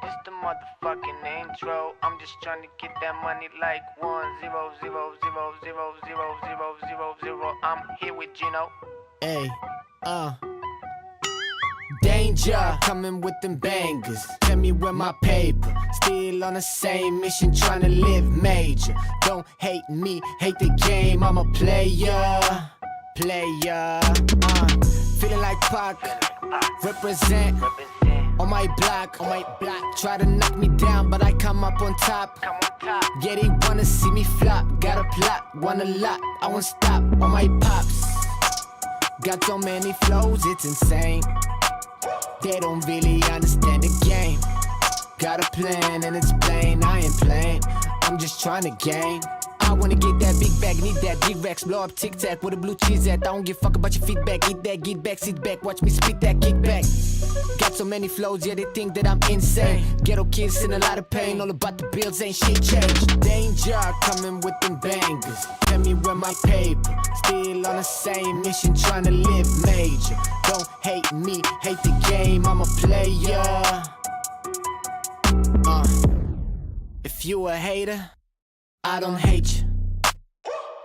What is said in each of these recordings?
This the motherfucking intro. I'm just trying to get that money like 1 0 0 0 0 0 0 0 0 0. I'm here with Gino. Hey, danger, coming with them bangers. Tell me where my paper. Still on the same mission, trying to live major. Don't hate me, hate the game. I'm a player. Feeling like Pac, represent. On my block, try to knock me down, but I come up on top. Yeah, they wanna see me flop. Got a plot, want a lot, I won't stop on my pops. Got so many flows, it's insane. They don't really understand the game. Got a plan and it's plain, I ain't playing. I'm just trying to gain. I wanna get that big bag, need that big racks. Blow up Tic Tac with a blue cheese at. I don't give a fuck about your feedback. Eat that, get back, sit back, watch me spit that kickback. Got so many flows, yeah, they think that I'm insane. Ghetto kids in a lot of pain, all about the bills, ain't shit changed. Danger, coming with them bangers. Tell me where my paper. Still on the same mission, trying to live major. Don't hate me, hate the game, I'm a player. If you a hater, I don't hate you.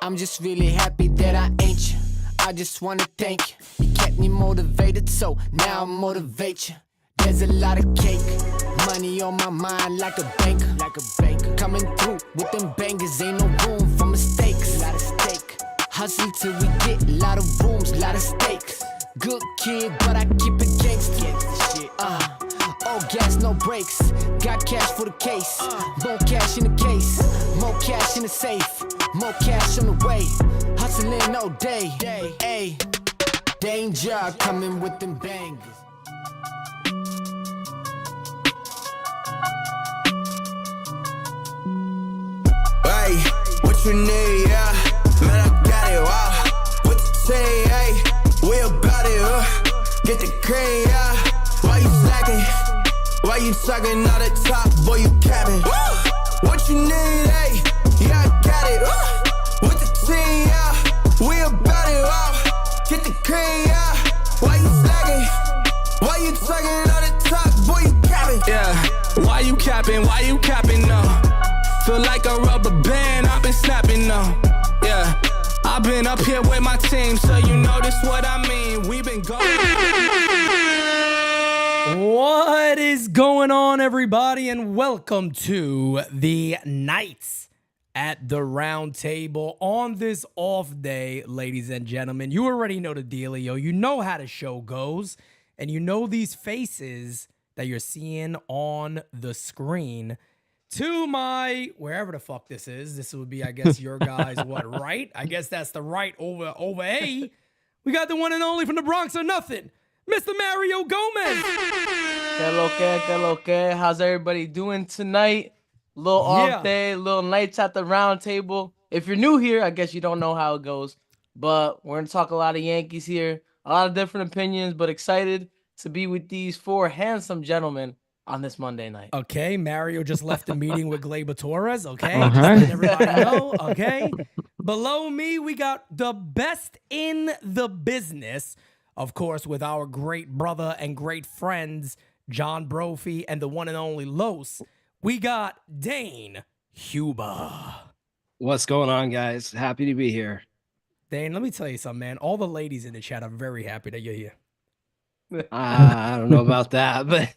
I'm just really happy that I ain't you. I just wanna thank you. You kept me motivated, so now I motivate you. There's a lot of cake, money on my mind like a banker. Coming through with them bangers, ain't no room for mistakes. Lot of stake, hustle till we get a lot of rooms, lot of stakes. Good kid, but I keep it gangsta. All gas, no brakes. Got cash for the case. More cash in the case. More cash in the safe. More cash on the way. Hustling all day. Ay. Danger, coming with them bangers. Hey, what you need, yeah? Man, I got it, wow. What you say, hey? We about it, get the cream, yeah. Why you slacking? Why you talking all the top, boy, you capping? What you need, hey? Yeah, I got it, with the team, yeah. We about it, wow. Get the cream, yeah. Why you slacking? Why you talking all the top, boy, you capping? Yeah, why you capping, no? Feel like a rubber band, I've been snapping, no. Yeah, I've been up here with my team, so you know this what I mean. We've been going. What is going on, everybody, and welcome to the Nights at the Roundtable on this off day, ladies and gentlemen. You already know the dealio. You know how the show goes, and you know these faces that you're seeing on the screen. To my, wherever the fuck this is, this would be, I guess, your guys, right? I guess that's the right over A. We got the one and only from the Bronx or nothing, Mr. Mario Gomez. Que lo que? How's everybody doing tonight? Little off day, little nights at the round table. If you're new here, I guess you don't know how it goes. But we're going to talk a lot of Yankees here. A lot of different opinions, but excited to be with these four handsome gentlemen on this Monday night. Okay, Mario just left the meeting with Gleyber Torres. Okay, just let everybody know. Okay, below me, we got the best in the business. Of course, with our great brother and great friends, John Brophy and the one and only Los, we got Dane Huber. What's going on, guys? Happy to be here. Dane, let me tell you something, man. All the ladies in the chat are very happy that you're here. I don't know about that, but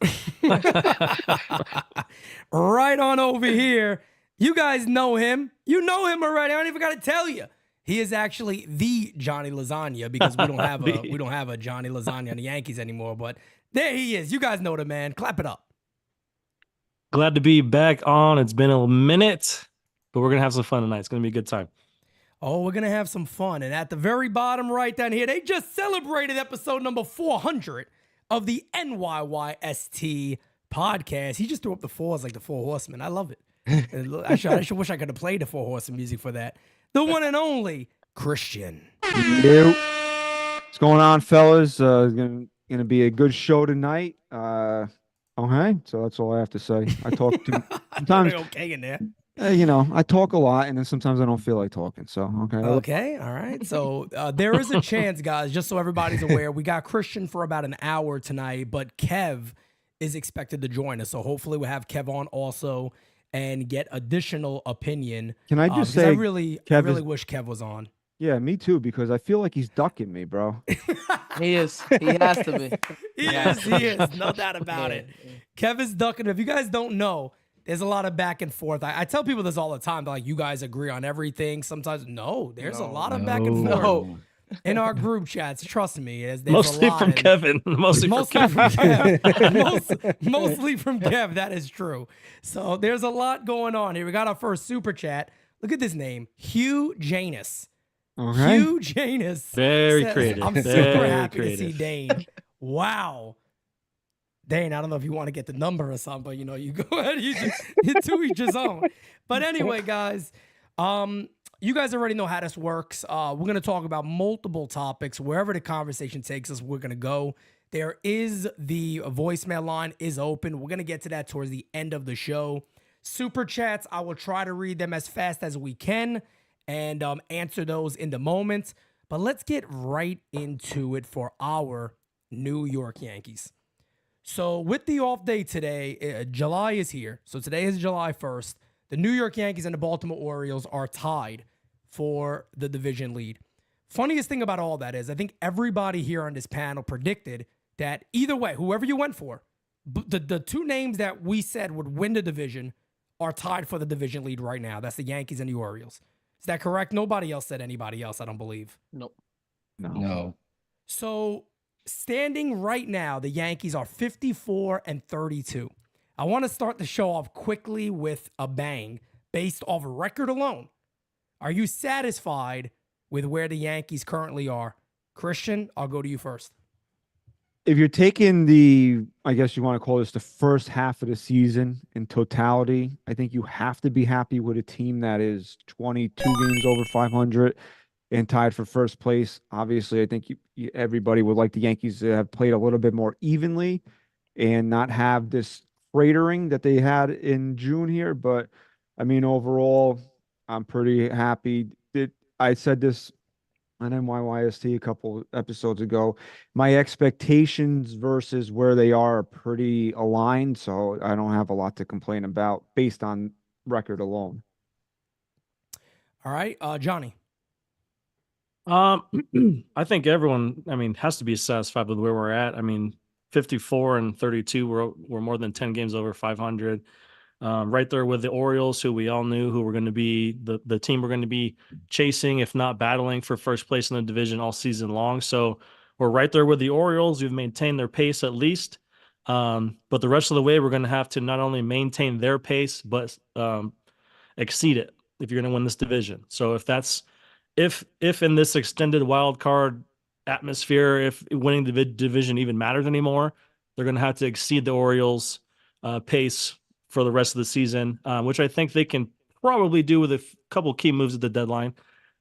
right on over here. You guys know him. You know him already. I don't even got to tell you. He is actually the Johnny Lasagna because we don't have a Johnny Lasagna on the Yankees anymore. But there he is. You guys know the man. Clap it up. Glad to be back on. It's been a minute, but we're gonna have some fun tonight. It's gonna be a good time. Oh, we're gonna have some fun. And at the very bottom right down here, they just celebrated episode number 400 of the NYYST podcast. He just threw up the fours like the Four Horsemen. I love it. I should wish I could have played the Four Horsemen music for that. The one and only Christian. What's going on, fellas? Gonna be a good show tonight. Okay, so that's all I have to say. I talk to sometimes. Okay in there. I talk a lot, and then sometimes I don't feel like talking. So okay. Okay, all right. So there is a chance, guys. Just so everybody's aware, we got Christian for about an hour tonight, but Kev is expected to join us. So hopefully we'll have Kev on also and get additional opinion. Can I just because say, I really wish Kev was on. Yeah, me too, because I feel like he's ducking me, bro. He is. He has to be. He is. No doubt about it. Kev is ducking. If you guys don't know, there's a lot of back and forth. I tell people this all the time. They're like, you guys agree on everything. Sometimes, no, there's a lot of back and forth. No. In our group chats, trust me. There's Mostly a lot, from Kevin. Mostly from Kev. Mostly from Kev. That is true. So there's a lot going on here. We got our first super chat. Look at this name, Hugh Janus. Okay. Hugh Janus. Very says, creative. I'm super Very happy creative. to see Dane. Wow. Dane, I don't know if you want to get the number or something, but you go ahead. You to each his own. But anyway, guys, you guys already know how this works. We're going to talk about multiple topics. Wherever the conversation takes us, we're going to go. There is the voicemail line is open. We're going to get to that towards the end of the show. Super chats, I will try to read them as fast as we can and answer those in the moment. But let's get right into it for our New York Yankees. So with the off day today, July is here. So today is July 1st. The New York Yankees and the Baltimore Orioles are tied for the division lead. Funniest thing about all that is I think everybody here on this panel predicted that either way, whoever you went for, the two names that we said would win the division are tied for the division lead right now. That's the Yankees and the Orioles. Is that correct? Nobody else said anybody else, I don't believe. Nope. No. So standing right now, the Yankees are 54-32. I want to start the show off quickly with a bang based off record alone. Are you satisfied with where the Yankees currently are? Christian, I'll go to you first. If you're taking the, I guess you want to call this the first half of the season in totality, I think you have to be happy with a team that is 22 games over 500 and tied for first place. Obviously, I think everybody would like the Yankees to have played a little bit more evenly and not have this cratering that they had in June here. But I mean, overall, I'm pretty happy. I said this on NYYST a couple episodes ago. My expectations versus where they are pretty aligned, so I don't have a lot to complain about based on record alone. All right, Johnny. I think everyone, has to be satisfied with where we're at. 54-32, we're more than 10 games over 500. Right there with the Orioles, who we all knew who were going to be the team we're going to be chasing, if not battling for first place in the division all season long. So we're right there with the Orioles. We've maintained their pace at least. But the rest of the way, we're going to have to not only maintain their pace, but exceed it if you're going to win this division. So if in this extended wild card atmosphere, if winning the division even matters anymore, they're going to have to exceed the Orioles' pace for the rest of the season, which I think they can probably do with a couple key moves at the deadline.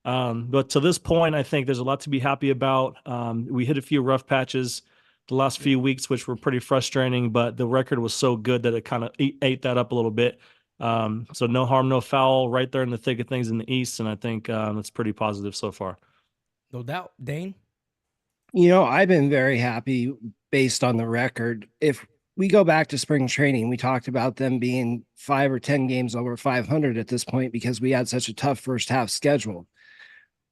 But to this point, I think there's a lot to be happy about. We hit a few rough patches the last few weeks, which were pretty frustrating, but the record was so good that it kind of ate that up a little bit. So no harm, no foul right there in the thick of things in the East. And I think it's pretty positive so far. No doubt. Dane? I've been very happy based on the record. If we go back to spring training, we talked about them being 5 or 10 games over 500 at this point because we had such a tough first half schedule.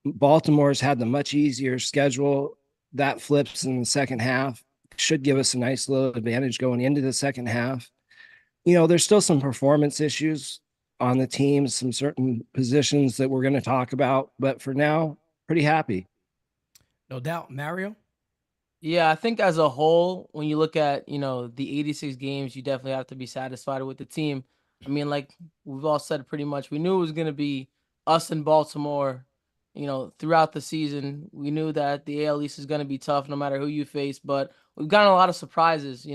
Baltimore's had the much easier schedule. That flips in the second half. Should give us a nice little advantage going into the second half. There's still some performance issues on the team, some certain positions that we're going to talk about. But for now, pretty happy. No doubt. Mario? Yeah, I think as a whole, when you look at, the 86 games, you definitely have to be satisfied with the team. Like we've all said pretty much, we knew it was going to be us in Baltimore, throughout the season. We knew that the AL East is going to be tough no matter who you face, but we've gotten a lot of surprises.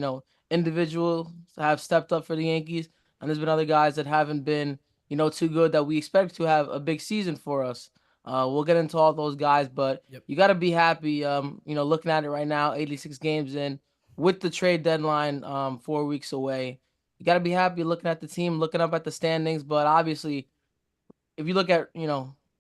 Individuals have stepped up for the Yankees, and there's been other guys that haven't been, too good that we expect to have a big season for us. We'll get into all those guys, but you got to be happy, looking at it right now, 86 games in with the trade deadline 4 weeks away. You got to be happy looking at the team, looking up at the standings. But obviously, if you look at,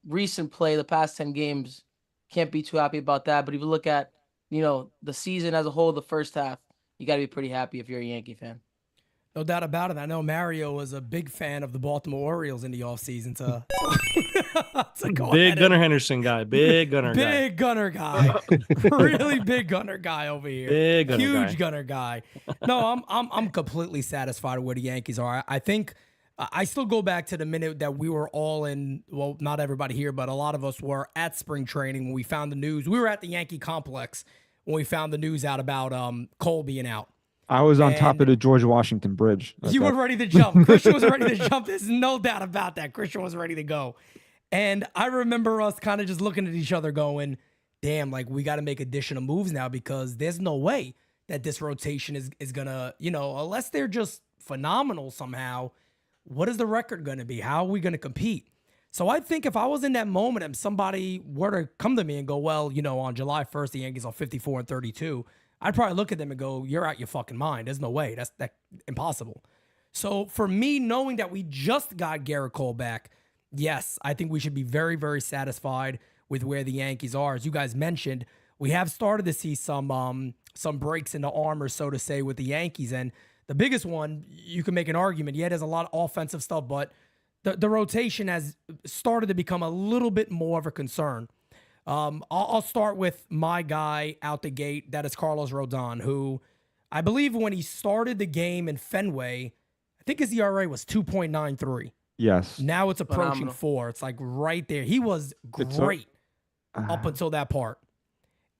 recent play, the past 10 games, can't be too happy about that. But if you look at, the season as a whole, the first half, you got to be pretty happy if you're a Yankee fan. No doubt about it. I know Mario was a big fan of the Baltimore Orioles in the offseason to go Big ahead Gunnar and- Henderson guy. Big Gunnar guy. Big Gunner guy. Really big Gunner guy over here. Big Gunner Huge guy. Gunner guy. No, I'm completely satisfied with where the Yankees are. I think I still go back to the minute that we were all in, well, not everybody here, but a lot of us were at spring training when we found the news. We were at the Yankee complex when we found the news out about Cole being out. I was on top And- of the George Washington Bridge. You were ready to jump. Christian was ready to jump. There's no doubt about that. Christian was ready to go. And I remember us kind of just looking at each other going, damn, like we got to make additional moves now because there's no way that this rotation is going to, unless they're just phenomenal somehow, what is the record going to be? How are we going to compete? So I think if I was in that moment and somebody were to come to me and go, well, on July 1st, the Yankees are 54-32, I'd probably look at them and go, you're out your fucking mind. There's no way. That's impossible. So for me, knowing that we just got Garrett Cole back, yes, I think we should be very, very satisfied with where the Yankees are. As you guys mentioned, we have started to see some breaks in the armor, so to say, with the Yankees. And the biggest one, you can make an argument. Yeah, there's a lot of offensive stuff, but the rotation has started to become a little bit more of a concern. I'll start with my guy out the gate. That is Carlos Rodon, who I believe when he started the game in Fenway, I think his ERA was 2.93. Yes. Now it's approaching Phenomenal. 4. It's like right there. He was great up until that part.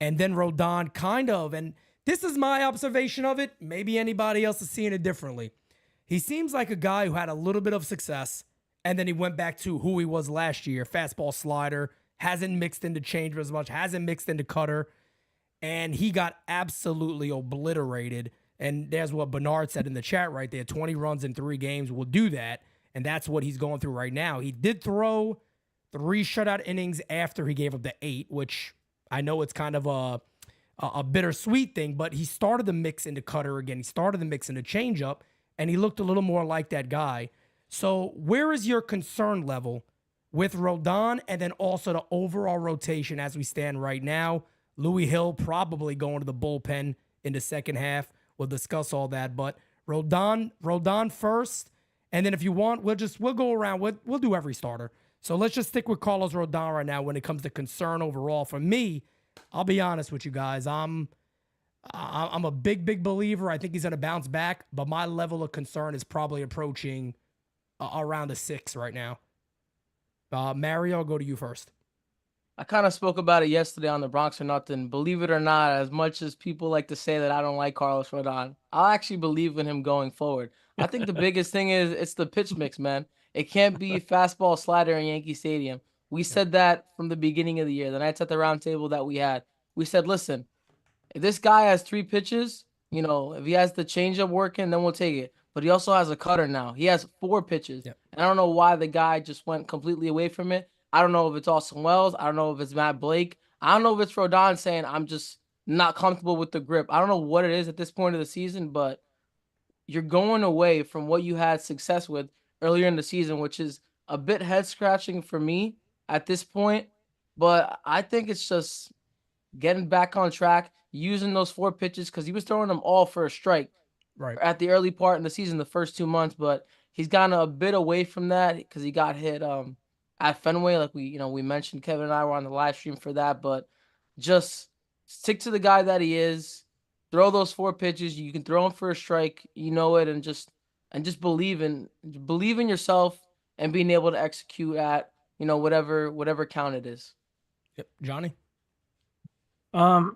And then Rodon kind of, and this is my observation of it. Maybe anybody else is seeing it differently. He seems like a guy who had a little bit of success, and then he went back to who he was last year. Fastball slider, hasn't mixed into changeup as much, hasn't mixed into cutter, and he got absolutely obliterated. And there's what Bernard said in the chat right there. 20 runs in 3 games will do that, and that's what he's going through right now. He did throw 3 shutout innings after he gave up the 8, which I know it's kind of a bittersweet thing, but he started to mix into cutter again. He started to mix into changeup, and he looked a little more like that guy. So where is your concern level with Rodon and then also the overall rotation as we stand right now? Louis Hill probably going to the bullpen in the second half. We'll discuss all that, but Rodon first, and then if you want, we'll go around. We'll do every starter. So let's just stick with Carlos Rodon right now when it comes to concern overall. For me, I'll be honest with you guys. I'm a big believer. I think he's going to bounce back, but my level of concern is probably approaching around a 6 right now. Mario, I'll go to you first. I kind of spoke about it yesterday on the Bronx or Nothing. Believe it or not, as much as people like to say that I don't like Carlos Rodon, I'll actually believe in him going forward. I think the biggest thing is it's the pitch mix, man. It can't be fastball slider in Yankee Stadium. We said that from the beginning of the year, the nights at the round table that we had. We said, listen, if this guy has 3 pitches, if he has the changeup working, then we'll take it. But he also has a cutter now. He has 4 pitches. Yep. And I don't know why the guy just went completely away from it. I don't know if it's Austin Wells. I don't know if it's Matt Blake. I don't know if it's Rodon saying I'm just not comfortable with the grip. I don't know what it is at this point of the season, but you're going away from what you had success with earlier in the season, which is a bit head-scratching for me at this point. But I think it's just getting back on track, using those 4 pitches, because he was throwing them all for a strike at the early part in the season, the first 2 months. But he's gotten a bit away from that because he got hit at Fenway, like we mentioned. Kevin and I were on the live stream for that. But just stick to the guy that he is. Throw those 4 pitches. You can throw him for a strike, it, and just believe in yourself and being able to execute at whatever count it is. Yep, Johnny. I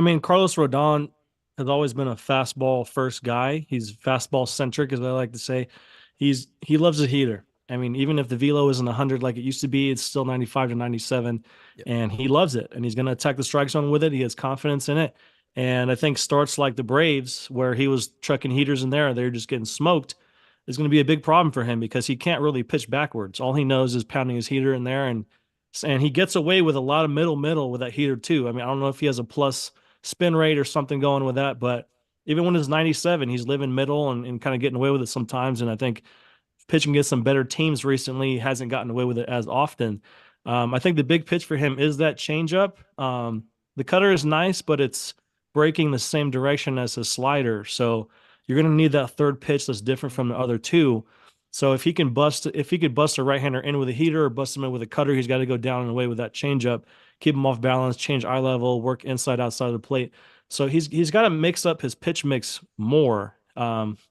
mean, Carlos Rodon has always been a fastball first guy. He's fastball centric, as I like to say. He loves a heater. I mean, even if the velo isn't 100 like it used to be, it's still 95 to 97, and he loves it. And he's going to attack the strike zone with it. He has confidence in it. And I think starts like the Braves, where he was trucking heaters in there, they're just getting smoked, is going to be a big problem for him because he can't really pitch backwards. All he knows is pounding his heater in there, and he gets away with a lot of middle with that heater too. I mean, I don't know if he has a plus spin rate or something going with that, but even when it's 97, he's living middle and kind of getting away with it sometimes. And I think pitching against some better teams recently, he hasn't gotten away with it as often. I think the big pitch for him is that changeup. The cutter is nice, but it's breaking the same direction as his slider. So you're going to need that third pitch that's different from the other two. So if he could bust a right-hander in with a heater or bust him in with a cutter, he's got to go down and away with that changeup, keep him off balance, change eye level, work inside, outside of the plate. So he's got to mix up his pitch mix more.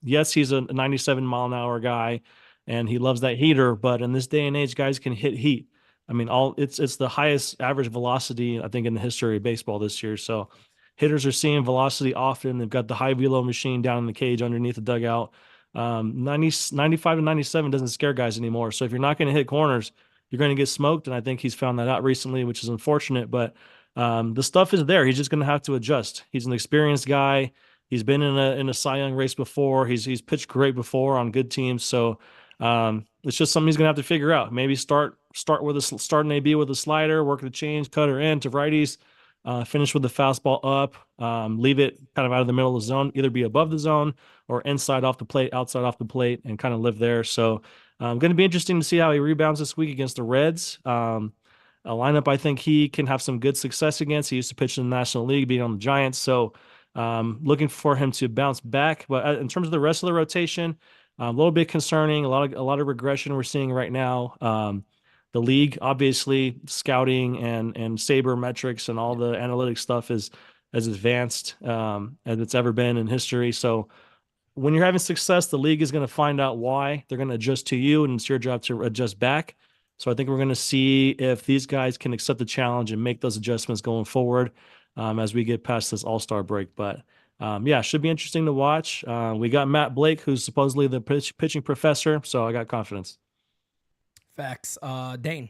Yes, he's a 97-mile-an-hour guy, and he loves that heater. But in this day and age, guys can hit heat. I mean, it's the highest average velocity I think in the history of baseball this year. So hitters are seeing velocity often. They've got the high velo machine down in the cage underneath the dugout. 95 to 97 doesn't scare guys anymore. So if you're not going to hit corners, you're going to get smoked. And I think he's found that out recently, which is unfortunate. But the stuff is there. He's just going to have to adjust. He's an experienced guy. He's been in a Cy Young race before. He's pitched great before on good teams. So it's just something he's going to have to figure out. Maybe start an AB with a slider, work the change, cutter in to righties, finish with the fastball up, leave it kind of out of the middle of the zone, either be above the zone or inside off the plate, outside off the plate, and kind of live there. So going to be interesting to see how he rebounds this week against the Reds. A lineup I think he can have some good success against. He used to pitch in the National League, being on the Giants. So looking for him to bounce back. But in terms of the rest of the rotation, a little bit concerning. A lot of regression we're seeing right now. The league, obviously, scouting and saber metrics and all the analytic stuff is as advanced as it's ever been in history. So when you're having success, the league is going to find out why. They're going to adjust to you, and it's your job to adjust back. So I think we're going to see if these guys can accept the challenge and make those adjustments going forward as we get past this All-Star break. But yeah, should be interesting to watch. We got Matt Blake, who's supposedly the pitching professor, so I got confidence. Facts. Dane.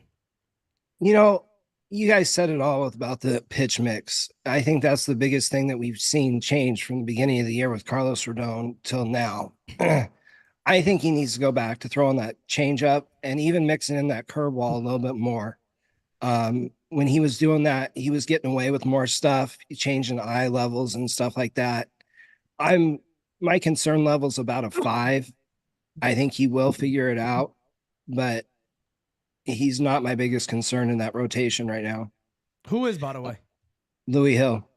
You know, you guys said it all about the pitch mix. I think that's the biggest thing that we've seen change from the beginning of the year with Carlos Rodon till now. I think he needs to go back to throwing that change up and even mixing in that curveball a little bit more. When he was doing that, he was getting away with more stuff, changing eye levels and stuff like that. My concern level is about a 5. I think he will figure it out, but he's not my biggest concern in that rotation right now. Who is, by the way? Louis Hill.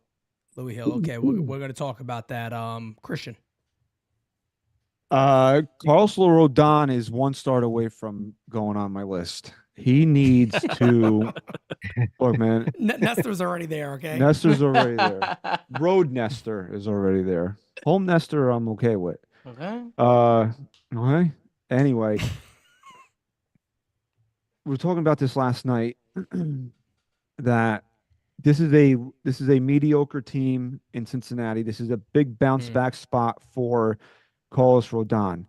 Louis Hill. Okay, we're going to talk about that. Christian. Carlos Rodon is one start away from going on my list. He needs to look, man. Nestor's already there, okay? Nestor's already there. Road Nestor is already there. Home Nestor, I'm okay with. Okay. Okay. Anyway, we were talking about this last night. That this is a mediocre team in Cincinnati. This is a big bounce back spot for Carlos Rodon.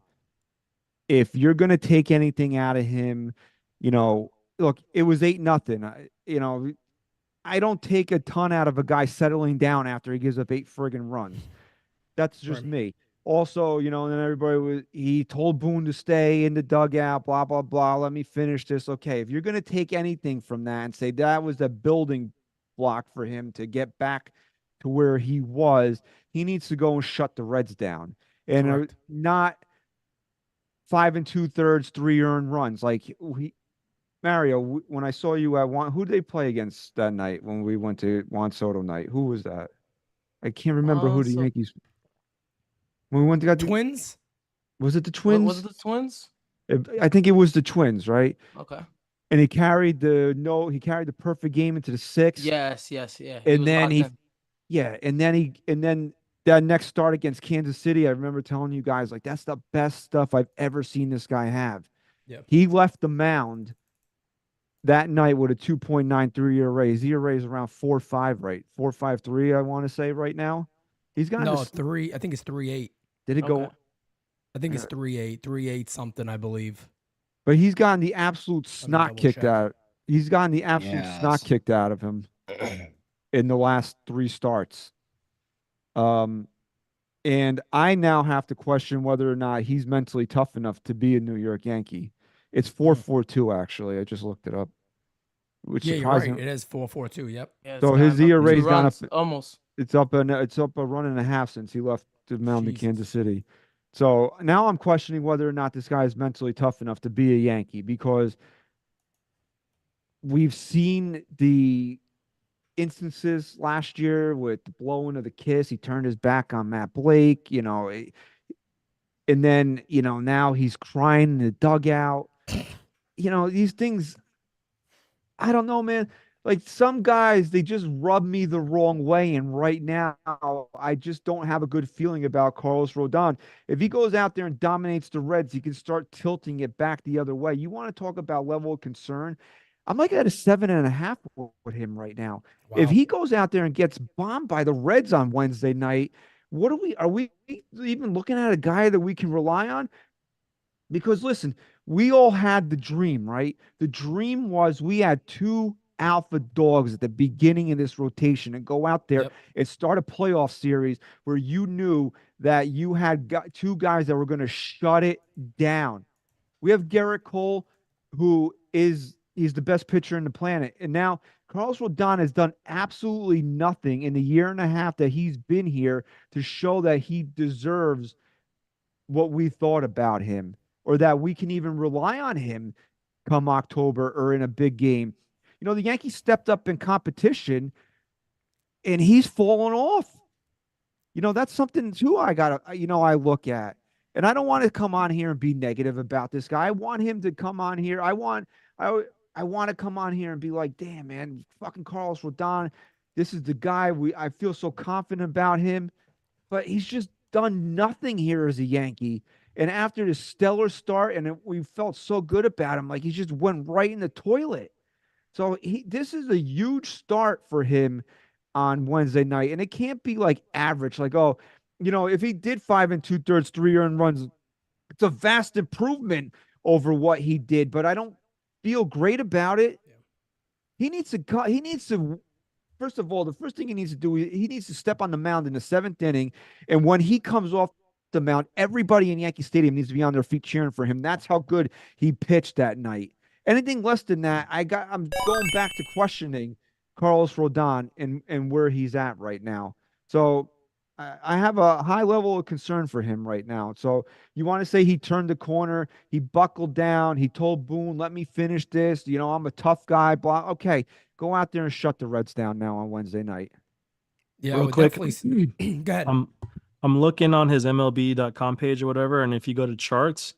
If you're going to take anything out of him, you know, look, it was 8-0. You know, I don't take a ton out of a guy settling down after he gives up 8 friggin' runs. That's just me. Also, you know, and then he told Boone to stay in the dugout, blah, blah, blah. Let me finish this. Okay, if you're going to take anything from that and say that was a building block for him to get back to where he was, he needs to go and shut the Reds down. And not 5 2/3, 3 earned runs. Like Mario, when I saw you at who did they play against that night when we went to Juan Soto night? Who was that? I can't remember who the Yankees. When we went to Twins? Was it the Twins? Was it the Twins? I think it was the Twins, right? Okay. And he carried the perfect game into the 6th. Yes, yeah. And then that next start against Kansas City, I remember telling you guys, like, that's the best stuff I've ever seen this guy have. Yep. He left the mound that night with a 2.93 ERA. His ERA is around 4.5, right? 4.53, I want to say right now. He's got 3. I think it's 3.8. Did it go? I think it's 3.8, 3.8 something, I believe. But he's gotten the absolute snot kicked out. He's gotten the absolute snot kicked out of him in the last 3 starts. And I now have to question whether or not he's mentally tough enough to be a New York Yankee. It's 4.42 actually. I just looked it up. Which you're right. It is 4.42. Yep. Yeah, so his ERA's gone up almost. It's up a run and a half since he left the mound in Kansas City. So now I'm questioning whether or not this guy is mentally tough enough to be a Yankee, because we've seen the instances last year with the blowing of the kiss. He turned his back on Matt Blake, and then, now he's crying in the dugout. These things, I don't know, man. Like some guys, they just rub me the wrong way. And right now, I just don't have a good feeling about Carlos Rodon. If he goes out there and dominates the Reds, he can start tilting it back the other way. You want to talk about level of concern? I'm like at a 7.5 with him right now. Wow. If he goes out there and gets bombed by the Reds on Wednesday night, are we even looking at a guy that we can rely on? Because listen, we all had the dream, right? The dream was we had two alpha dogs at the beginning of this rotation and go out there and start a playoff series where you knew that you had two guys that were going to shut it down. We have Garrett Cole, he's the best pitcher in the planet. And now Carlos Rodon has done absolutely nothing in the year and a half that he's been here to show that he deserves what we thought about him, or that we can even rely on him come October or in a big game. The Yankees stepped up in competition and he's fallen off. That's something too I look at. And I don't want to come on here and be negative about this guy. I want him to come on here. I want to come on here and be like, damn, man, fucking Carlos Rodon. This is the guy I feel so confident about him. But he's just done nothing here as a Yankee. And after this stellar start, and we felt so good about him, like he just went right in the toilet. So this is a huge start for him on Wednesday night. And it can't be like average, like, if he did 5 2/3, 3 earned runs, it's a vast improvement over what he did. But I don't feel great about it. He needs to, first of all, the first thing he needs to do, he needs to step on the mound in the 7th inning. And when he comes off the mound, everybody in Yankee Stadium needs to be on their feet cheering for him. That's how good he pitched that night. Anything less than that, I'm going back to questioning Carlos Rodon and where he's at right now. So I have a high level of concern for him right now. So you want to say he turned the corner, he buckled down, he told Boone, let me finish this. I'm a tough guy. Blah. Okay, go out there and shut the Reds down now on Wednesday night. Yeah, real quick. definitely. Go ahead. I'm looking on his MLB.com page or whatever, and if you go to charts,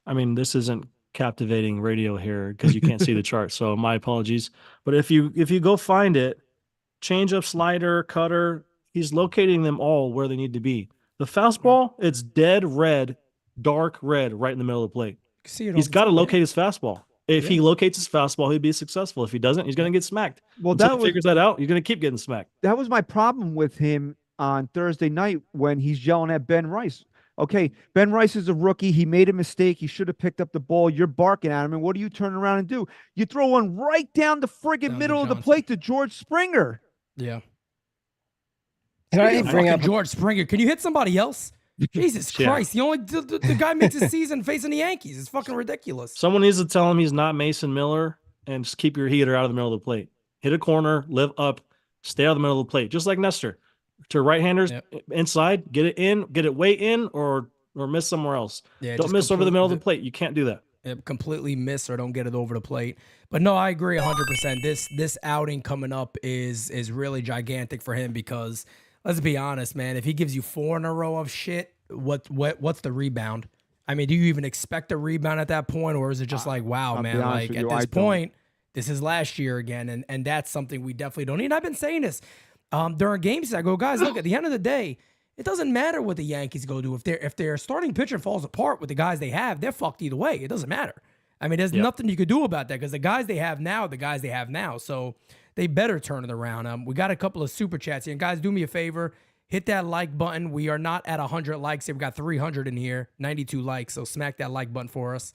I mean, this isn't captivating radio here because you can't see the chart, so my apologies. But if you go find it, changeup, slider, cutter, he's locating them all where they need to be. The fastball, it's dead red, dark red, right in the middle of the plate. He's got to locate his fastball. If he locates his fastball, he'll be successful. If he doesn't, he's going to get smacked. Well, Until he figures that out, you're going to keep getting smacked. That was my problem with him on Thursday night when he's yelling at Ben Rice. Okay, Ben Rice is a rookie. He made a mistake. He should have picked up the ball. You're barking at him. And what do you turn around and do? You throw one right down the friggin' middle of the plate to George Springer. Yeah. Can I bring up George Springer? Can you hit somebody else? Jesus Christ. The guy makes a season facing the Yankees. It's fucking ridiculous. Someone needs to tell him he's not Mason Miller and just keep your heater out of the middle of the plate. Hit a corner, live up, stay out of the middle of the plate. Just like Nestor. To right-handers inside, get it in, get it way in, or miss somewhere else. Yeah, don't miss over the middle of the plate. You can't do that. Completely miss or don't get it over the plate. But no, I agree 100%. This outing coming up is really gigantic for him because let's be honest, man. If he gives you 4 in a row of shit, what's the rebound? I mean, do you even expect a rebound at that point, or is it just like, wow, man? Like at this point, this is last year again, and that's something we definitely don't need. And I've been saying this. During games, I go, guys, look, at the end of the day, it doesn't matter what the Yankees go do. If their starting pitcher falls apart with the guys they have, they're fucked either way. It doesn't matter. I mean, there's nothing you could do about that because the guys they have now are the guys they have now. So they better turn it around. We got a couple of super chats here. And guys, do me a favor. Hit that like button. We are not at 100 likes here. We got 300 in here, 92 likes. So smack that like button for us.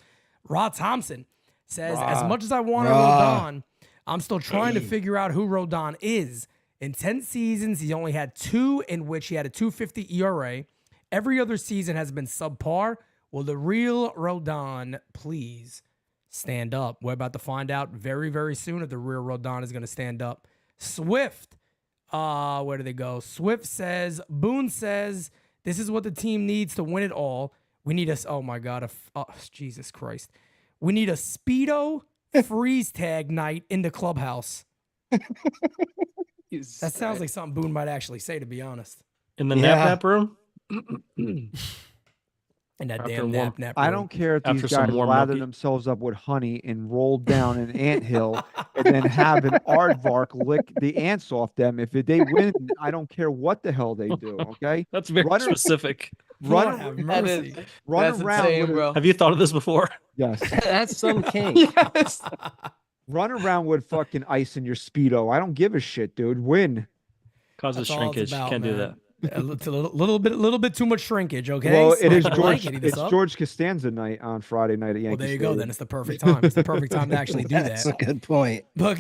Rod Thompson says, as much as I want to Rodon, I'm still trying to figure out who Rodon is. In 10 seasons, he only had 2 in which he had a 2.50 ERA. Every other season has been subpar. Will the real Rodon please stand up? We're about to find out very, very soon if the real Rodon is going to stand up. Swift, where do they go? Swift says, Boone says, this is what the team needs to win it all. We need oh my God, Jesus Christ. We need a Speedo freeze tag night in the clubhouse. That sounds like something Boone might actually say, to be honest. In the nap room? And that After damn warm- nap. I don't care if these After some guys warm lather milky- themselves up with honey and roll down an anthill and then have an aardvark lick the ants off them. If they win, I don't care what the hell they do. Okay, That's very Run- specific. Lord run, have That mercy. is, run that's around insane, with bro. Have you thought of this before? yes, That's some king. Yes. run around with fucking ice in your speedo. I don't give a shit, dude. Win. Causes That's all it's shrinkage. about, Can't do man. that. It's a little bit too much shrinkage. Okay. Well, So it is I like George. it. Eat It's this up. George Costanza night on Friday night at Yankee Well, there you go. Stadium. Then it's the perfect time. It's the perfect time to actually do That's that. a good point. But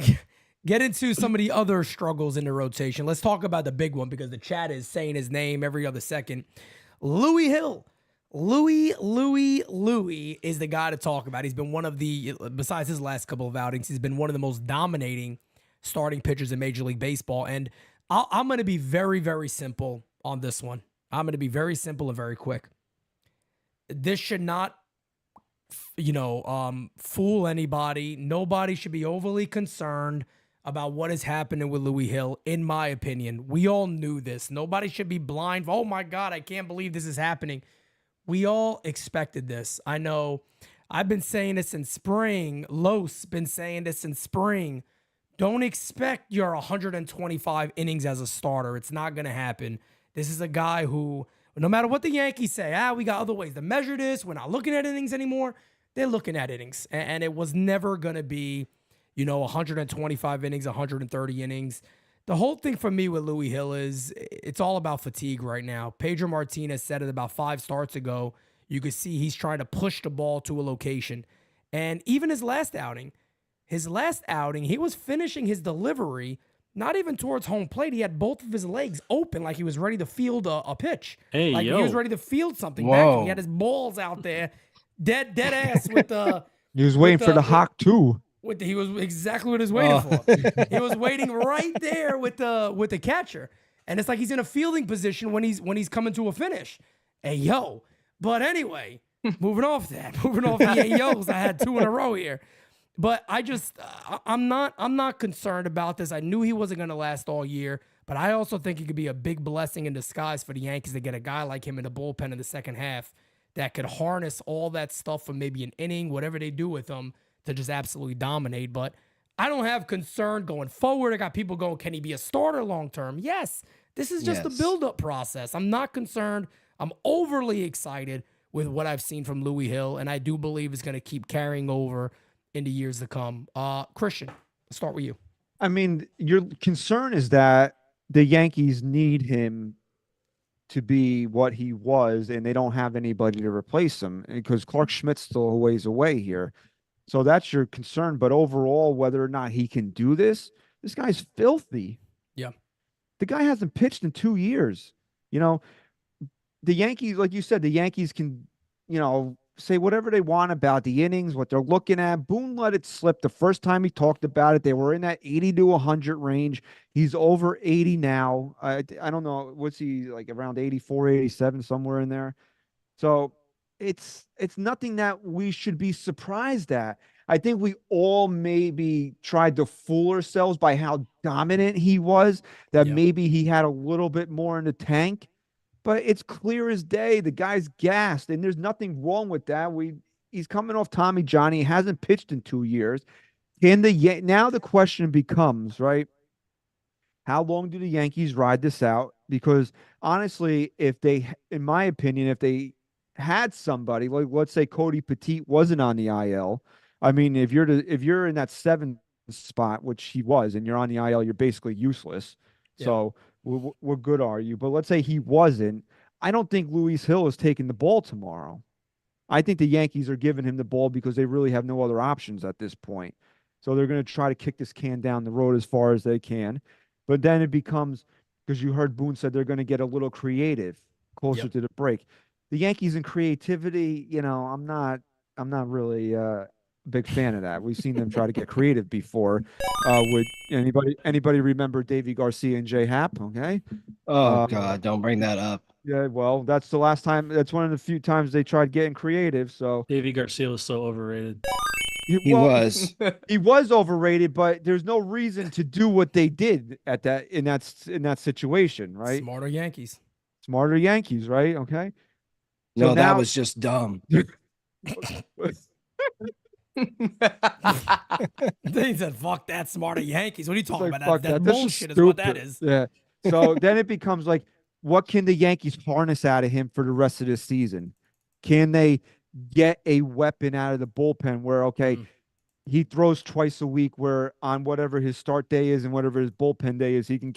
get into some of the other struggles in the rotation. Let's talk about the big one because the chat is saying his name every other second. Louis Hill. Louis is the guy to talk about. He's been one of the, besides his last couple of outings, he's been one of the most dominating starting pitchers in Major League Baseball. And I'm going to be very, very simple on this one. I'm going to be very simple and very quick. This should not, fool anybody. Nobody should be overly concerned about what is happening with Louis Hill, in my opinion. We all knew this. Nobody should be blind. Oh my God, I can't believe this is happening. We all expected this. I know I've been saying this in spring. Los been saying this in spring. Don't expect your 125 innings as a starter. It's not going to happen. This is a guy who, no matter what the Yankees say, we got other ways to measure this. We're not looking at innings anymore. They're looking at innings. And it was never going to be, 125 innings, 130 innings. The whole thing for me with Louis Hill is it's all about fatigue right now. Pedro Martinez said it about 5 starts ago. You could see he's trying to push the ball to a location. And even his last outing, he was finishing his delivery not even towards home plate. He had both of his legs open like he was ready to field a pitch. Hey, like yo. he was ready to field something Whoa. back. He had his balls out there, dead ass with the. He was waiting for the hawk too. He was exactly what he was waiting for. He was waiting right there with the catcher, and it's like he's in a fielding position when he's coming to a finish. Hey yo, but anyway, moving off the hey yos, I had 2 in a row here, but I'm not concerned about this. I knew he wasn't going to last all year, but I also think it could be a big blessing in disguise for the Yankees to get a guy like him in the bullpen in the second half that could harness all that stuff from maybe an inning, whatever they do with him, to just absolutely dominate. But I don't have concern going forward. I got people going, can he be a starter long term? Yes. This is just the build-up process. I'm not concerned. I'm overly excited with what I've seen from Louis Hill, and I do believe it's going to keep carrying over in the years to come. Christian, let's start with you. I mean, your concern is that the Yankees need him to be what he was, and they don't have anybody to replace him because Clark Schmidt's still a ways away here. So that's your concern. But overall, whether or not he can do this guy's filthy. Yeah. The guy hasn't pitched in 2 years. The Yankees, like you said, the Yankees can, say whatever they want about the innings, what they're looking at. Boone let it slip the first time he talked about it. They were in that 80 to 100 range. He's over 80 now. I don't know. What's he like, around 84, 87, somewhere in there. So it's nothing that we should be surprised at. I think we all maybe tried to fool ourselves by how dominant he was, that maybe he had a little bit more in the tank. But it's clear as day. The guy's gassed, and there's nothing wrong with that. He's coming off Tommy John. He hasn't pitched in 2 years. Now the question becomes, right? How long do the Yankees ride this out? Because honestly, in my opinion, if they had somebody like, let's say Cody Petit wasn't on the IL. I mean, if you're in that 7th spot, which he was, and you're on the IL, you're basically useless. Yeah. So what good are you? But let's say he wasn't. I don't think Louis Hill is taking the ball tomorrow. I think the Yankees are giving him the ball because they really have no other options at this point. So they're going to try to kick this can down the road as far as they can. But then it becomes, because you heard Boone said they're going to get a little creative closer to the break. The Yankees and creativity, I'm not really a big fan of that. We've seen them try to get creative before. Would anybody remember Davey Garcia and Jay Happ? Okay. Oh God, don't bring that up. Yeah, well, that's the last time. That's one of the few times they tried getting creative. So Davey Garcia was so overrated. He was. He was overrated, but there's no reason to do what they did at in that situation, right? Smarter Yankees. Smarter Yankees, right? Okay. So No, that now was just dumb. They said, "Fuck that, smarter Yankees." What are you talking like, about? fuck That That's just bullshit is what that stupid. is. Yeah. So then it becomes like, what can the Yankees harness out of him for the rest of the season? Can they get a weapon out of the bullpen where, okay, he throws twice a week, where on whatever his start day is and whatever his bullpen day is, he can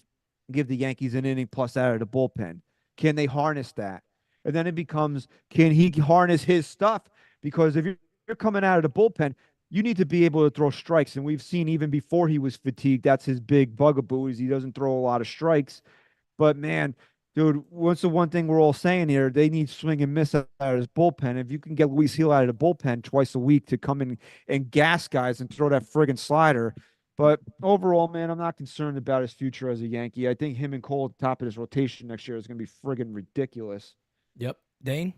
give the Yankees an inning plus out of the bullpen? Can they harness that? And then it becomes, can he harness his stuff? Because if you're coming out of the bullpen, you need to be able to throw strikes. And we've seen even before he was fatigued, that's his big bugaboo, is he doesn't throw a lot of strikes. But man, dude, what's the one thing we're all saying here? They need swing and miss out of his bullpen. If you can get Luis Hill out of the bullpen twice a week to come in and gas guys and throw that friggin' slider. But overall, man, I'm not concerned about his future as a Yankee. I think him and Cole at the top of his rotation next year is going to be friggin' ridiculous. Yep. Dane?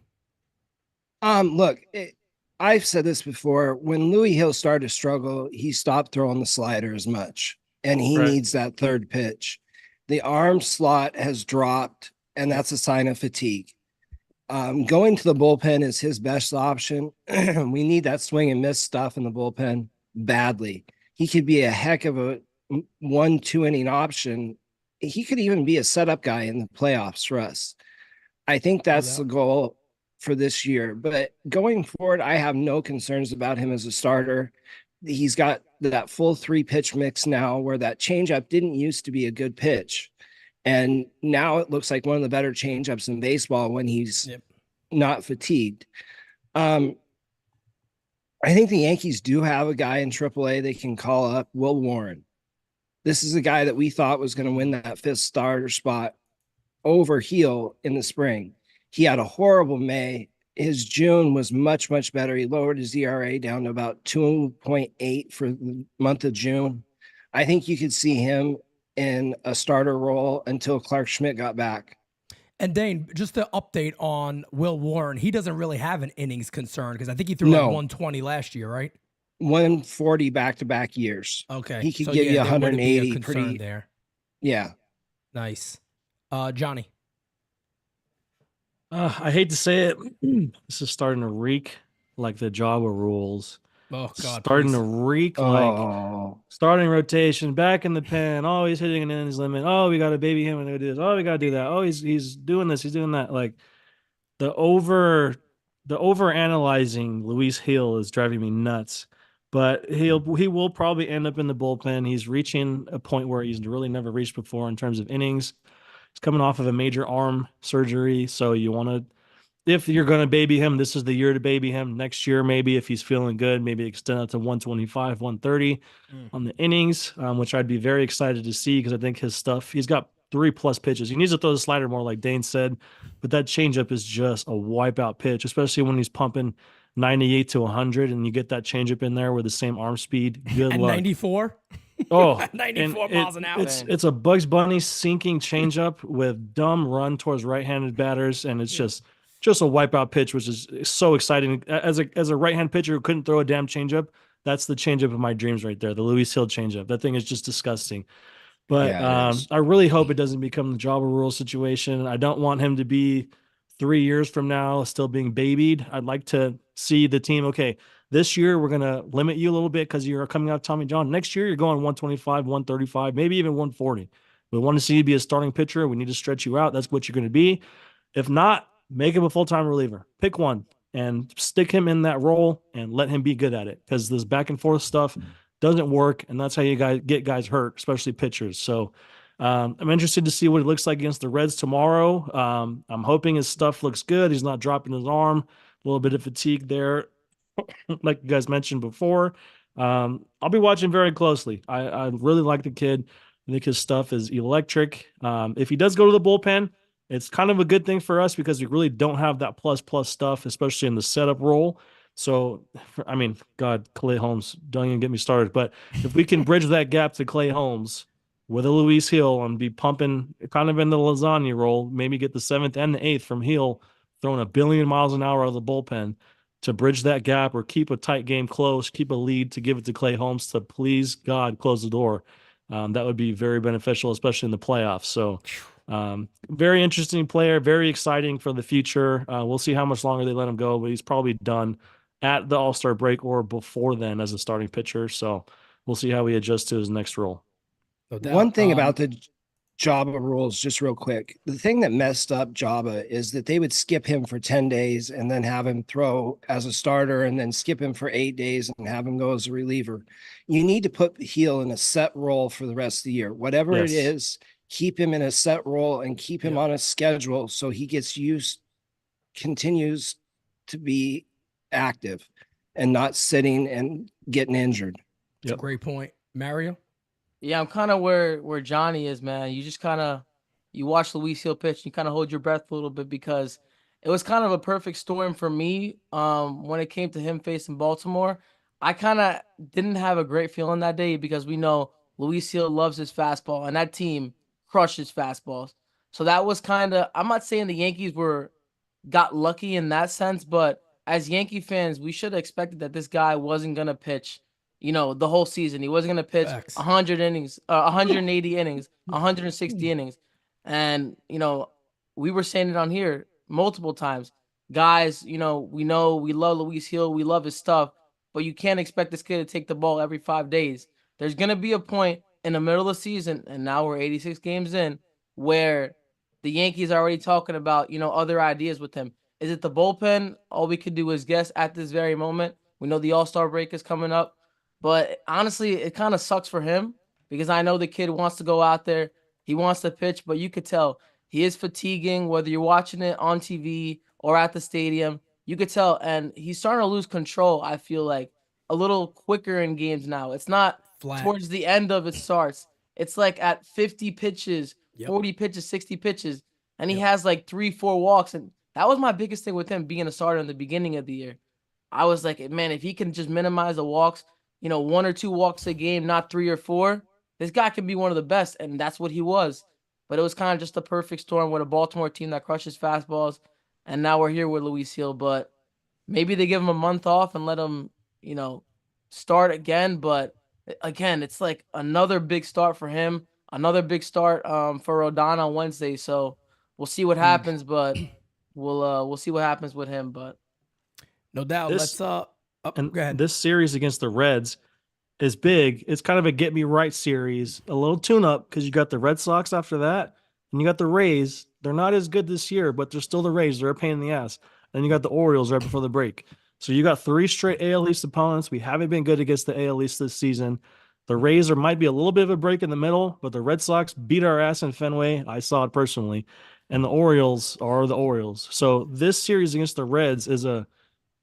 Look, I've said this before. When Louis Hill started to struggle, he stopped throwing the slider as much, and he needs that third pitch. The arm slot has dropped, and that's a sign of fatigue. Going to the bullpen is his best option. We need that swing and miss stuff in the bullpen badly. He could be a heck of a 1-2 inning option. He could even be a setup guy in the playoffs for us. I think that's the goal for this year. But going forward, I have no concerns about him as a starter. He's got that full 3-pitch mix now, where that changeup didn't used to be a good pitch. And now it looks like one of the better changeups in baseball when he's not fatigued. I think the Yankees do have a guy in AAA they can call up, Will Warren. This is a guy that we thought was going to win that 5th starter spot over Heel in the spring. He had a horrible May. His June was much, much better. He lowered his ERA down to about 2.8 for the month of June. I think you could see him in a starter role until Clark Schmidt got back. And Dane, just to update on Will Warren, he doesn't really have an innings concern because I think he threw like 120 last year, right? 140 back-to-back years. Okay. He could give you 180 pretty there. Yeah. Nice. Johnny. I hate to say it. This is starting to reek like the Java rules. Oh, God. Starting to reek like starting rotation, back in the pen. Oh, he's hitting an innings limit. Oh, we got to baby him and do this. Oh, we got to do that. Oh, he's doing this. He's doing that. Like the over analyzing Luis Hill is driving me nuts. But he will probably end up in the bullpen. He's reaching a point where he's really never reached before in terms of innings. He's coming off of a major arm surgery, so you want to, if you're going to baby him, this is the year to baby him. Next year, maybe if he's feeling good, maybe extend it to 125, 130 on the innings, which I'd be very excited to see because I think his stuff, he's got 3+ pitches. He needs to throw the slider more, like Dane said, but that changeup is just a wipeout pitch, especially when he's pumping 98 to 100 and you get that changeup in there with the same arm speed. Good At luck. 94? Oh, 94 miles an hour. It's a Bugs Bunny sinking changeup with dumb run towards right-handed batters, and it's just a wipeout pitch, which is so exciting. As a right-hand pitcher who couldn't throw a damn changeup, that's the changeup of my dreams right there. The Luis Hill changeup. That thing is just disgusting. But I really hope it doesn't become the Java rule situation. I don't want him to be 3 years from now still being babied. I'd like to see the team, okay, this year we're going to limit you a little bit because you're coming out of Tommy John. Next year you're going 125, 135, maybe even 140. We want to see you be a starting pitcher. We need to stretch you out. That's what you're going to be. If not, make him a full-time reliever. Pick one and stick him in that role and let him be good at it, because this back and forth stuff doesn't work, and that's how you guys get guys hurt, especially pitchers. So I'm interested to see what it looks like against the Reds tomorrow. I'm hoping his stuff looks good. He's not dropping his arm. A little bit of fatigue there, like you guys mentioned before. I'll be watching very closely. I really like the kid. I think his stuff is electric. If he does go to the bullpen, it's kind of a good thing for us because we really don't have that plus stuff, especially in the setup role. So, I mean, God, Clay Holmes, don't even get me started. But if we can bridge that gap to Clay Holmes with a Luis Hill and be pumping kind of in the lasagna role, maybe get the 7th and the 8th from Hill, throwing 1 billion miles an hour out of the bullpen to bridge that gap or keep a tight game close, keep a lead to give it to Clay Holmes to please God close the door. That would be very beneficial, especially in the playoffs. So very interesting player, very exciting for the future. We'll see how much longer they let him go, but he's probably done at the All-Star break or before then as a starting pitcher. So we'll see how he adjusts to his next role. No doubt. One thing about the Jabba rules, just real quick. The thing that messed up Jabba is that they would skip him for 10 days and then have him throw as a starter and then skip him for 8 days and have him go as a reliever. You need to put Heel in a set role for the rest of the year. Whatever it is, keep him in a set role and keep him on a schedule so he gets continues to be active and not sitting and getting injured. That's a great point. Mario? Yeah, I'm kind of where Johnny is, man. You just you watch Luis Hill pitch, and you kind of hold your breath a little bit because it was kind of a perfect storm for me when it came to him facing Baltimore. I kind of didn't have a great feeling that day because we know Luis Hill loves his fastball, and that team crushes fastballs. So that was I'm not saying the Yankees got lucky in that sense, but as Yankee fans, we should have expected that this guy wasn't going to pitch the whole season. He wasn't going to pitch 100 innings, 180 innings, 160 innings. And, we were saying it on here multiple times. Guys, we love Luis Hill. We love his stuff. But you can't expect this kid to take the ball every 5 days. There's going to be a point in the middle of the season, and now we're 86 games in, where the Yankees are already talking about, other ideas with him. Is it the bullpen? All we could do is guess at this very moment. We know the All-Star break is coming up. But honestly, it kind of sucks for him because I know the kid wants to go out there. He wants to pitch, but you could tell he is fatiguing, whether you're watching it on TV or at the stadium. You could tell, and he's starting to lose control, I feel like, a little quicker in games now. It's not flat towards the end of it starts. It's like at 50 pitches, 40 pitches, 60 pitches, and he has like 3-4 walks. And that was my biggest thing with him being a starter in the beginning of the year. I was like, man, if he can just minimize the walks, 1 or 2 walks a game, not 3 or 4, this guy can be one of the best, and that's what he was. But it was kind of just a perfect storm with a Baltimore team that crushes fastballs, and now we're here with Luis Hill. But maybe they give him a month off and let him, start again. But again, it's like another big start for him, another big start for Rodon on Wednesday. So we'll see what happens, but we'll see what happens with him. But no doubt, go ahead. This series against the Reds is big. It's kind of a get me right series, a little tune up because you got the Red Sox after that, and you got the Rays. They're not as good this year, but they're still the Rays. They're a pain in the ass. And you got the Orioles right before the break. So you got 3 straight AL East opponents. We haven't been good against the AL East this season. The Rays might be a little bit of a break in the middle, but the Red Sox beat our ass in Fenway. I saw it personally. And the Orioles are the Orioles. So this series against the Reds is a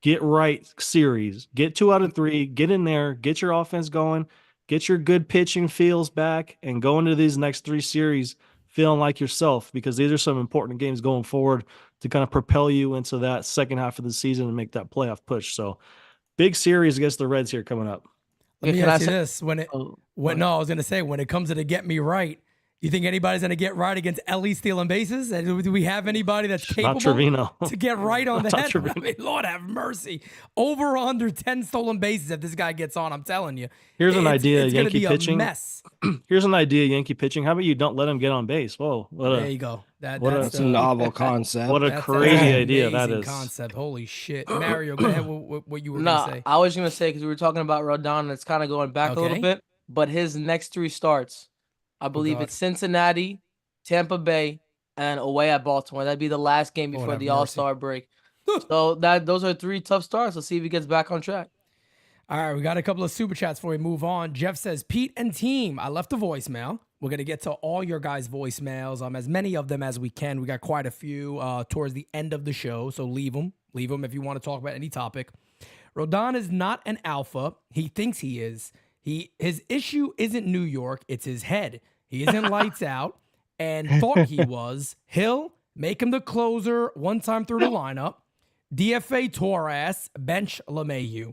get right series. Get 2 out of 3. Get in there. Get your offense going. Get your good pitching feels back and go into these next 3 series feeling like yourself, because these are some important games going forward to kind of propel you into that second half of the season and make that playoff push. So big series against the Reds here coming up. Let me ask you this. I was going to say, when it comes to the get me right, you think anybody's going to get right against Ellie stealing bases? And do we have anybody that's capable to get right on the head? I mean, Lord have mercy. Over or under 10 stolen bases if this guy gets on, I'm telling you. Here's an idea, it's Yankee pitching. A mess. Here's an idea, Yankee pitching. How about you don't let him get on base? Whoa. There you go. That's a novel concept. What a crazy idea that is. Concept. Holy shit. Mario, go ahead. What you were going to say. I was going to say, because we were talking about Rodon, and it's kind of going back a little bit, but his next 3 starts, I believe it's Cincinnati, Tampa Bay, and away at Baltimore. That'd be the last game before the All-Star break. So those are 3 tough starts. Let's see if he gets back on track. All right, we got a couple of super chats before we move on. Jeff says, Pete and team, I left a voicemail. We're going to get to all your guys' voicemails, as many of them as we can. We got quite a few towards the end of the show, so leave them. Leave them if you want to talk about any topic. Rodon is not an alpha. He thinks he is. His issue isn't New York, it's his head. He isn't lights out and thought he was. Hill, make him the closer one time through the lineup. DFA Torres, bench LeMahieu.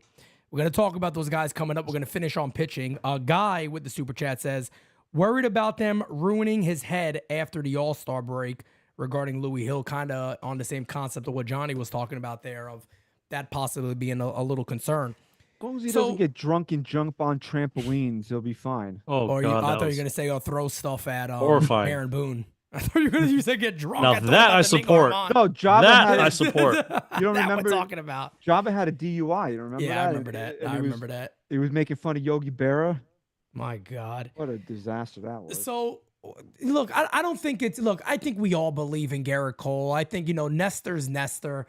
We're going to talk about those guys coming up. We're going to finish on pitching. A guy with the super chat says, worried about them ruining his head after the All-Star break regarding Louis Hill, kind of on the same concept of what Johnny was talking about there of that possibly being a little concern. As long as he doesn't get drunk and jump on trampolines, he'll be fine. Oh, Or God. I thought you were going to say, throw stuff at horrifying. Aaron Boone. I thought you were going to say get drunk. Now that I support. No, Java That had I support. You don't that remember we're talking about. Java had a DUI. You don't remember Yeah, that? I remember that. And I remember that. He was making fun of Yogi Berra. My God. What a disaster that was. So, look, I don't think it's, look, I think we all believe in Garrett Cole. I think, Nestor's Nestor.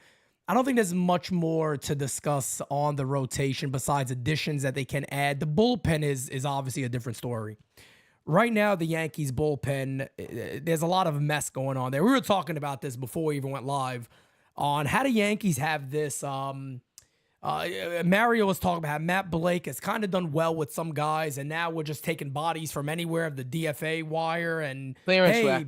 I don't think there's much more to discuss on the rotation besides additions that they can add. The bullpen is obviously a different story. Right now, the Yankees bullpen, there's a lot of mess going on there. We were talking about this before we even went live on how the Yankees have this. Mario was talking about how Matt Blake has kind of done well with some guys, and now we're just taking bodies from anywhere of the DFA wire and Clearance rack.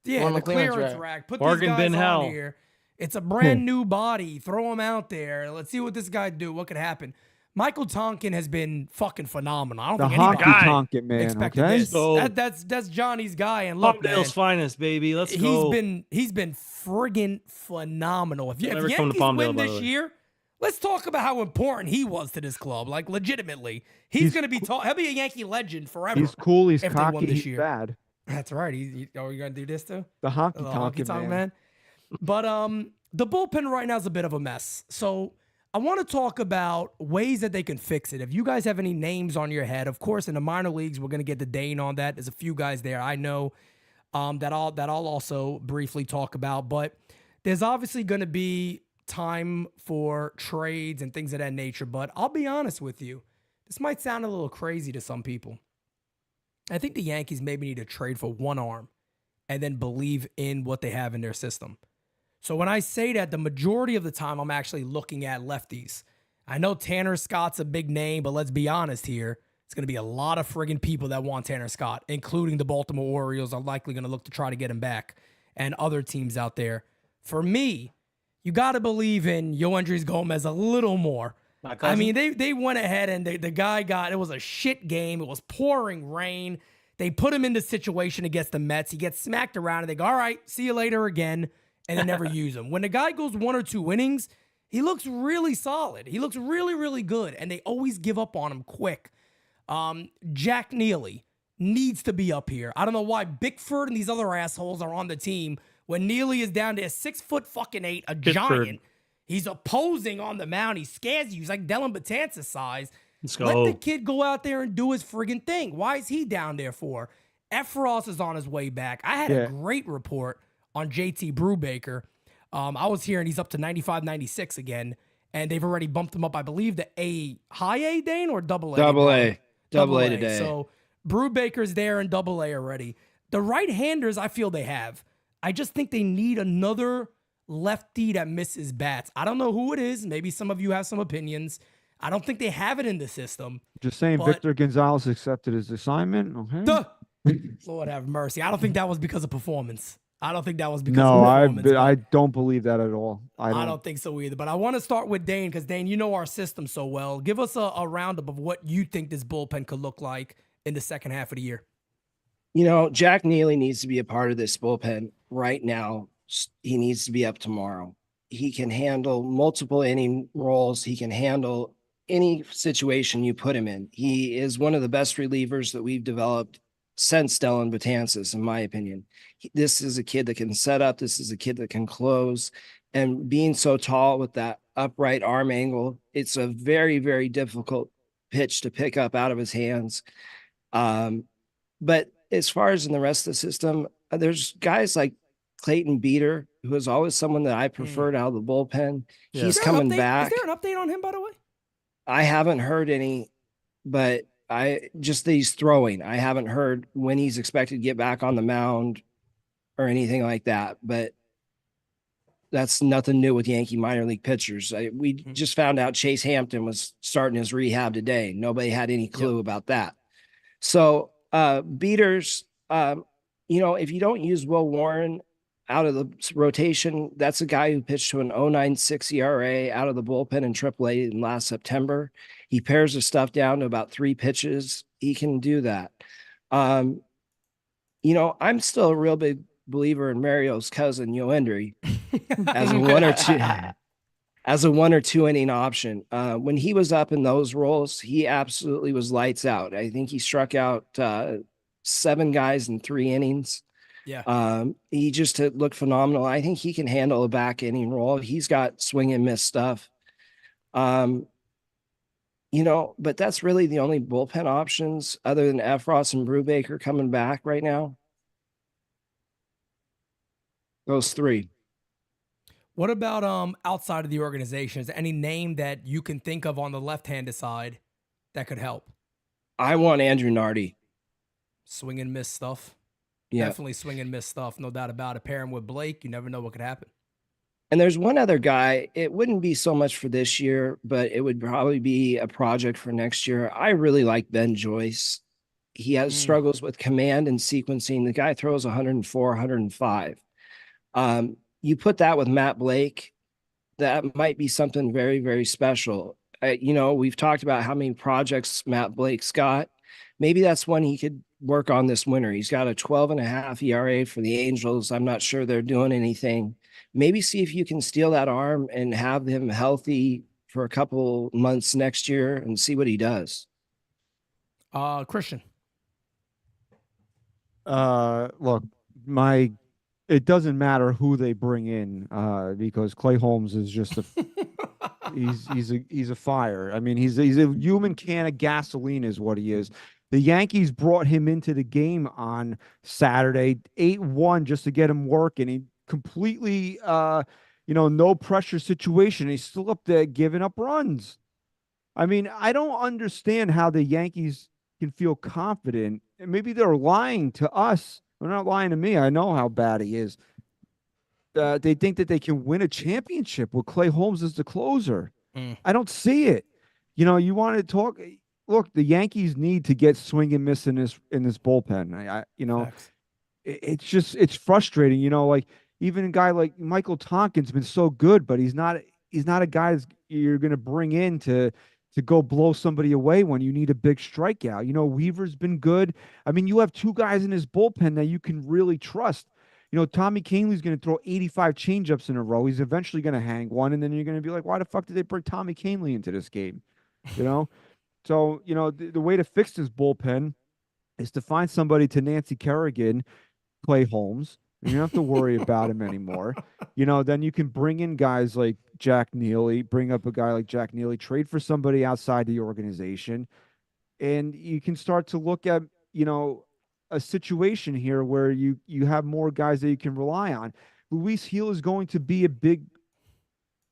Yeah, the clearance rack. Put these guys on here. It's a brand new body. Throw him out there. Let's see what this guy do. What could happen? Michael Tonkin has been fucking phenomenal. I don't think anybody Tonkin, man, expected this. That's Johnny's guy. And look, Palmdale's finest, baby. Let's go. He's been friggin' phenomenal. If Yankees Palmdale, win this year, let's talk about how important he was to this club. Like, legitimately, he's going to be he'll be a Yankee legend forever. He's cool. He's if they won cocky. this He's year. bad. That's right. Are you going to do this too? The honky tonk man. But the bullpen right now is a bit of a mess. So I want to talk about ways that they can fix it. If you guys have any names on your head, of course, in the minor leagues, we're going to get the Dane on that. There's a few guys there I know that I'll also briefly talk about. But there's obviously going to be time for trades and things of that nature. But I'll be honest with you. This might sound a little crazy to some people. I think the Yankees maybe need to trade for one arm and then believe in what they have in their system. So when I say that, the majority of the time I'm actually looking at lefties. I know Tanner Scott's a big name, but let's be honest here. It's going to be a lot of friggin' people that want Tanner Scott, including the Baltimore Orioles are likely going to look to try to get him back and other teams out there. For me, you got to believe in Yoendrys Gomez a little more. I mean, they went ahead and the guy it was a shit game. It was pouring rain. They put him in the situation against the Mets. He gets smacked around and they go, all right, see you later again. And they never use him. When the guy goes 1 or 2 innings, he looks really solid. He looks really, really good. And they always give up on him quick. Jack Neely needs to be up here. I don't know why Bickford and these other assholes are on the team when Neely is down there 6'8", a giant. He's opposing on the mound. He scares you. He's like Dylan Betances size. Let the kid go out there and do his friggin' thing. Why is he down there for? Efros is on his way back. I had a great report on JT Brubaker. I was hearing he's up to 95, 96 again, and they've already bumped him up, I believe, to high A, Dane, or double A? Double A today. So Brubaker's there in double A already. The right-handers, I feel they have. I just think they need another lefty that misses bats. I don't know who it is. Maybe some of you have some opinions. I don't think they have it in the system. Just saying, Victor Gonzalez accepted his assignment. Okay. Lord have mercy. I don't think that was because of performance. I don't think that was because of performance. I don't believe that at all. I don't think so either. But I want to start with Dane because, Dane, you know our system so well. Give us a roundup of what you think this bullpen could look like in the second half of the year. Jack Neely needs to be a part of this bullpen right now. He needs to be up tomorrow. He can handle multiple inning roles. He can handle any situation you put him in. He is one of the best relievers that we've developed since Dylan Betances, in my opinion. This is a kid that can set up. This is a kid that can close. And being so tall with that upright arm angle, it's a very, very difficult pitch to pick up out of his hands. But as far as in the rest of the system, there's guys like Clayton Beater, who is always someone that I preferred out of the bullpen. Yeah. He's coming back. Is there an update on him, by the way? I haven't heard any, but he's throwing. I haven't heard when he's expected to get back on the mound or anything like that. But that's nothing new with Yankee minor league pitchers. We just found out Chase Hampton was starting his rehab today. Nobody had any clue about that. So Beaters, if you don't use Will Warren out of the rotation, that's a guy who pitched to an 0.96 ERA out of the bullpen in AAA in last September. He pairs his stuff down to about 3 pitches. He can do that. I'm still a real big believer in Mario's cousin, Yoendry, as a 1 or 2. as a 1 or 2 inning option. When he was up in those roles, he absolutely was lights out. I think he struck out 7 guys in 3 innings. Yeah. He just looked phenomenal. I think he can handle a back inning role. He's got swing and miss stuff. But that's really the only bullpen options other than Efros and Brubaker coming back right now. Those 3. What about outside of the organization? Is there any name that you can think of on the left-handed side that could help? I want Andrew Nardi. Swing and miss stuff. Yeah. Definitely swing and miss stuff. No doubt about it. Pair him with Blake. You never know what could happen. And there's one other guy. It wouldn't be so much for this year, but it would probably be a project for next year. I really like Ben Joyce. He has struggles with command and sequencing. The guy throws 104, 105. You put that with Matt Blake, that might be something very, very special. We've talked about how many projects Matt Blake's got. Maybe that's one he could work on this winter. He's got a 12.5 ERA for the Angels. I'm not sure they're doing anything. Maybe see if you can steal that arm and have him healthy for a couple months next year and see what he does. Christian. Look, it doesn't matter who they bring in, because Clay Holmes is just he's a fire. I mean, he's a human can of gasoline is what he is. The Yankees brought him into the game on Saturday, 8-1, just to get him working. He completely, no pressure situation. He's still up there giving up runs. I mean, I don't understand how the Yankees can feel confident. And maybe they're lying to us. They're not lying to me. I know how bad he is. They think that they can win a championship with Clay Holmes as the closer. I don't see it. You want to talk. Look, the Yankees need to get swing and miss in this bullpen. It's frustrating. Like even a guy like Michael Tonkin's been so good, but he's not a guy you're going to bring in to go blow somebody away when you need a big strikeout. Weaver's been good. I mean, you have 2 guys in his bullpen that you can really trust. Tommy Kahnle's going to throw 85 changeups in a row. He's eventually going to hang one, and then you're going to be like, why the fuck did they bring Tommy Kahnle into this game? So, the way to fix this bullpen is to find somebody to Nancy Kerrigan, Clay Holmes. You don't have to worry about him anymore. Then you can bring in guys like Jack Neely, bring up a guy like Jack Neely, trade for somebody outside the organization. And you can start to look at, a situation here where you have more guys that you can rely on. Luis Gil is going to be a big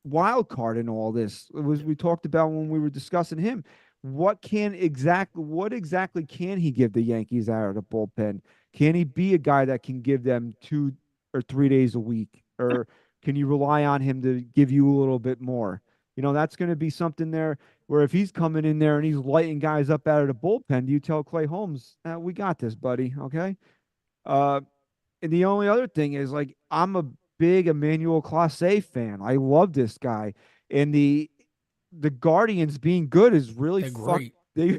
wild card in all this. It was we talked about when we were discussing him. What exactly can he give the Yankees out of the bullpen? Can he be a guy that can give them 2 or 3 days a week? Or can you rely on him to give you a little bit more? That's going to be something there where if he's coming in there and he's lighting guys up out of the bullpen, do you tell Clay Holmes, we got this, buddy, okay? And the only other thing is, like, I'm a big Emmanuel Clase fan. I love this guy. And the Guardians being good is really great. They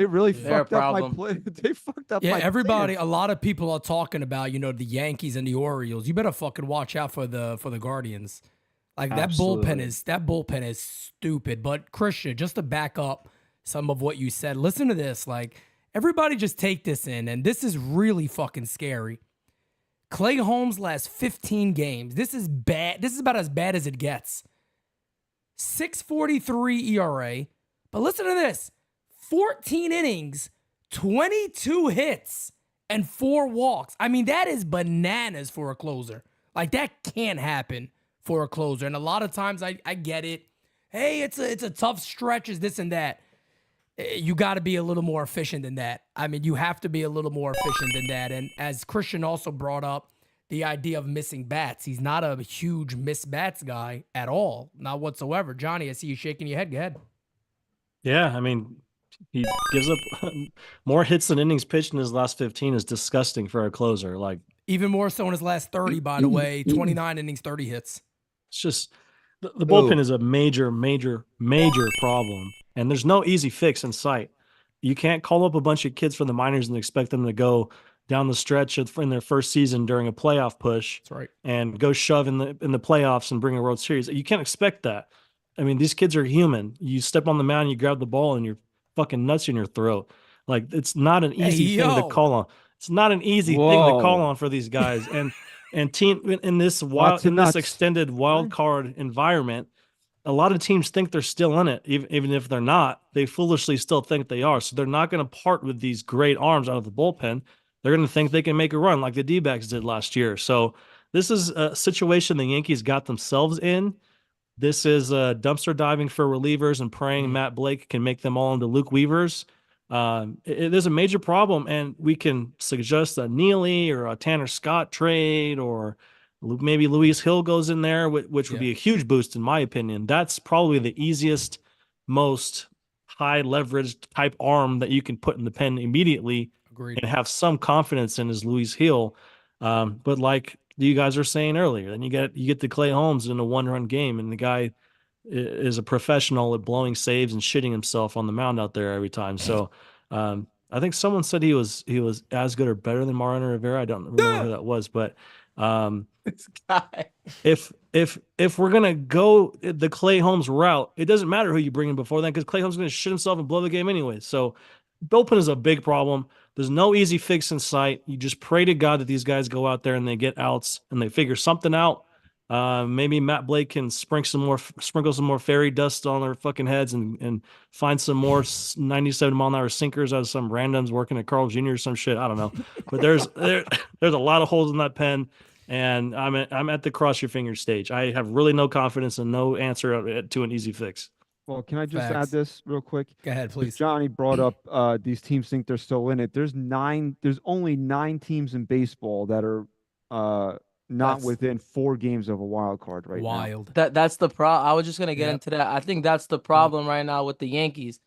really fucked up my play. They fucked up. Yeah, my everybody. players. A lot of people are talking about the Yankees and the Orioles. You better fucking watch out for the Guardians. Like Absolutely. that bullpen is stupid. But Christian, just to back up some of what you said, listen to this. Like, everybody just take this in, and this is really fucking scary. Clay Holmes' last 15 games. This is bad. This is about as bad as it gets. 6.43 ERA. But listen to this. 14 innings, 22 hits, and 4 walks. I mean, that is bananas for a closer. Like, that can't happen for a closer. And a lot of times I get it. Hey, it's a tough stretch, is this and that. You got to be a little more efficient than that. I mean, you have to be a little more efficient than that. And as Christian also brought up, the idea of missing bats. He's not a huge miss bats guy at all. Not whatsoever. Johnny, I see you shaking your head. Go ahead. Yeah, I mean, he gives up more hits than innings pitched in his last 15 is disgusting for a closer. Like, even more so in his last 30, by the way. 29 innings, 30 hits. It's just the bullpen is a major, major, major problem. And there's no easy fix in sight. You can't call up a bunch of kids from the minors and expect them to go down the stretch in their first season during a playoff push. That's right. And go shove in the playoffs and bring a World Series. You can't expect that. I mean, these kids are human. You step on the mound, you grab the ball, and you're fucking nuts in your throat. Like, it's not an easy thing to call on. It's not an easy thing to call Whoa. on for these guys. And team in this Lots of nuts. extended wild card environment, a lot of teams think they're still in it, even if they're not. They foolishly still think they are. So they're not going to part with these great arms out of the bullpen. They're going to think they can make a run like the D-backs did last year. So this is a situation the Yankees got themselves in. This is dumpster diving for relievers and praying Matt Blake can make them all into Luke Weavers. There's a major problem, and we can suggest a Neely or a Tanner Scott trade, or maybe Luis Hill goes in there, which would be a huge boost in my opinion. That's probably the easiest, most high leveraged type arm that you can put in the pen immediately. Agreed. And have some confidence in is Luis Hill. But like you guys were saying earlier, then you get to Clay Holmes in a 1-run game, and the guy is a professional at blowing saves and shitting himself on the mound out there every time. So I think someone said he was as good or better than Mariano Rivera. I don't remember who that was, but This guy. if we're gonna go the Clay Holmes route, it doesn't matter who you bring in before then, because Clay Holmes is gonna shit himself and blow the game anyway. So bullpen is a big problem. There's no easy fix in sight. You just pray to God that these guys go out there and they get outs and they figure something out. Maybe Matt Blake can sprinkle some more fairy dust on their fucking heads and find some more 97 mile an hour sinkers out of some randoms working at Carl Jr. or some shit. I don't know, but there's a lot of holes in that pen, and I'm at the cross your fingers stage. I have really no confidence and no answer to an easy fix. Well, can I just Facts. add this real quick? Go ahead, 'Cause please. Johnny brought up these teams think they're still in it. There's only 9 teams in baseball that are not within 4 games of a wild card right now. Wild. That's the problem. I was just gonna get into that. I think that's the problem right now with the Yankees.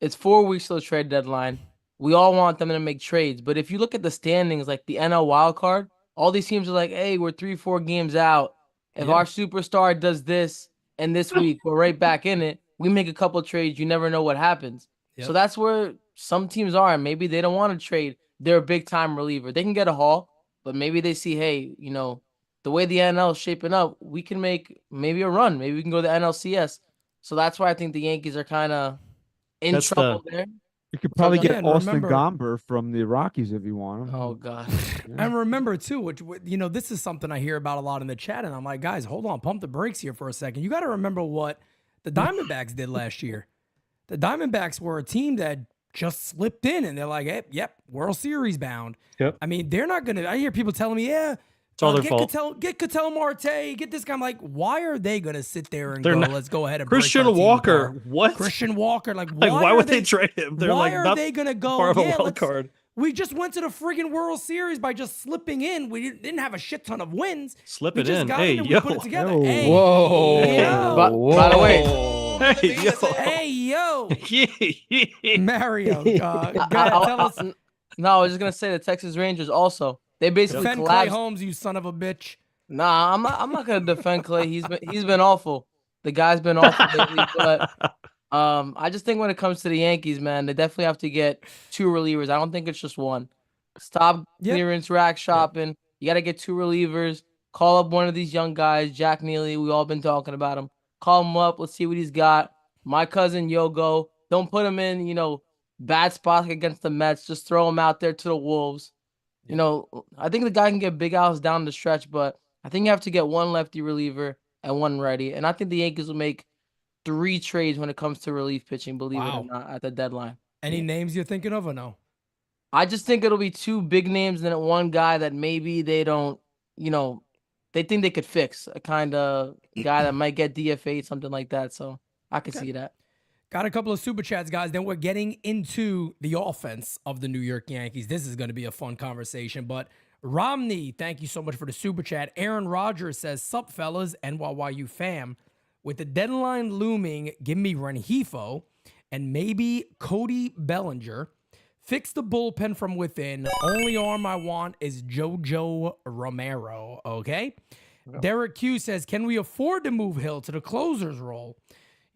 It's 4 weeks till the trade deadline. We all want them to make trades, but if you look at the standings, like the NL wild card, all these teams are like, "Hey, we're 3-4 games out. If our superstar does this and this week, we're right back in it. We make a couple trades. You never know what happens." So that's where some teams are, and maybe they don't want to trade their big time reliever. They can get a haul, but maybe they see, hey, you know, the way the NL is shaping up, we can make maybe a run. Maybe we can go to the NLCS. So that's why I think the Yankees are kind of in trouble there. You could probably get again, Austin remember- Gomber from the Rockies if you want him. Oh God. And remember too, which you know, this is something I hear about a lot in the chat, and I'm like, guys, hold on, pump the brakes here for a second. You got to remember what the Diamondbacks did last year. The Diamondbacks were a team that just slipped in, and they're like, hey, yep, World Series bound. Yep. I mean, they're not gonna. I hear people telling me, it's all their fault. Get Ketel Marte, get this guy. I'm like, why are they gonna sit there and They're go, not- let's go ahead and break Christian our team Walker, apart? what? Christian Walker, like Why are would they trade him? They're why like are not they gonna go? part of a Yeah, wild card. we just went to the friggin' World Series by just slipping in. We didn't have a shit ton of wins. Slip We it just in. got Hey, in and yo. we put it together. Yo. Hey, Whoa. yo. By the way, Hey, yo. Hey, yo. Yeah. Mario, go ahead, tell us. No, I was just gonna say the Texas Rangers also. They basically Defend Clay collapsed. Holmes, you son of a bitch. Nah, I'm not gonna defend Clay. He's been awful. The guy's been awful lately. But I just think when it comes to the Yankees, man, they definitely have to get 2 relievers. I don't think it's just one. Stop clearance rack shopping. You got to get 2 relievers. Call up one of these young guys, Jack Neely. We all been talking about him. Call him up. Let's see what he's got. My cousin Yogo. Don't put him in, bad spots against the Mets. Just throw him out there to the Wolves. I think the guy can get big outs down the stretch, but I think you have to get 1 lefty reliever and 1 righty. And I think the Yankees will make 3 trades when it comes to relief pitching, believe it or not, at the deadline. Any names you're thinking of or no? I just think it'll be 2 big names and then 1 guy that maybe they don't, they think they could fix, a kind of guy that might get DFA, something like that. So I could see that. Got a couple of super chats, guys. Then we're getting into the offense of the New York Yankees. This is going to be a fun conversation. But Romney, thank you so much for the super chat. Aaron Rodgers says, sup, fellas, NYU fam. With the deadline looming, give me Rengifo and maybe Cody Bellinger. Fix the bullpen from within. Only arm I want is JoJo Romero, okay? No. Derek Q says, can we afford to move Hill to the closer's role?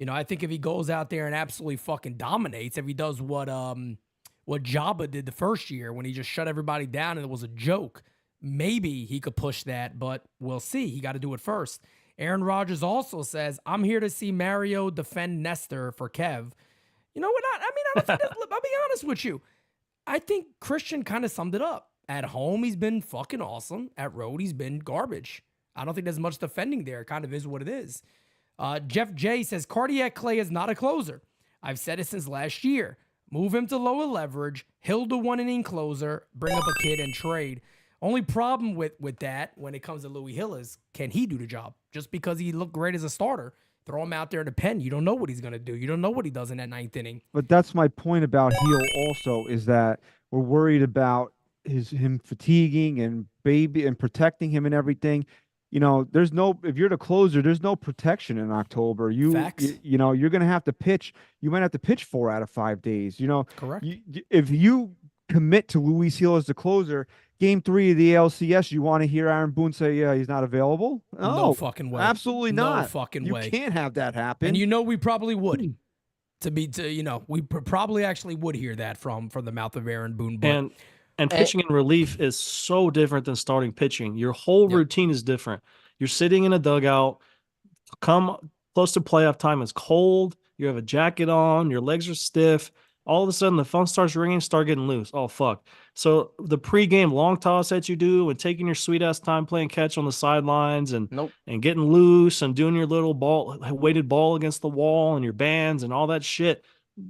I think if he goes out there and absolutely fucking dominates, if he does what Jabba did the first year when he just shut everybody down and it was a joke, maybe he could push that, but we'll see. He got to do it first. Aaron Rodgers also says, I'm here to see Mario defend Nestor for Kev. You know what? I don't think I'll be honest with you. I think Christian kind of summed it up. At home, he's been fucking awesome. At road, he's been garbage. I don't think there's much defending there. It kind of is what it is. Jeff J says, Cardiac Clay is not a closer. I've said it since last year. Move him to lower leverage. He'll do 1-inning closer. Bring up a kid and trade. Only problem with that when it comes to Louis Hill is, can he do the job? Just because he looked great as a starter, throw him out there in the pen. You don't know what he's going to do. You don't know what he does in that 9th inning. But that's my point about Hill also, is that we're worried about him fatiguing and protecting him and everything. You know, if you're the closer, there's no protection in October. Facts. You know, you're going to have to pitch. You might have to pitch 4 out of 5 days. You know, correct. If you commit to Luis Hill as the closer, Game 3 of the ALCS, you want to hear Aaron Boone say, yeah, he's not available? No fucking way. Absolutely not. No fucking way. You can't have that happen. And you know we probably would. We probably actually would hear that from the mouth of Aaron Boone. But And pitching in relief is so different than starting pitching. Your whole routine is different. You're sitting in a dugout, come close to playoff time, it's cold, you have a jacket on, your legs are stiff. All of a sudden, the phone starts ringing, start getting loose. Oh, fuck. So the pregame long toss that you do and taking your sweet-ass time playing catch on the sidelines and getting loose and doing your little weighted ball against the wall and your bands and all that shit,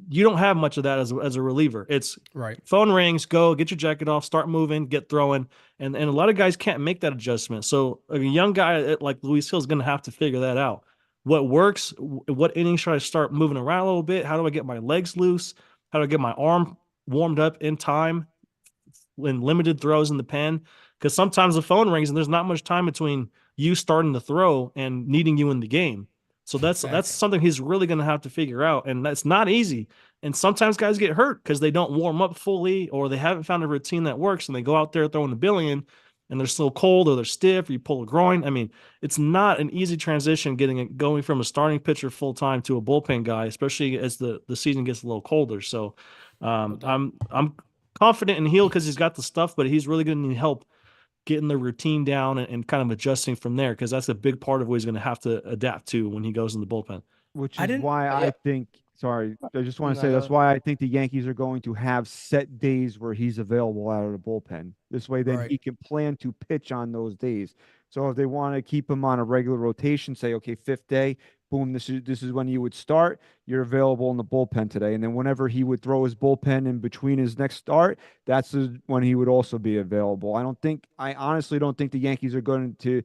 you don't have much of that as a reliever. It's right. Phone rings, go, get your jacket off, start moving, get throwing. And a lot of guys can't make that adjustment. So a young guy like Luis Hill is going to have to figure that out. What works? What inning should I start moving around a little bit? How do I get my legs loose? How do I get my arm warmed up in time when limited throws in the pen? Because sometimes the phone rings and there's not much time between you starting to throw and needing you in the game. So that's something he's really going to have to figure out, and that's not easy. And sometimes guys get hurt because they don't warm up fully or they haven't found a routine that works, and they go out there throwing the billion, and they're still cold or they're stiff or you pull a groin. I mean, it's not an easy transition going from a starting pitcher full time to a bullpen guy, especially as the season gets a little colder. So I'm confident in Hill because he's got the stuff, but he's really going to need help getting the routine down and kind of adjusting from there, because that's a big part of what he's going to have to adapt to when he goes in the bullpen. Which is why I think. Sorry, I just want to say that's why I think the Yankees are going to have set days where he's available out of the bullpen. This way, then he can plan to pitch on those days. So if they want to keep him on a regular rotation, say, okay, 5th day, boom, this is when you would start. You're available in the bullpen today, and then whenever he would throw his bullpen in between his next start, that's when he would also be available. I honestly don't think the Yankees are going to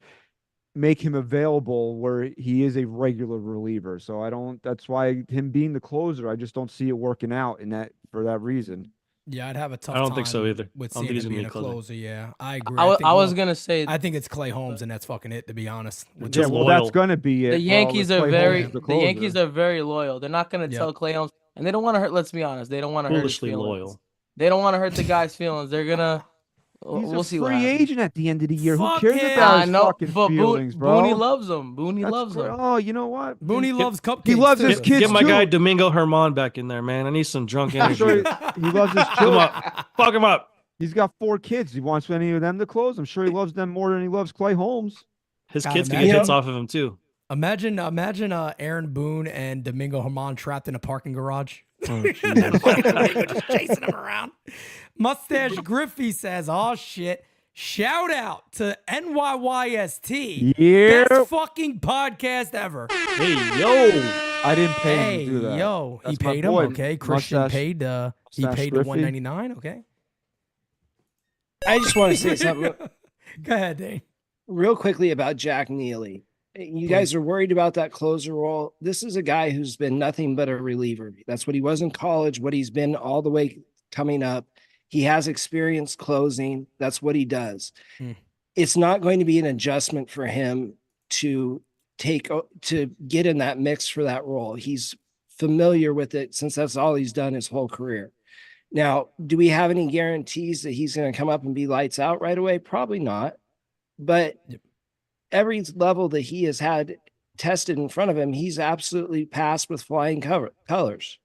make him available where he is a regular reliever. So that's why him being the closer, I just don't see it working out for that reason. Yeah, I'd have a tough I don't time think so either. with seeing him being a closer. Yeah, I agree. I was going to say, I think it's Clay Holmes, and that's fucking it, to be honest. Yeah, well, that's going to be it. The Yankees are very loyal. They're not going to tell Clay Holmes, and they don't want to hurt, let's be honest, they don't want to hurt his feelings. Loyal. They don't want to hurt the guy's feelings. They're going to we'll see. Free agent at the end of the year. Who cares about his fucking feelings, bro? Booney loves him. Booney loves him. Oh, you know what? Booney loves cupcakes. He loves his kids. Get my guy Domingo Herman back in there, man. I need some drunk energy. He loves his children. Fuck him up. He's got 4 kids. He wants any of them to close. I'm sure he loves them more than he loves Clay Holmes. His kids can get hits off of him too. Imagine Aaron Boone and Domingo Herman trapped in a parking garage. Oh, just chasing him around. Mustache Griffey says, "Oh shit." Shout out to NYYST. Yeah. Best fucking podcast ever. Hey, yo. I didn't pay him to do that. Yo. That's he paid him. boy. Okay. Christian paid the $199. Okay. I just want to say something. Go ahead, Dane. Real quickly about Jack Neely. You guys are worried about that closer role. This is a guy who's been nothing but a reliever. That's what he was in college, what he's been all the way coming up. He has experience closing. That's what he does. It's not going to be an adjustment for him to get in that mix for that role. He's familiar with it since that's all he's done his whole career. Now, do we have any guarantees that he's going to come up and be lights out right away? Probably not. But every level that he has had tested in front of him, he's absolutely passed with flying colors.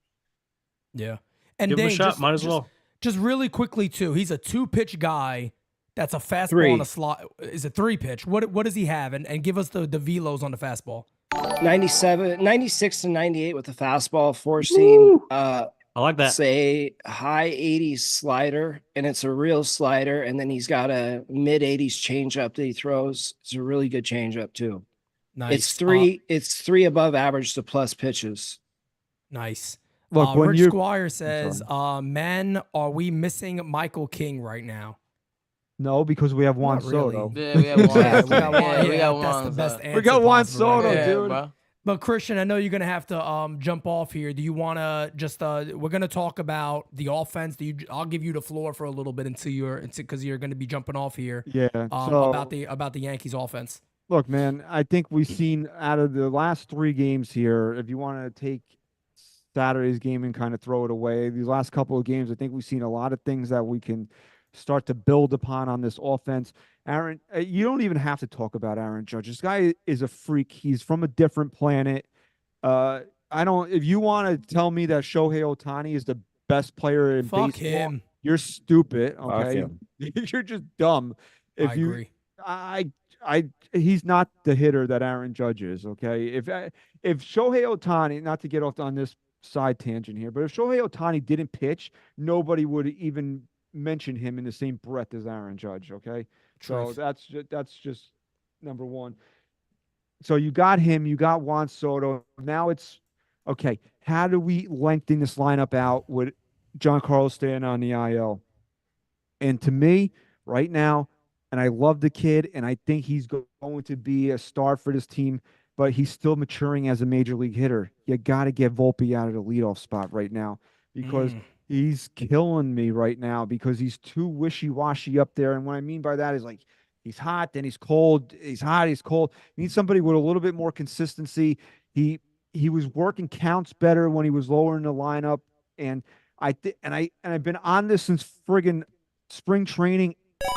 Yeah. And give him Dane, a shot. Might as well. Just really quickly, too, he's a 2-pitch guy That's a fastball Three. on a slot. Is it 3 pitch? What does he have? And give us the velos on the fastball. 96 to 98 with the fastball, four seam. I like that. Say high 80s slider, and it's a real slider. And then he's got a mid 80s changeup that he throws. It's a really good changeup too. Nice. It's three above average to plus pitches. Nice. Look, when Rich you're Squire says, "Man, are we missing Michael King right now?" no, because we have Juan Not really. Soto. Yeah, we have one. Yeah, we got one. Yeah, we Yeah, got that's one. the best answer. We got Juan possible right Soto, there. dude. Bro. But Christian, I know you're gonna have to jump off here. Do you want to just? We're gonna talk about the offense. I'll give you the floor for a little bit because you're gonna be jumping off here. Yeah. About the Yankees offense. Look, man, I think we've seen out of the last 3 games here, if you want to take Saturday's game and kind of throw it away, these last couple of games, I think we've seen a lot of things that we can start to build upon on this offense. Aaron, you don't even have to talk about Aaron Judge. This guy is a freak. He's from a different planet. If you want to tell me that Shohei Ohtani is the best player in Fuck baseball, him. you're stupid. Fuck Okay. him. You're just dumb. I agree. He's not the hitter that Aaron Judge is. Okay, if Shohei Ohtani, not to get off on this side tangent here, but if Shohei Ohtani didn't pitch, nobody would even mention him in the same breath as Aaron Judge. Okay, Truth. so that's just number one. So you got him, you got Juan Soto. Now it's okay. How do we lengthen this lineup out with Giancarlo staying on the IL? And to me, right now, and I love the kid, and I think he's going to be a star for this team, but he's still maturing as a major league hitter. You got to get Volpe out of the leadoff spot right now because he's killing me right now because he's too wishy-washy up there. And what I mean by that is like he's hot, then he's cold. He's hot, he's cold. You need somebody with a little bit more consistency. He was working counts better when he was lower in the lineup, and I've been on this since friggin' spring training.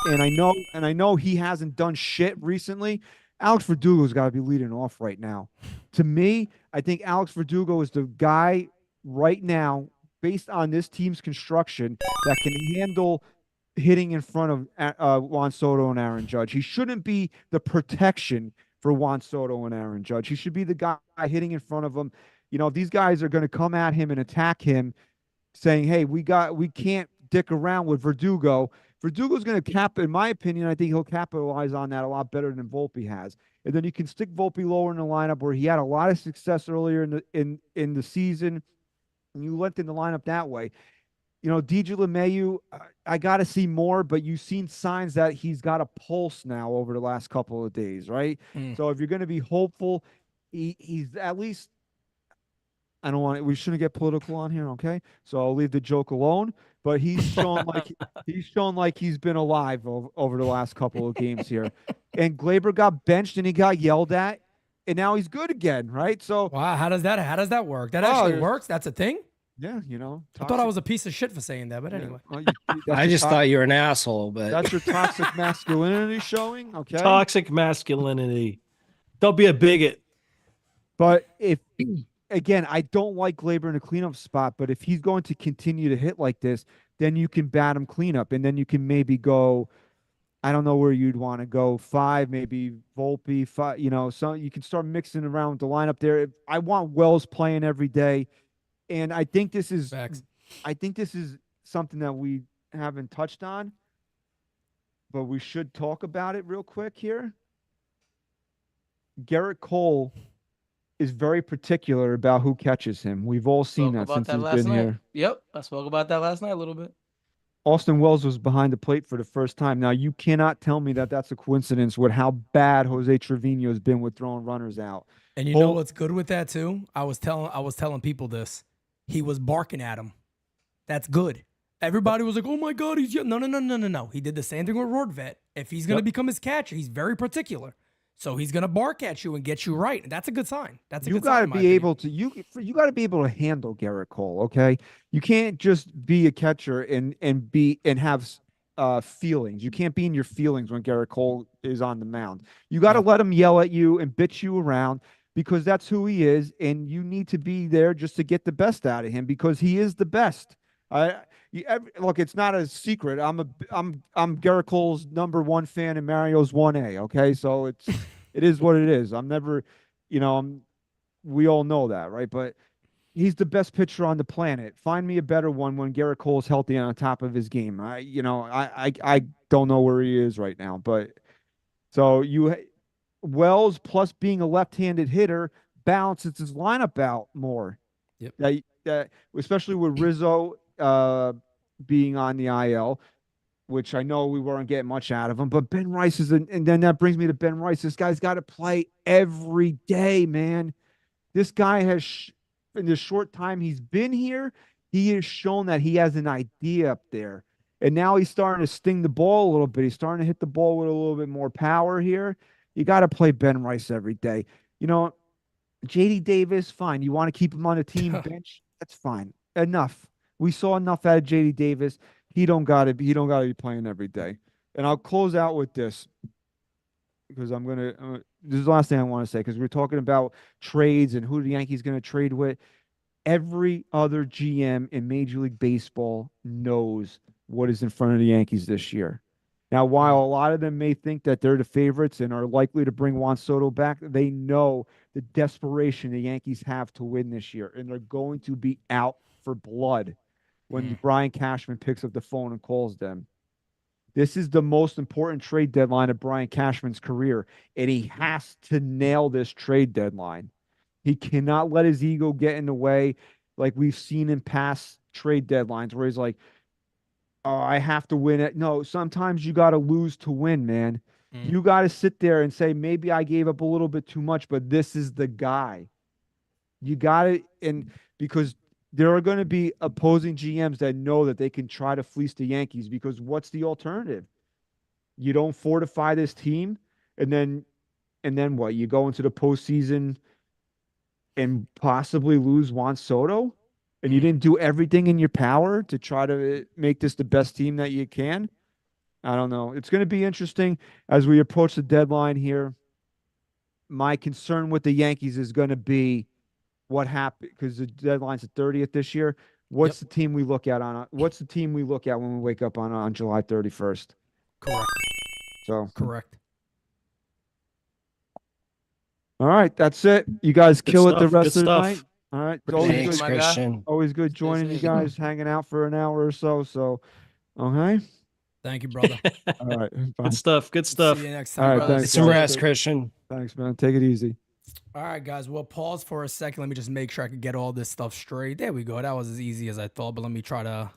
And I know he hasn't done shit recently. Alex Verdugo's got to be leading off right now. To me, I think Alex Verdugo is the guy right now, based on this team's construction, that can handle hitting in front of Juan Soto and Aaron Judge. He shouldn't be the protection for Juan Soto and Aaron Judge. He should be the guy hitting in front of them. You know, these guys are going to come at him and attack him, saying, "Hey, we can't dick around with Verdugo." Verdugo's going to in my opinion, I think he'll capitalize on that a lot better than Volpe has. And then you can stick Volpe lower in the lineup where he had a lot of success earlier in the season, and you lengthen the lineup that way. You know, DJ LeMahieu, I got to see more, but you've seen signs that he's got a pulse now over the last couple of days, right? So if you're going to be hopeful, he's at least, we shouldn't get political on here, okay? So I'll leave the joke alone. But he's shown like he's been alive over the last couple of games here. And Glaber got benched and he got yelled at, and now he's good again, right? So wow, how does that work? That actually works. That's a thing. Yeah, you know. I thought I was a piece of shit for saying that, but anyway. Well, I just thought you were an asshole, but that's your toxic masculinity showing, okay? Toxic masculinity. Don't be a bigot. But again, I don't like Glaber in a cleanup spot, but if he's going to continue to hit like this, then you can bat him cleanup, and then you can maybe go, I don't know where you'd want to go, 5, maybe Volpe, 5, you know, so you can start mixing around with the lineup there. I want Wells playing every day, and I think this is something that we haven't touched on, but we should talk about it real quick here. Garrett Cole is very particular about who catches him. We've all seen that since he's been here. Yep, I spoke about that last night a little bit. Austin Wells was behind the plate for the first time. Now, you cannot tell me that that's a coincidence with how bad Jose Trevino has been with throwing runners out. And you know what's good with that too? I was telling people this. He was barking at him. That's good. Everybody was like, "Oh my God, he's no." He did the same thing with Rortvet. If he's going to become his catcher, he's very particular. So he's gonna bark at you and get you right. And that's a good sign. You got to be able to you got to be able to handle Garrett Cole. Okay, you can't just be a catcher and have feelings. You can't be in your feelings when Garrett Cole is on the mound. You got to let him yell at you and bitch you around because that's who he is, and you need to be there just to get the best out of him because he is the best. Look, it's not a secret. I'm Garrett Cole's #1 fan and Mario's 1A. Okay, so it is what it is. I'm never, we all know that, right? But he's the best pitcher on the planet. Find me a better one when Garrett Cole's healthy and on top of his game. I don't know where he is right now, but so Wells plus being a left-handed hitter balances his lineup out more. Yep. That especially with Rizzo being on the IL, which I know we weren't getting much out of him. But Ben Rice and then that brings me to Ben Rice. This guy's got to play every day, man. This guy has, in the short time he's been here, he has shown that he has an idea up there. And now he's starting to sting the ball a little bit. He's starting to hit the ball with a little bit more power here. You got to play Ben Rice every day. JD Davis, fine. You want to keep him on the team bench? That's fine. Enough. We saw enough out of JD Davis. He don't gotta be playing every day. And I'll close out with this because this is the last thing I want to say, because we're talking about trades and who the Yankees going to trade with. Every other GM in Major League Baseball knows what is in front of the Yankees this year. Now, while a lot of them may think that they're the favorites and are likely to bring Juan Soto back, they know the desperation the Yankees have to win this year, and they're going to be out for blood when Brian Cashman picks up the phone and calls them. This is the most important trade deadline of Brian Cashman's career, and he has to nail this trade deadline. He cannot let his ego get in the way like we've seen in past trade deadlines where he's like, oh, I have to win it. No, sometimes you got to lose to win, man. You got to sit there and say, maybe I gave up a little bit too much, but this is the guy. You got to, and because there are going to be opposing GMs that know that they can try to fleece the Yankees, because what's the alternative? You don't fortify this team, and then what? You go into the postseason and possibly lose Juan Soto? And you didn't do everything in your power to try to make this the best team that you can? I don't know. It's going to be interesting as we approach the deadline here. My concern with the Yankees is going to be what happened, because the deadline's the 30th this year. What's the team we look at what's the team we look at when we wake up on July 31st? Correct. So correct. All right, that's it. You guys kill it the rest of the stuff. night. All right. Thanks, Christian. Always good joining you guys, hanging out for an hour or so. So, okay. Thank you, brother. All right. Bye. Good stuff. Good stuff. See you next All time, right, brother. thanks. Get some rest, Christian. Thanks, man. Take it easy. All right, guys. We'll pause for a second. Let me just make sure I can get all this stuff straight. There we go. That was as easy as I thought, but let me try to.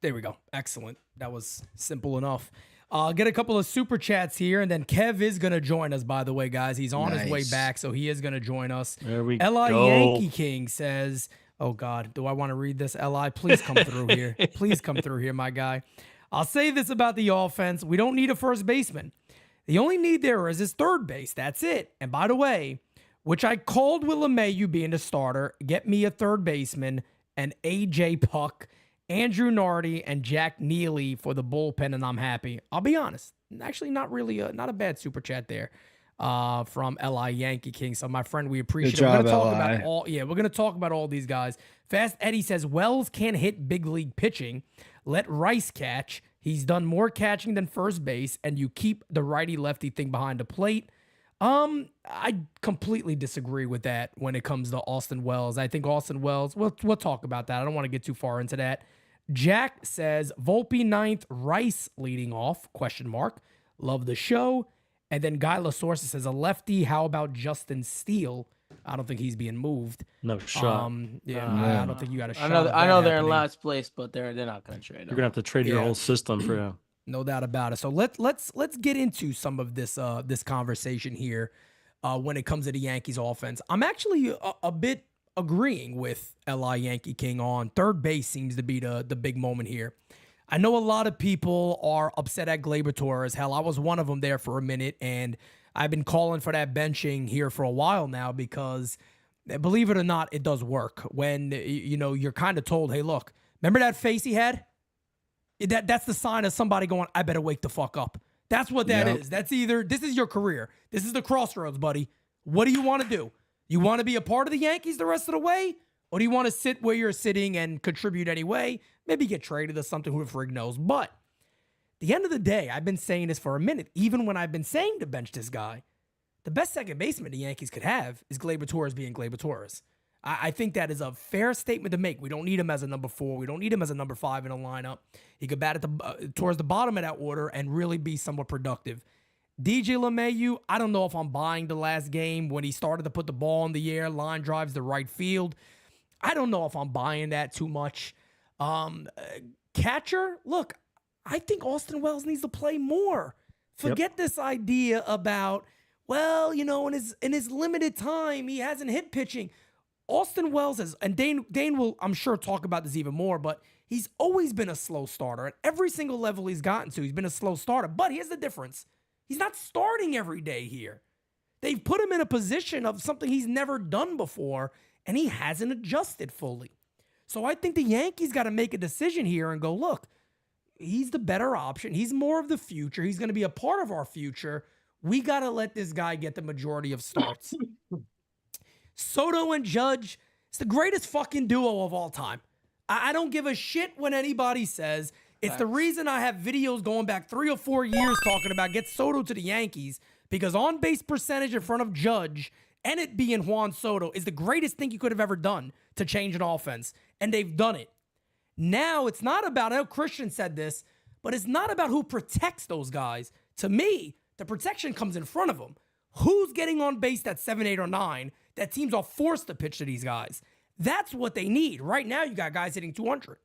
There we go. Excellent. That was simple enough. I'll get a couple of super chats here, and then Kev is going to join us, by the way, guys. He's on his way back, so he is going to join us. There we L.I. go. Yankee King says, oh, God, do I want to read this? L.I., please come through here. Please come through here, my guy. I'll say this about the offense. We don't need a first baseman. The only need there is his third base. That's it. And by the way, which I called Will LeMahieu being the starter, get me a third baseman, and A.J. Puck, Andrew Nardi, and Jack Neely for the bullpen, and I'm happy. I'll be honest. Actually, not really not a bad super chat there from L.I. Yankee King. So, my friend, we appreciate it. We're going to talk about we're going to talk about all these guys. Fast Eddie says, Wells can't hit big league pitching. Let Rice catch. He's done more catching than first base, and you keep the righty-lefty thing behind the plate. I completely disagree with that when it comes to Austin Wells. I think Austin Wells, we'll talk about that. I don't want to get too far into that. Jack says, Volpe 9th, Rice leading off, ? Love the show. And then Guy LaSource says, a lefty, how about Justin Steele? I don't think he's being moved. No shot. I don't think you got a shot. I know they're in last place, but they're not going to trade him. You're going to have to trade your whole system for him. No doubt about it. So let's get into some of this this conversation here when it comes to the Yankees offense. I'm actually a bit agreeing with L.I. Yankee King on third base seems to be the big moment here. I know a lot of people are upset at Gleyber Torres. Hell, I was one of them there for a minute, and I've been calling for that benching here for a while now because, believe it or not, it does work. When you're kind of told, hey, look, remember that face he had? That's the sign of somebody going, I better wake the fuck up. That's what that is. That's either, this is your career. This is the crossroads, buddy. What do you want to do? You want to be a part of the Yankees the rest of the way? Or do you want to sit where you're sitting and contribute anyway? maybe get traded or something, who the frig knows. But at the end of the day, I've been saying this for a minute, even when I've been saying to bench this guy, the best second baseman the Yankees could have is Gleyber Torres being Gleyber Torres. I think that is a fair statement to make. We don't need him as a number 4. We don't need him as a number 5 in a lineup. He could bat at towards the bottom of that order and really be somewhat productive. DJ LeMahieu, I don't know if I'm buying the last game when he started to put the ball in the air, line drives to right field. I don't know if I'm buying that too much. Catcher, look, I think Austin Wells needs to play more. Forget this idea about, well, you know, in his limited time, he hasn't hit pitching. Austin Wells has, and Dane will, I'm sure, talk about this even more, but he's always been a slow starter. At every single level he's gotten to, he's been a slow starter. But here's the difference. He's not starting every day here. They've put him in a position of something he's never done before, and he hasn't adjusted fully. So I think the Yankees got to make a decision here and go, look, he's the better option. He's more of the future. He's going to be a part of our future. We got to let this guy get the majority of starts. Soto and Judge, it's the greatest fucking duo of all time. I don't give a shit when anybody says. It's the reason I have videos going back 3 or 4 years talking about get Soto to the Yankees, because on-base percentage in front of Judge and it being Juan Soto is the greatest thing you could have ever done to change an offense, and they've done it. Now, it's not about, I know Christian said this, but it's not about who protects those guys. To me, the protection comes in front of them. Who's getting on base at 7, 8, or 9 that teams are forced to pitch to these guys? That's what they need. Right now, you got guys hitting 200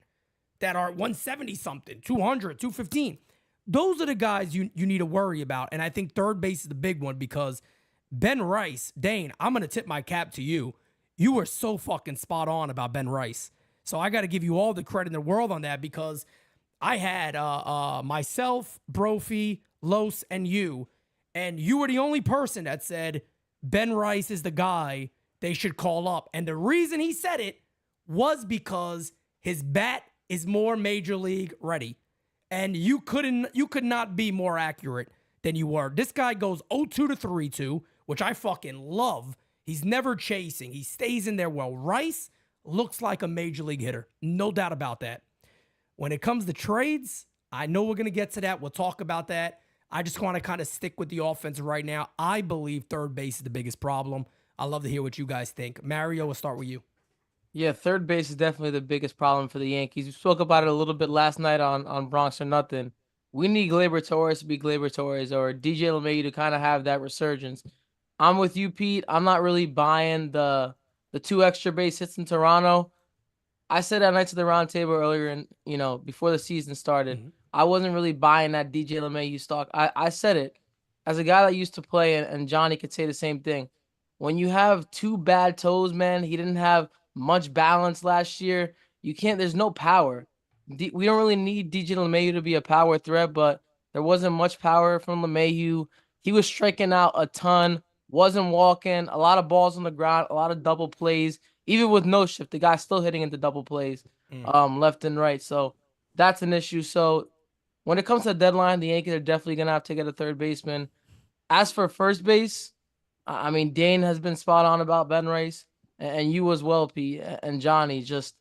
that are 170-something, 200, 215. Those are the guys you need to worry about, and I think third base is the big one because Ben Rice, Dane, I'm going to tip my cap to you. You were so fucking spot on about Ben Rice. So I got to give you all the credit in the world on that because I had myself, Brophy, Los, and you were the only person that said Ben Rice is the guy they should call up. And the reason he said it was because his bat is more major league ready. And you could not be more accurate than you were. This guy goes 0-2 to 3-2, which I fucking love. He's never chasing. He stays in there well. Rice looks like a major league hitter. No doubt about that. When it comes to trades, I know we're going to get to that. We'll talk about that. I just want to kind of stick with the offense right now. I believe third base is the biggest problem. I'd love to hear what you guys think. Mario, we'll start with you. Yeah, third base is definitely the biggest problem for the Yankees. We spoke about it a little bit last night on Bronx or Nothing. We need Gleyber Torres to be Gleyber Torres or DJ LeMahieu to kind of have that resurgence. I'm with you, Pete. I'm not really buying the 2 extra base hits in Toronto. I said that night to the Roundtable earlier, and before the season started, I wasn't really buying that DJ LeMahieu stock. I said it as a guy that used to play, and Johnny could say the same thing. When you have 2 bad toes, man, he didn't have much balance last year. You can't. There's no power. We don't really need DJ LeMahieu to be a power threat, but there wasn't much power from LeMahieu. He was striking out a ton, wasn't walking, a lot of balls on the ground, a lot of double plays. Even with no shift, the guy's still hitting into double plays, left and right. So that's an issue. So when it comes to the deadline, the Yankees are definitely going to have to get a third baseman. As for first base, I mean, Dane has been spot on about Ben Rice, and you as well, Pete, and Johnny. Just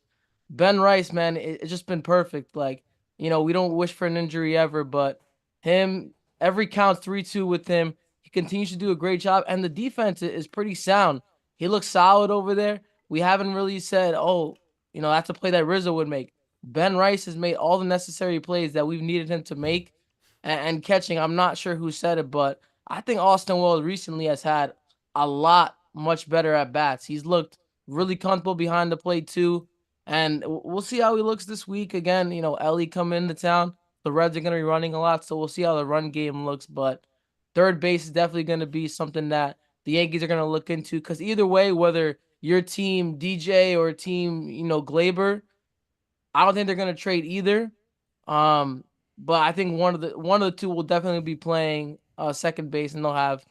Ben Rice, man, it's just been perfect. Like, we don't wish for an injury ever, but him, every count 3-2 with him, he continues to do a great job, and the defense is pretty sound. He looks solid over there. We haven't really said, that's a play that Rizzo would make. Ben Rice has made all the necessary plays that we've needed him to make, and catching. I'm not sure who said it, but I think Austin Wells recently has had a lot much better at bats. He's looked really comfortable behind the plate too, and we'll see how he looks this week. Again, Ellie coming into town. The Reds are going to be running a lot, so we'll see how the run game looks. But third base is definitely going to be something that the Yankees are going to look into, because either way, whether your team DJ or team Gleyber, I don't think they're going to trade either. But I think one of the two will definitely be playing second base, and they'll have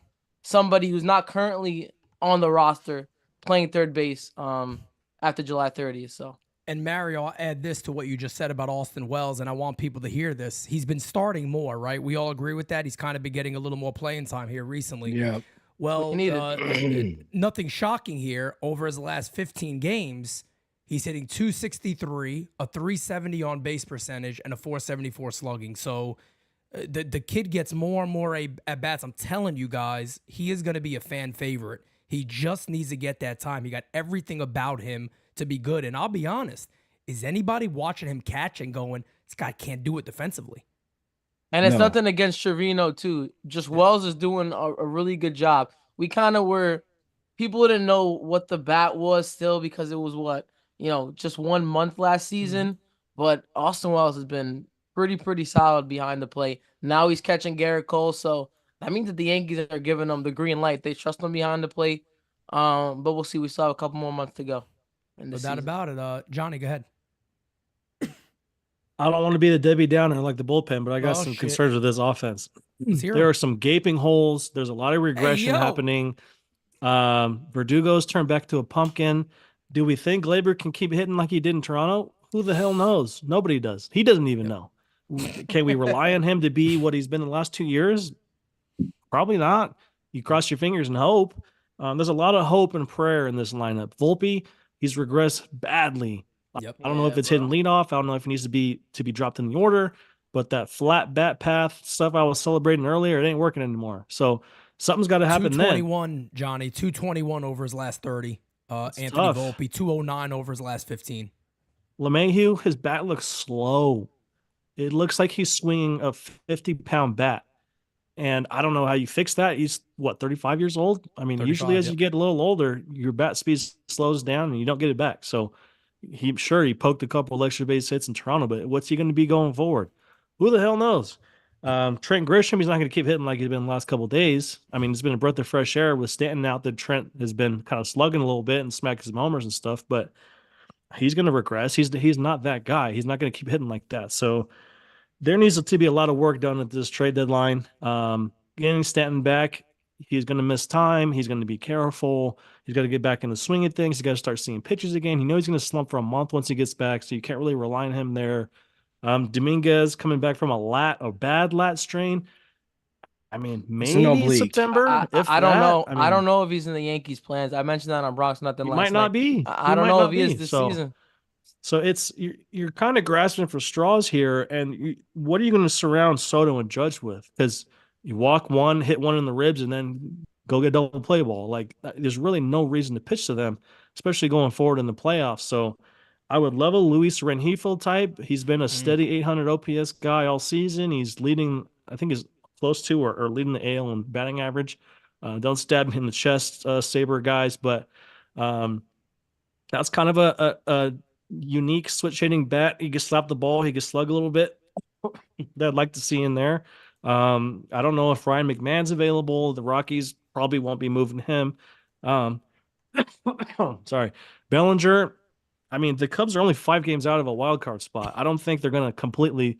somebody who's not currently on the roster playing third base after July 30th. So. And Mario, I'll add this to what you just said about Austin Wells, and I want people to hear this. He's been starting more, right? We all agree with that. He's kind of been getting a little more playing time here recently. Yeah. Well, nothing shocking here. Over his last 15 games, He's hitting 263, a 370 on base percentage, and a 474 slugging. So the kid gets more and more at bats. I'm telling you guys, he is going to be a fan favorite. He just needs to get that time. He got everything about him to be good. And I'll be honest, is anybody watching him catch and going, this guy can't do it defensively? And it's No. nothing against Trevino, too. Just Wells is doing a really good job. We kind of were, people didn't know what the bat was still because it was just 1 month last season. But Austin Wells has been pretty solid behind the plate. Now he's catching Garrett Cole. So that means that the Yankees are giving him the green light. They trust him behind the plate. But we'll see. We still have a couple more months to go. No doubt about it. Johnny, go ahead. I don't want to be the Debbie Downer like the bullpen, but I got some shit. concerns with this offense. Let's hear There it. are some gaping holes. There's a lot of regression yo. happening. Verdugo's turned back to a pumpkin. Do we think Glaber can keep hitting like he did in Toronto? Who the hell knows? Nobody does. He doesn't even know. Can we rely on him to be what he's been in the last 2 years? Probably not. You cross your fingers and hope. There's a lot of hope and prayer in this lineup. Volpe, he's regressed badly. Yep. I don't know if it's hitting leadoff. I don't know if it needs to be dropped in the order, but that flat bat path stuff I was celebrating earlier, it ain't working anymore. So something's got to happen then. 221, Johnny. 221 over his last 30. Anthony tough. Volpe, 209 over his last 15. LeMahieu, his bat looks slow. It looks like he's swinging a 50-pound bat. And I don't know how you fix that. He's, 35 years old? I mean, 35, usually as yep. you get a little older, your bat speed slows down and you don't get it back. So he poked a couple of extra base hits in Toronto, but what's he going to be going forward? Who the hell knows? Trent Grisham, he's not going to keep hitting like he's been the last couple of days. I mean, it's been a breath of fresh air with Stanton out that Trent has been kind of slugging a little bit and smacking some homers and stuff, but he's going to regress. He's not that guy. He's not going to keep hitting like that. So there needs to be a lot of work done at this trade deadline. Getting Stanton back, he's going to miss time. He's going to be careful. He's got to get back in the swing of things. He's got to start seeing pitches again. He knows he's going to slump for a month once he gets back, so you can't really rely on him there. Dominguez coming back from a bad lat strain. I mean, maybe an oblique. September. I don't know. I don't know if he's in the Yankees' plans. I mentioned that on Bronx Nothing He last might not night. be. I don't know if he is this season. So you're kind of grasping for straws here, and what are you going to surround Soto and Judge with? Because you walk one, hit one in the ribs, and then go get a double play ball. Like, there's really no reason to pitch to them, especially going forward in the playoffs. So I would love a Luis Rengifo type. He's been a steady 800 OPS guy all season. He's leading, I think, is close to or leading the AL in batting average. Don't stab me in the chest, Saber guys, but that's kind of a unique switch hitting bat. He can slap the ball. He can slug a little bit. That I'd like to see in there. I don't know if Ryan McMahon's available. The Rockies probably won't be moving him. Sorry. Bellinger, I mean, the Cubs are only 5 games out of a wild card spot. I don't think they're going to completely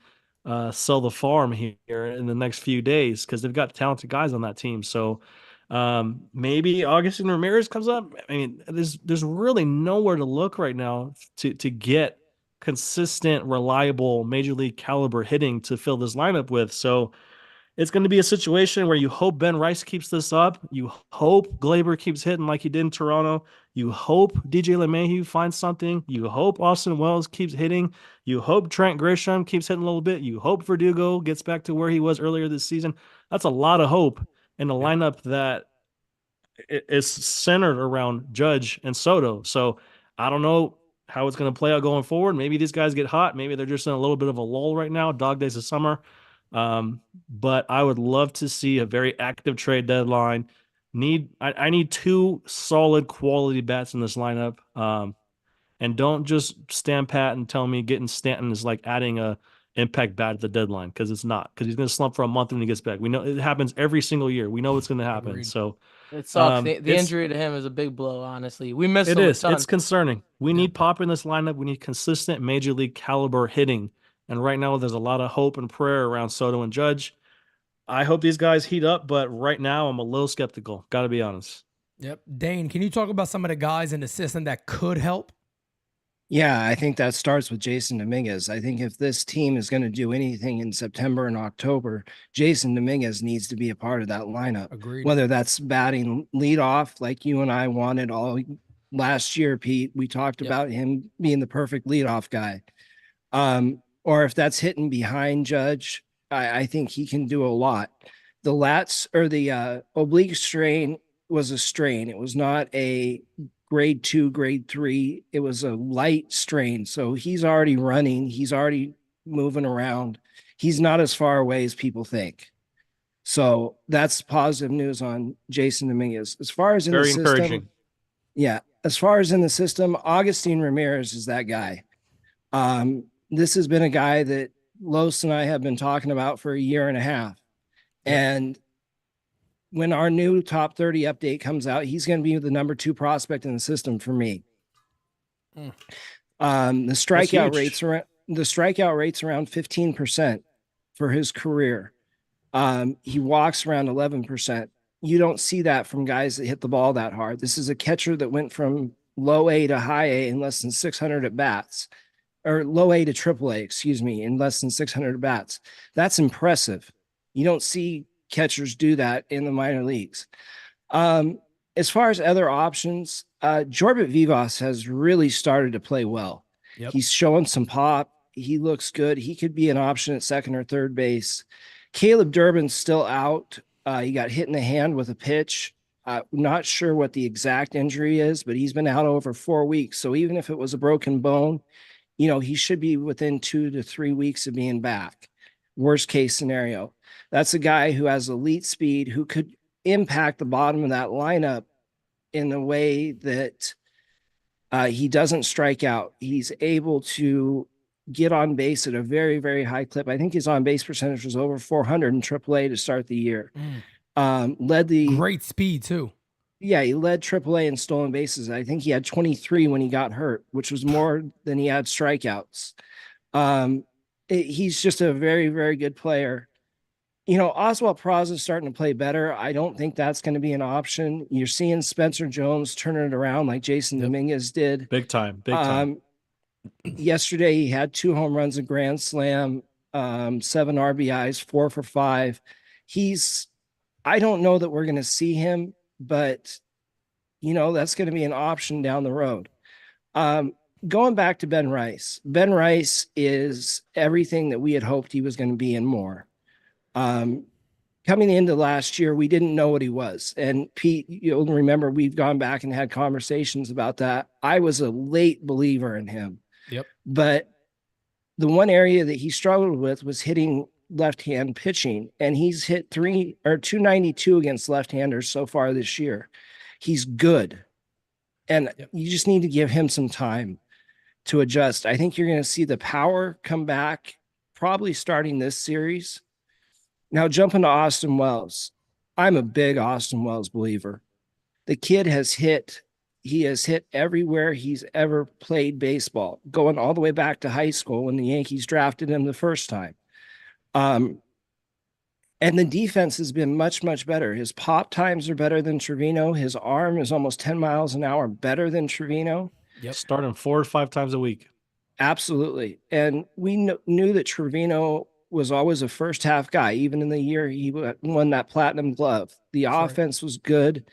sell the farm here in the next few days because they've got talented guys on that team. So maybe Augustin Ramirez comes up. I mean, there's really nowhere to look right now to get consistent, reliable major league caliber hitting to fill this lineup with. So it's going to be a situation where you hope Ben Rice keeps this up. You hope Glaber keeps hitting like he did in Toronto. You hope DJ LeMahieu finds something. You hope Austin Wells keeps hitting. You hope Trent Grisham keeps hitting a little bit. You hope Verdugo gets back to where he was earlier this season. That's a lot of hope in a lineup that is centered around Judge and Soto. So I don't know how it's going to play out going forward. Maybe these guys get hot. Maybe they're just in a little bit of a lull right now. Dog days of summer. But I would love to see a very active trade deadline. I need 2 solid quality bats in this lineup. And don't just stand pat and tell me getting Stanton is like adding a impact bat at the deadline, because it's not, because he's going to slump for a month when he gets back. We know it happens every single year. We know what's going to happen. Agreed. So it sucks. The injury to him is a big blow, honestly. We miss him. it is. A ton. It's concerning. We need pop in this lineup. We need consistent major league caliber hitting. And right now there's a lot of hope and prayer around Soto and Judge. I hope these guys heat up, but right now I'm a little skeptical. Got to be honest. Yep. Dane, can you talk about some of the guys in the system that could help? Yeah, I think that starts with Jason Dominguez. I think if this team is going to do anything in September and October, Jason Dominguez needs to be a part of that lineup. Agreed. Whether that's batting leadoff like you and I wanted all last year, Pete, we talked about him being the perfect leadoff guy. Or if that's hitting behind Judge, I think he can do a lot. The lats or the oblique strain was a strain. It was not a grade 2, grade 3. It was a light strain. So he's already running. He's already moving around. He's not as far away as people think. So that's positive news on Jason Dominguez. As far as in Very the system, encouraging. yeah. As far as in the system, Augustine Ramirez is that guy. This has been a guy that Los and I have been talking about for a year and a half. And when our new top 30 update comes out, he's going to be the number 2 prospect in the system for me. The strikeout rate's around 15% for his career. He walks around 11%. You don't see that from guys that hit the ball that hard. This is a catcher that went from low A to high A in less than 600 at bats, or low A to triple A, excuse me, in less than 600 at bats. That's impressive. You don't see catchers do that in the minor leagues. As far as other options, Jorbit Vivas has really started to play well. He's showing some pop. He looks good. He could be an option at second or third base. Caleb Durbin's still out. He got hit in the hand with a pitch. Not sure what the exact injury is, but he's been out over 4 weeks. So even if it was a broken bone, he should be within 2 to 3 weeks of being back. Worst case scenario. That's a guy who has elite speed, who could impact the bottom of that lineup in the way that he doesn't strike out. He's able to get on base at a very, very high clip. I think his on base percentage was over 400 in AAA to start the year. Led the great speed too. Yeah, he led AAA in stolen bases. I think he had 23 when he got hurt, which was more than he had strikeouts. He's just a very, very good player. Oswald Peraza is starting to play better. I don't think that's going to be an option. You're seeing Spencer Jones turning it around like Jason Dominguez did. Big time. Yesterday, he had 2 home runs, a grand slam, 7 RBIs, 4 for 5. I don't know that we're going to see him, but, that's going to be an option down the road. Going back to Ben Rice. Ben Rice is everything that we had hoped he was going to be and more. Coming into last year, we didn't know what he was. And Pete, you'll remember we've gone back and had conversations about that. I was a late believer in him. But the one area that he struggled with was hitting left-hand pitching, and he's hit 292 against left-handers so far this year. He's good. And you just need to give him some time to adjust. I think you're going to see the power come back probably starting this series. Now, jumping to Austin Wells. I'm a big Austin Wells believer. The kid has hit everywhere he's ever played baseball, going all the way back to high school when the Yankees drafted him the first time. And the defense has been much, much better. His pop times are better than Trevino. His arm is almost 10 miles an hour better than Trevino. Starting 4 or 5 times a week. Absolutely. And we knew that Trevino was always a first half guy, even in the year he won that platinum glove. The offense was good,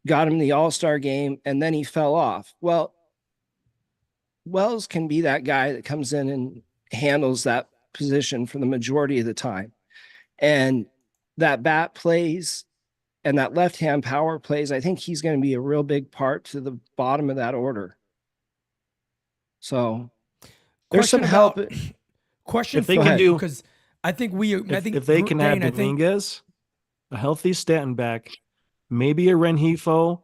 got him the All-Star game, and then he fell off. Well, Wells can be that guy that comes in and handles that position for the majority of the time. And that bat plays and that left-hand power plays. I think he's going to be a real big part to the bottom of that order. So there's some help. Question if they can do, because I think if they can have Dominguez, a healthy Stanton back, maybe a Rengifo,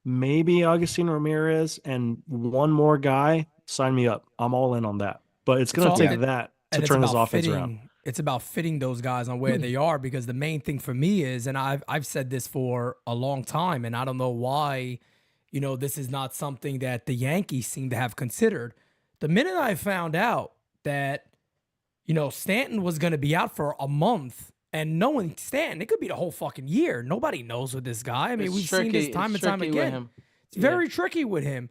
maybe Augustine Ramirez, and one more guy, sign me up. I'm all in on that. But it's going to take that to turn this offense around. It's about fitting those guys on where they are, because the main thing for me is, and I've said this for a long time, and I don't know why, this is not something that the Yankees seem to have considered. The minute I found out that, Stanton was going to be out for a month, and knowing Stanton, it could be the whole fucking year. Nobody knows with this guy. I mean, we've seen this time and time again. It's very tricky with him.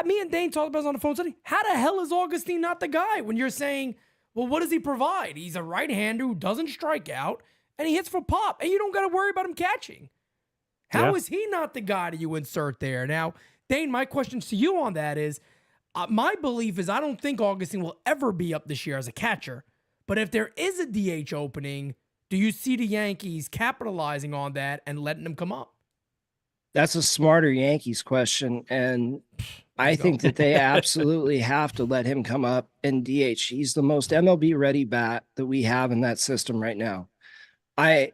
Me and Dane talked about this on the phone today. How the hell is Augustine not the guy when you're saying, well, what does he provide? He's a right-hander who doesn't strike out, and he hits for pop, and you don't got to worry about him catching. How is he not the guy that you insert there? Now, Dane, my question to you on that is, my belief is I don't think Augustine will ever be up this year as a catcher. But if there is a DH opening, do you see the Yankees capitalizing on that and letting him come up? That's a smarter Yankees question. And I think that they absolutely have to let him come up and DH. He's the most MLB ready bat that we have in that system right now. I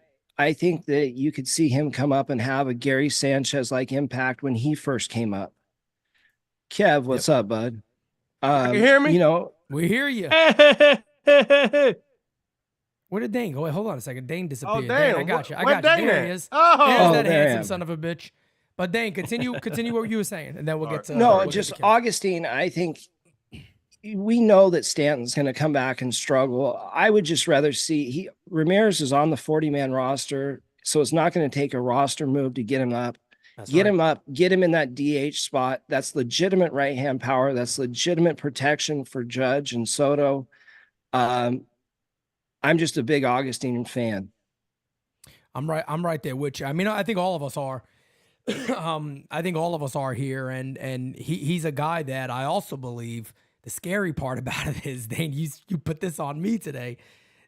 think that you could see him come up and have a Gary Sanchez like impact when he first came up. Kev, what's up, bud? You hear me? You know, We hear you. Where did Dane go? Wait, hold on a second. Dane disappeared. Oh, Dane, damn. I got you. I Where got you. Dane There at? he is. Oh. There's that there I handsome am. son of a bitch. But Dane, continue what you were saying, and then we'll get to no, we'll get just to Kev. Augustine. I think we know that Stanton's going to come back and struggle. I would just rather see Ramirez is on the 40-man roster, so it's not going to take a roster move to get him up. Get him up, get him in that DH spot. That's legitimate right-hand power. That's legitimate protection for Judge and Soto. I'm just a big Augustine fan. I'm right there with you. I mean, I think all of us are. I think all of us are here, and he's a guy that I also believe. The scary part about it is, Dane, you put this on me today.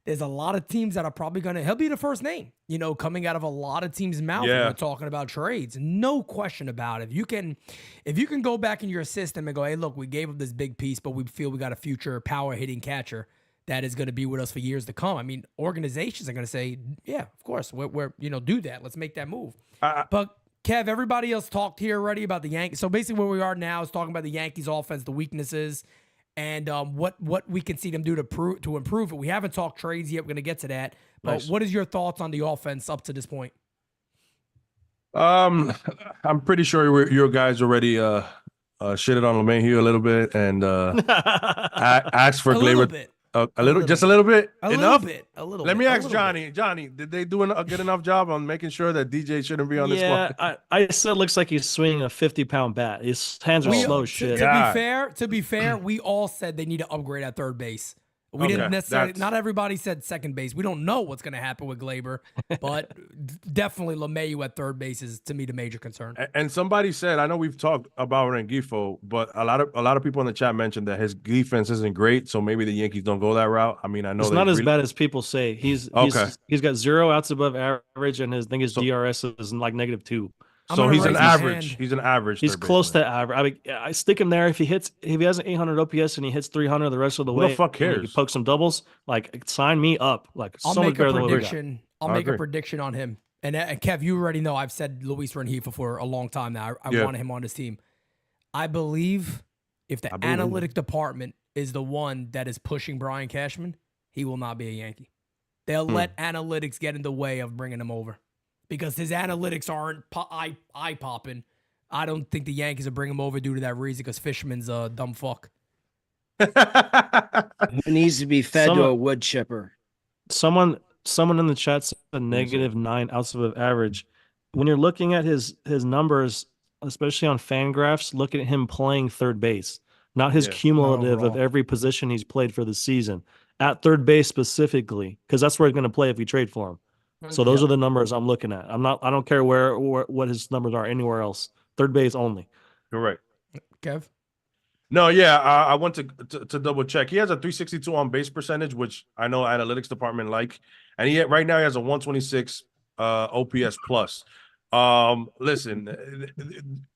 There's a lot of teams that are probably he'll be the first name, coming out of a lot of teams' mouth. Yeah. When we're talking about trades. No question about it. If you can go back in your system and go, hey, look, we gave up this big piece, but we feel we got a future power hitting catcher that is going to be with us for years to come. I mean, organizations are going to say, yeah, of course, we're do that. Let's make that move. But Kev, everybody else talked here already about the Yankees. So basically where we are now is talking about the Yankees offense, the weaknesses, and what we can see them do to improve it. We haven't talked trades yet. We're going to get to that. But Nice. What is your thoughts on the offense up to this point? I'm pretty sure your guys already shitted on LeMahieu a little bit and asked for A little Gleyber. bit. A little, just a little bit. Enough. A little. Let bit, me a ask little Johnny. bit. Johnny, did they do a good enough job on making sure that DJ shouldn't be on this squad? I said it looks like he's swinging a 50-pound bat. His hands are slow as shit. To be fair, we all said they need to upgrade at third base. We didn't necessarily. Not everybody said second base. We don't know what's going to happen with Gleyber, but definitely LeMahieu at third base is, to me, the major concern. And somebody said, I know we've talked about Rengifo, but a lot of people in the chat mentioned that his defense isn't great, so maybe the Yankees don't go that route. I mean, I know It's not as bad as people say. He's got 0 outs above average, and his DRS is like -2. So he's an raise my average. hand. He's an average. He's third close baseman. to average. I mean, I stick him there if he has an 800 OPS and he hits 300 the rest of the Who way. the fuck and he cares? poke some doubles. Like, sign me up. Like, I'll so much make a better than what we got. prediction. I'll I make a agree. prediction on him. And Kev, you already know I've said Luis Rengifo for a long time now. I Yeah. want him on this team. I believe if the believe analytic department is the one that is pushing Brian Cashman, he will not be a Yankee. They'll let analytics get in the way of bringing him over because his analytics aren't eye popping. I don't think the Yankees will bring him over due to that reason because Fishman's a dumb fuck. It needs to be fed to a wood chipper. Someone in the chat said a -9 outs above average. When you're looking at his numbers, especially on Fangraphs, look at him playing third base, not his cumulative of overall. every position he's played for the season. At third base specifically, because that's where he's going to play if we trade for him. So those are the numbers I'm looking at. I don't care what his numbers are anywhere else. Third base only. Correct. Kev? No, yeah, I want to double check. He has a 362 on base percentage, which I know analytics department like, and right now he has a 126 OPS plus. Listen,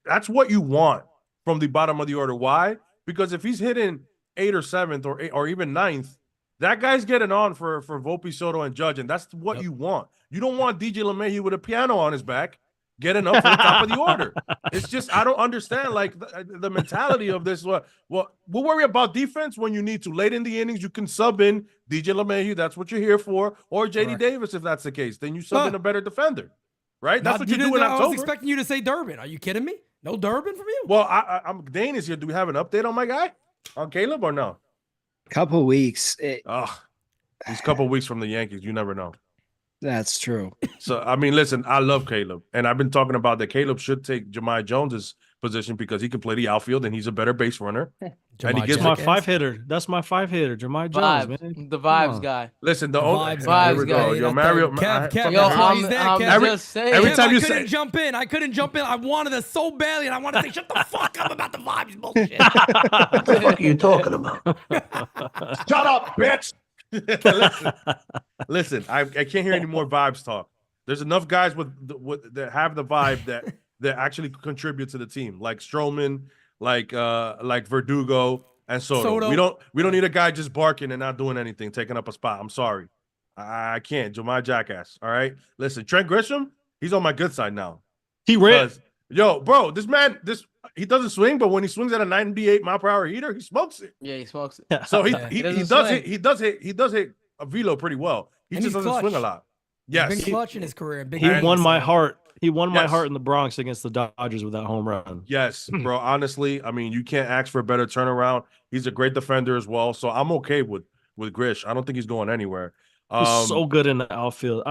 that's what you want from the bottom of the order. Why? Because if he's hitting 8th or 7th or even 9th, that guy's getting on for Volpe, Soto, and Judge, and that's what you want. You don't want DJ LeMahieu with a piano on his back getting up for the top of the order. It's just, I don't understand like the mentality of this. Well, we'll worry about defense when you need to. Late in the innings, you can sub in DJ LeMahieu. That's what you're here for. Or JD Davis, if that's the case. Then you sub in a better defender, right? That's what you do in I was October. expecting you to say Durbin. Are you kidding me? No Durbin from you? Well, I'm Dane is here. Do we have an update on my guy? On Caleb or no? Couple weeks. He's a couple weeks from the Yankees. You never know. That's true. So, I mean, listen, I love Caleb. And I've been talking about that Caleb should take Jahmai Jones's position because he can play the outfield and he's a better base runner. And he Jahmai gives My Jackass. 5-hitter. That's my 5-hitter. Jahmai Jones, man. The Come vibes on. guy. Listen, The vibes here guy. we go. Hey, Yo, that Mario. thing. Kev, Yo, he's there, I'm Kev. just saying. every Kev, time you I couldn't say- jump in. I wanted to so badly, and I wanted to say, shut the fuck up about the vibes bullshit. What the fuck are you talking about? Shut up, bitch. listen, I can't hear any more vibes talk. There's enough guys that have the vibe that actually contribute to the team, like Stroman, like Verdugo and Soto. We don't need a guy just barking and not doing anything, taking up a spot. I'm sorry, I can't. Jahmai Jackass. All right, listen, Trent Grisham, he's on my good side now. He ran. Yo, bro, this man, he doesn't swing, but when he swings at a 98 mile per hour heater, he smokes it. Yeah, he smokes it. So he does hit a velo pretty well. He And just he's doesn't swing a clutch. lot. He's Yes, been clutch in his career. Big He games, won my so- heart. He won my Yes. heart in the Bronx against the Dodgers with that home run. yes, bro. Honestly, I mean, you can't ask for a better turnaround. He's a great defender as well, so I'm okay with Grish. I don't think he's going anywhere. He's so good in the outfield.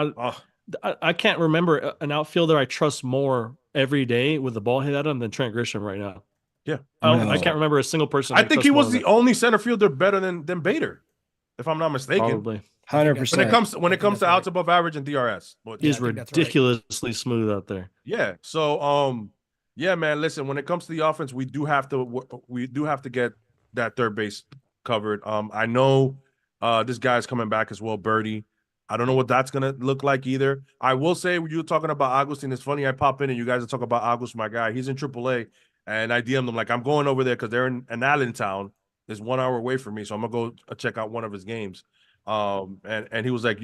I can't remember an outfielder I trust more every day with the ball hit at him than Trent Grisham right now. Yeah, I can't remember a single person. I think he was the only center fielder better than Bader, if I'm not mistaken. Probably. 100%. When it comes to outs above average and DRS, but He's I think that's right. ridiculously smooth out there. yeah. So yeah, man. Listen, when it comes to the offense, we do have to get that third base covered. I know this guy's coming back as well, Birdie. I don't know what that's gonna look like either. I will say, when you were talking about Agustin, it's funny. I pop in and you guys are talking about August, my guy. He's in AAA, and I DM'd him like, I'm going over there because they're in Allentown. It's 1 hour away from me, so I'm gonna go check out one of his games. And he was like,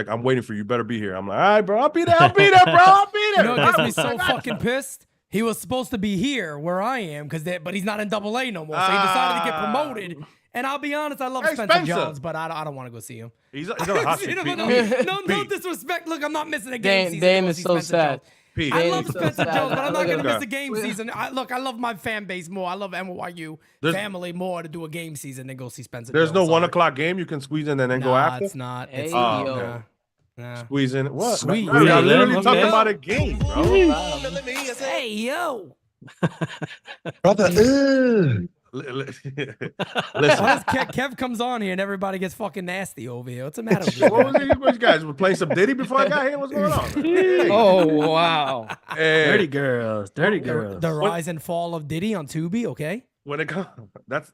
I'm waiting for you. Better be here. I'm like, all right, bro, I'll be there, bro, I'll be there. You know what gets me so fucking pissed? He was supposed to be here where I am, but he's not in AA no more. So he decided to get promoted. And I'll be honest, I love Spencer Jones, but I don't want to go see him. He's on a hot streak. No disrespect. Look, I'm not missing a game season. Dan to go is see so Spencer sad. Jones. Pete. I love so Spencer sad. Jones, but I'm not going to Okay. miss a game season. I love my fan base more. I love NYU family more to do a game season than go see Spencer There's Jones. no Sorry. 1 o'clock game you can squeeze in and then go Nah, after. it's not. Hey, It's yo. not. Nah. Squeeze in what? Sweet. Man, I'm literally Okay. talking about a game, bro. Hey, yo. Brother, Listen, Why does Kev comes on here and everybody gets fucking nasty over here? What's the matter with you? what was it? You guys were playing some Diddy before I got here? What's going on? Hey. Oh, wow. Hey. Dirty girls. Dirty girls. The rise and fall of Diddy on Tubi, okay? When it comes,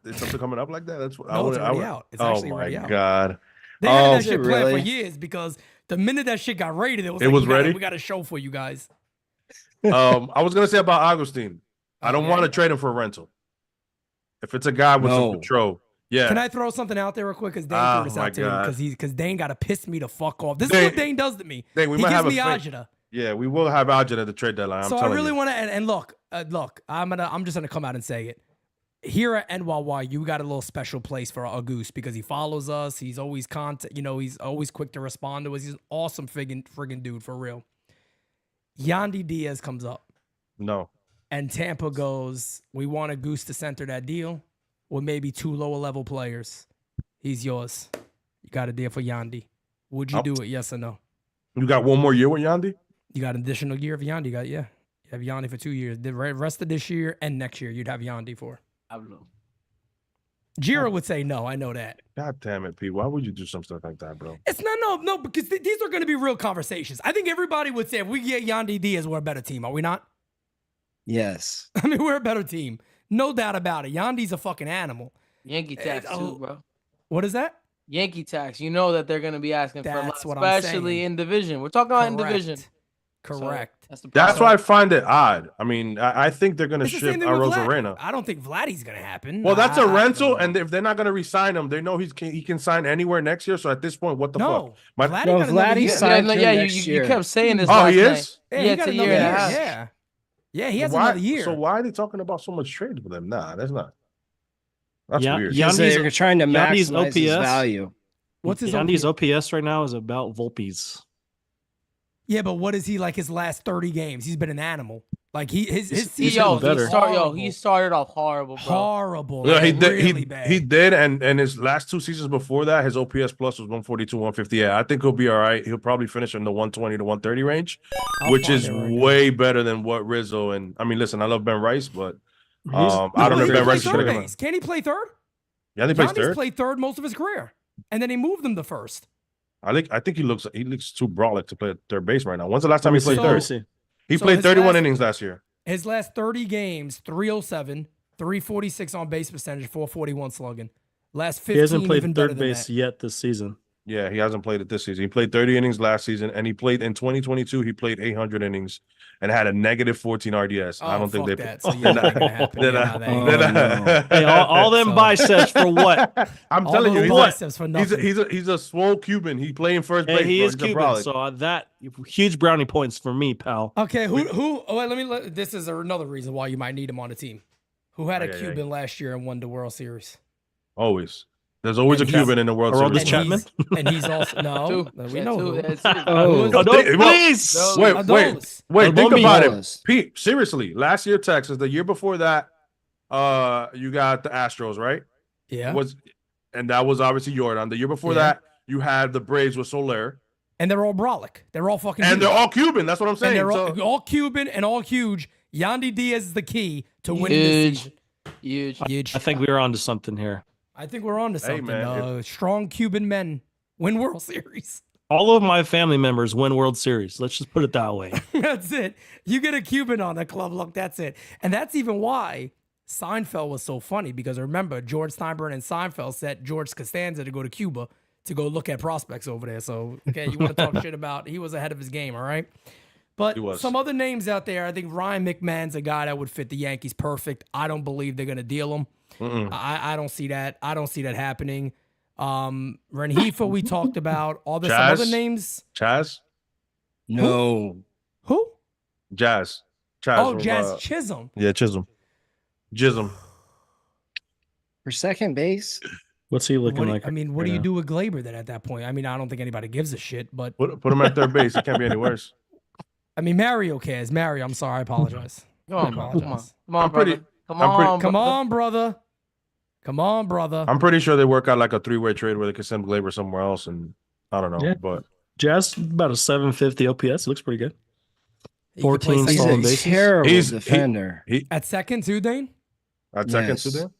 is something coming up like that. That's what No, it's already out. It's actually oh my already out. god! They had that Is shit it planned for really? years because the minute that shit got rated, it was ready? We got a show for you guys. I was gonna say about Agustin. I don't Okay. want to trade him for a rental. If it's a guy with some No. control, yeah. Can I throw something out there real quick? Because Dane Oh, threw this my out too. God. Because Dane got to piss me the fuck off. This is Dane- what Dane does to me. Dane, we He might gives have a me fake- agita. Yeah, we will have Algin at the trade deadline. I'm So I telling really you. want to and look, I'm just gonna come out and say it. Here at NYY, you got a little special place for Auguste because he follows us. He's always he's always quick to respond to us. He's an awesome friggin' dude for real. Yandy Diaz comes up No. and Tampa goes, we want Auguste to center that deal with maybe 2 lower level players. He's yours. You got a deal for Yandy. Would you do it? Yes or no? You got one more year with Yandy? You got an additional year of Yandy. You have Yandy for 2 years. The rest of this year and next year, you'd have Yandy for. I don't know. Jiro would say no. I know that. God damn it, Pete. Why would you do some stuff like that, bro? It's no, because these are going to be real conversations. I think everybody would say if we get Yandy Diaz, we're a better team. Are we not? Yes. I mean, we're a better team. No doubt about it. Yandy's a fucking animal. Yankee tax oh. too, bro. What is that? Yankee tax. You know that they're gonna be asking for a lot, That's what I'm especially saying. in division. We're talking about in division. Correct. So that's the That's problem. why I find it odd. I mean, I think they're going to It's the same ship thing with Arozarena. Vladdy. I don't think Vladdy's going to happen. Well, that's a I rental, don't and know. if they're not going to re-sign him, they know he can sign anywhere next year. So at this point, what the No. fuck? My- Vladdy No, got another Vladdy year. signed Yeah, through yeah, next you year. kept saying this. Oh, last he night. is? Yeah, Yeah, he it's got a another year and a year. half. Yeah. Yeah, he has Why- another year. So why are they talking about so much trades with him? Nah, that's not. That's Yeah, weird. yeah. Because Yandy's- they're trying to Yandy's maximize his OPS. value. What's his Yandy's OPS? OPS right now is about Volpe's. Yeah, but what is he like his last 30 games? He's been an animal. Like his He's season getting was better. He started off horrible, bro. horrible. Yeah, he man, did. really bad. He did, and his last 2 seasons before that, his OPS plus was 142, 150. Yeah, I think he'll be all right. He'll probably finish in the 120 to 130 range, I'll which find is it right now. way better than what Rizzo and I mean, listen, I love Ben Rice, but I don't know Well, if he Ben can Rice is play gonna third come. base. Can he play third? Yandy plays Yandy's third. played third most of his career, and then he moved him to first. I think he looks too brolic to play at third base right now. When's the last time he played So- third? Let me see. He So played his 31 last- innings last year. His last 30 games, 307, 346 on base percentage, 441 slugging. Last 15 He hasn't even played better third than base that. yet this season. Yeah, he hasn't played it this season. He played 30 innings last season, and he played in 2022. He played 800 innings and had a negative 14 RDS. I don't think fuck they. that. So yeah, that ain't gonna happen. Then Yeah, I- nah, that ain't then gonna I- happen. Hey, all them So- biceps for what? I'm All telling you, those he's biceps for a, nothing. he's a swole Cuban. He playing first Hey, base. he bro. is He's a Cuban, brolic. so that huge brownie points for me, pal. Okay, who? Oh, wait, this is another reason why you might need him on the team. Who had a Yeah, yeah, Cuban last year and won the World Series? Always. There's always And a he's- Cuban in the World Aroldis Series. Chapman? And he's also no. We know who. Oh, No, please. Wait, Adolis. think Adolis. about it. Adolis. Pete, seriously, last year Texas, the year before that, you got the Astros, right? Yeah. And that was obviously Jordan. The year before Yeah. that, you had the Braves with Soler. And they're all brolic. They're all fucking. And huge. they're all Cuban. That's what I'm And saying. they're So- all Cuban and all huge. Yandy Diaz is the key to winning this Huge. season. Huge. Huge. I think we were onto something here. I think we're on to Hey, something. man, Strong Cuban men win World Series. All of my family members win World Series. Let's just put it that way. That's it. You get a Cuban on a club look, that's it. And that's even why Seinfeld was so funny, because remember, George Steinbrenner and Seinfeld set George Costanza to go to Cuba to go look at prospects over there. So, okay, you want to talk shit about, he was ahead of his game, all right? But He was. some other names out there, I think Ryan McMahon's a guy that would fit the Yankees perfect. I don't believe they're going to deal him. I don't see that. I don't see that happening. Rengifo, we talked about. All the some Chaz? other names. Chaz? no. Who? Jazz. Chaz. Oh, from, Jazz Chisholm. Yeah, Chisholm. Jism. For second base, What's he looking like? What do right you now? do with Glaber then at that point? I mean, I don't think anybody gives a shit, but Put him at third base. It can't be any worse. I mean, Mario cares. Mario, I'm sorry. I apologize. Come on, bro. Come on. apologize. Come on, I'm pretty- brother. Come I'm pretty- on, Come brother. on, brother. Come on, brother. I'm pretty sure they work out like a three-way trade where they could send Glaber somewhere else, and I don't know. Yeah. But Jazz about a 750 OPS. Looks pretty good. He could play 14 he's second stolen a bases. terrible He's- he- defender. at second too, Dane. at second Yes. to them?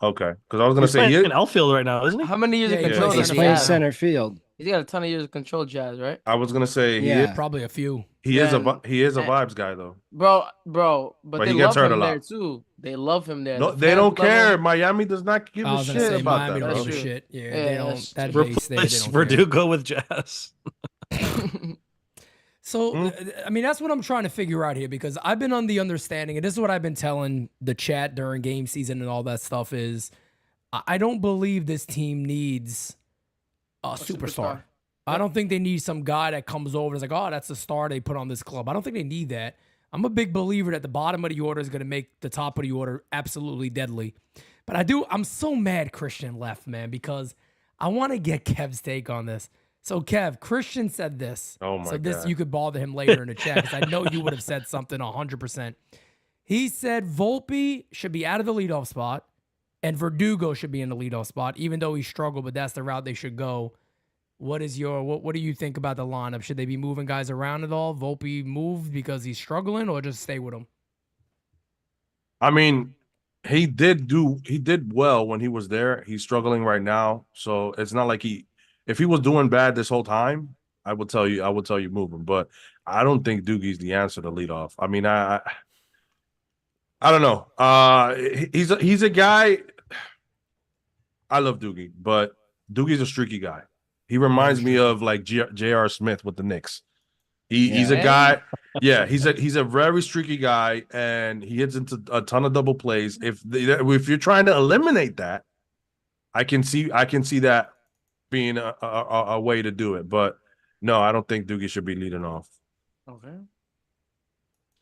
Okay. Because I was gonna He's say playing he in outfield right now, isn't he? How many years Yeah, of he control plays does He's he center playing have? center field. He's got a ton of years of control, Jazz, right? I was gonna say Yeah. Probably a few. he is a And- he is a and- vibes guy though. But But they he gets love hurt a him there lot. too. They love him there. No, The they fans don't love him. care. Miami does not give I a was gonna shit say about Miami that, don't bro. give a That's shit. Yeah, Yeah, they don't. that's That true. base, they Replace don't care. Verdugo with Jazz. So, I mean, that's what I'm trying to figure out here, because I've been on the understanding, and this is what I've been telling the chat during game season and all that stuff, is I don't believe this team needs a superstar. I don't think they need some guy that comes over and is like, oh, that's the star they put on this club. I don't think they need that. I'm a big believer that the bottom of the order is going to make the top of the order absolutely deadly. But I'm so mad Christian left, man, because I want to get Kev's take on this. So, Kev, Christian said this. Oh, my So this, God. you could bother him later in the chat, because I know you would have said something 100%. He said Volpe should be out of the leadoff spot and Verdugo should be in the leadoff spot, even though he struggled, but that's the route they should go. What do you think about the lineup? Should they be moving guys around at all? Volpe moved because he's struggling, or just stay with him? I mean, he did well when he was there. He's struggling right now, so it's not like if he was doing bad this whole time, I would tell you move him. But I don't think Doogie's the answer to lead off. I mean, I don't know. He's a guy. I love Doogie, but Doogie's a streaky guy. He reminds me of like J.R. Smith with the Knicks. He's a guy. Yeah, he's a very streaky guy, and he hits into a ton of double plays. If you're trying to eliminate that, I can see that being a way to do it. But no, I don't think Doogie should be leading off. Okay.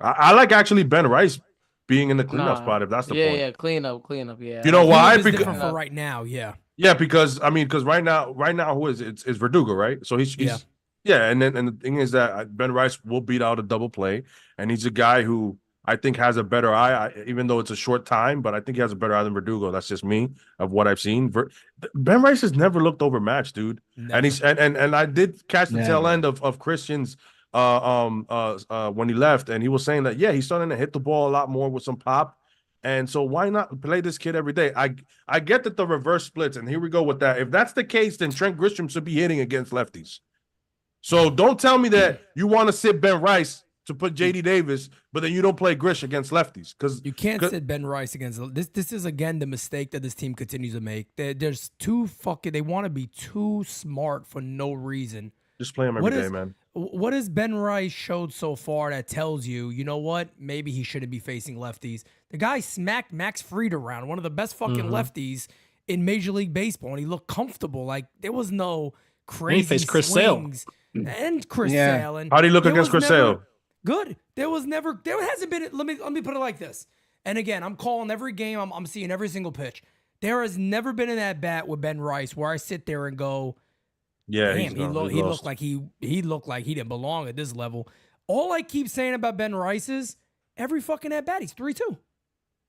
I like actually Ben Rice being in the cleanup spot, if that's the point. Yeah, clean up, yeah. You know why? It's Because different for right now, yeah. yeah, because right now who is it? It's Verdugo, right? So he's and the thing is that Ben Rice will beat out a double play, and he's a guy who I think has a better eye, even though it's a short time, but I think he has a better eye than Verdugo. That's just me of what I've seen. Ben Rice has never looked overmatched, dude. Never. And he's and I did catch the tail end of Christian's when he left, and he was saying that he's starting to hit the ball a lot more with some pop. And so why not play this kid every day? I get that the reverse splits, and here we go with that. If that's the case, then Trent Grisham should be hitting against lefties. So don't tell me that you want to sit Ben Rice to put JD Davis, but then you don't play Grish against lefties, because you can't sit Ben Rice against this. This is again the mistake that this team continues to make. There's too fucking. They want to be too smart for no reason. Just play him every day, man. What has Ben Rice showed so far that tells you, you know what? Maybe he shouldn't be facing lefties. The guy smacked Max Fried around, one of the best fucking lefties in Major League Baseball, and he looked comfortable. Like there was no crazy he faced Chris Sale. And Chris Sale. And how do you look against Chris Sale? Good. There hasn't been. Let me put it like this. And again, I'm calling every game. I'm seeing every single pitch. There has never been an at bat with Ben Rice where I sit there and go, yeah, damn, he looked like he didn't belong at this level. All I keep saying about Ben Rice is every fucking at bat he's 3-2.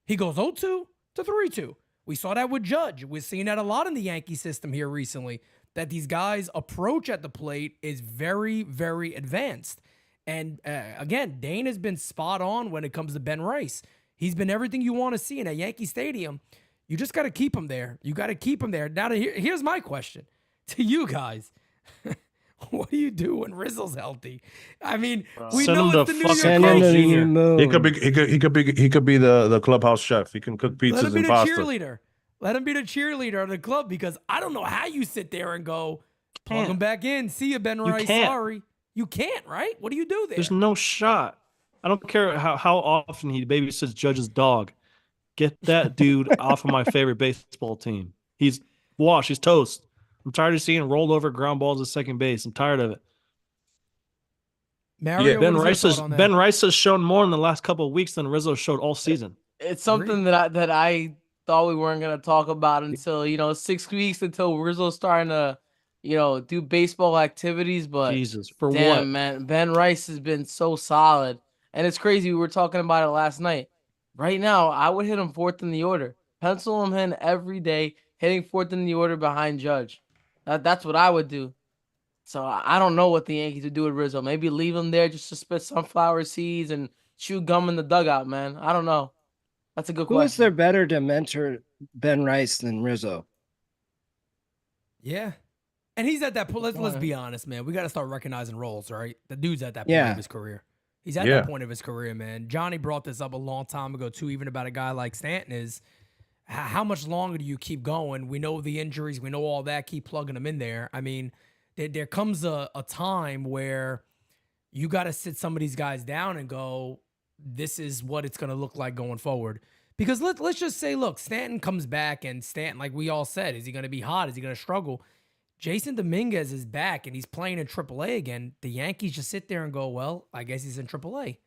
He goes 0-2 to 3-2. We saw that with Judge. We're seeing that a lot in the Yankee system here recently. That these guys' approach at the plate is very, very advanced. And again, Dane has been spot on when it comes to Ben Rice. He's been everything you want to see in a Yankee Stadium. You just got to keep him there. You got to keep him there. Now, here's my question to you guys. What do you do when Rizzo's healthy? I mean, we Send know him it's to the New York fucking Yankees. He could be the clubhouse chef. He can cook pizzas Let him be and the pasta. cheerleader. Let him be the cheerleader of the club, because I don't know how you sit there and go, plug him back in. See you, Ben Rice. can't. Sorry. You can't, right? What do you do there? There's no shot. I don't care how often he babysits Judge's dog. Get that dude off of my favorite baseball team. He's washed. He's toast. I'm tired of seeing rolled over ground balls at second base. I'm tired of it. Mario, Ben Rice has shown more in the last couple of weeks than Rizzo showed all season. It's something that I thought we weren't gonna talk about until 6 weeks, until Rizzo's starting to do baseball activities. But Jesus, for damn, what? man, Ben Rice has been so solid, and it's crazy. We were talking about it last night. Right now, I would hit him fourth in the order. Pencil him in every day, hitting fourth in the order behind Judge. That's what I would do. So I don't know what the Yankees would do with Rizzo. Maybe leave him there just to spit sunflower seeds and chew gum in the dugout, man. I don't know. That's a good question. Who is there better to mentor Ben Rice than Rizzo? Yeah. And he's at that point. Let's be honest, man. We got to start recognizing roles, right? The dude's at that point of his career. He's at that point of his career, man. Johnny brought this up a long time ago, too, even about a guy like Stanton is, how much longer do you keep going? We know the injuries. We know all that. Keep plugging them in there. I mean, there comes a time where you got to sit some of these guys down and go, this is what it's going to look like going forward. Because let's just say, look, Stanton comes back, and Stanton, like we all said, is he going to be hot? Is he going to struggle? Jason Dominguez is back, and he's playing in AAA again. The Yankees just sit there and go, well, I guess he's in AAA.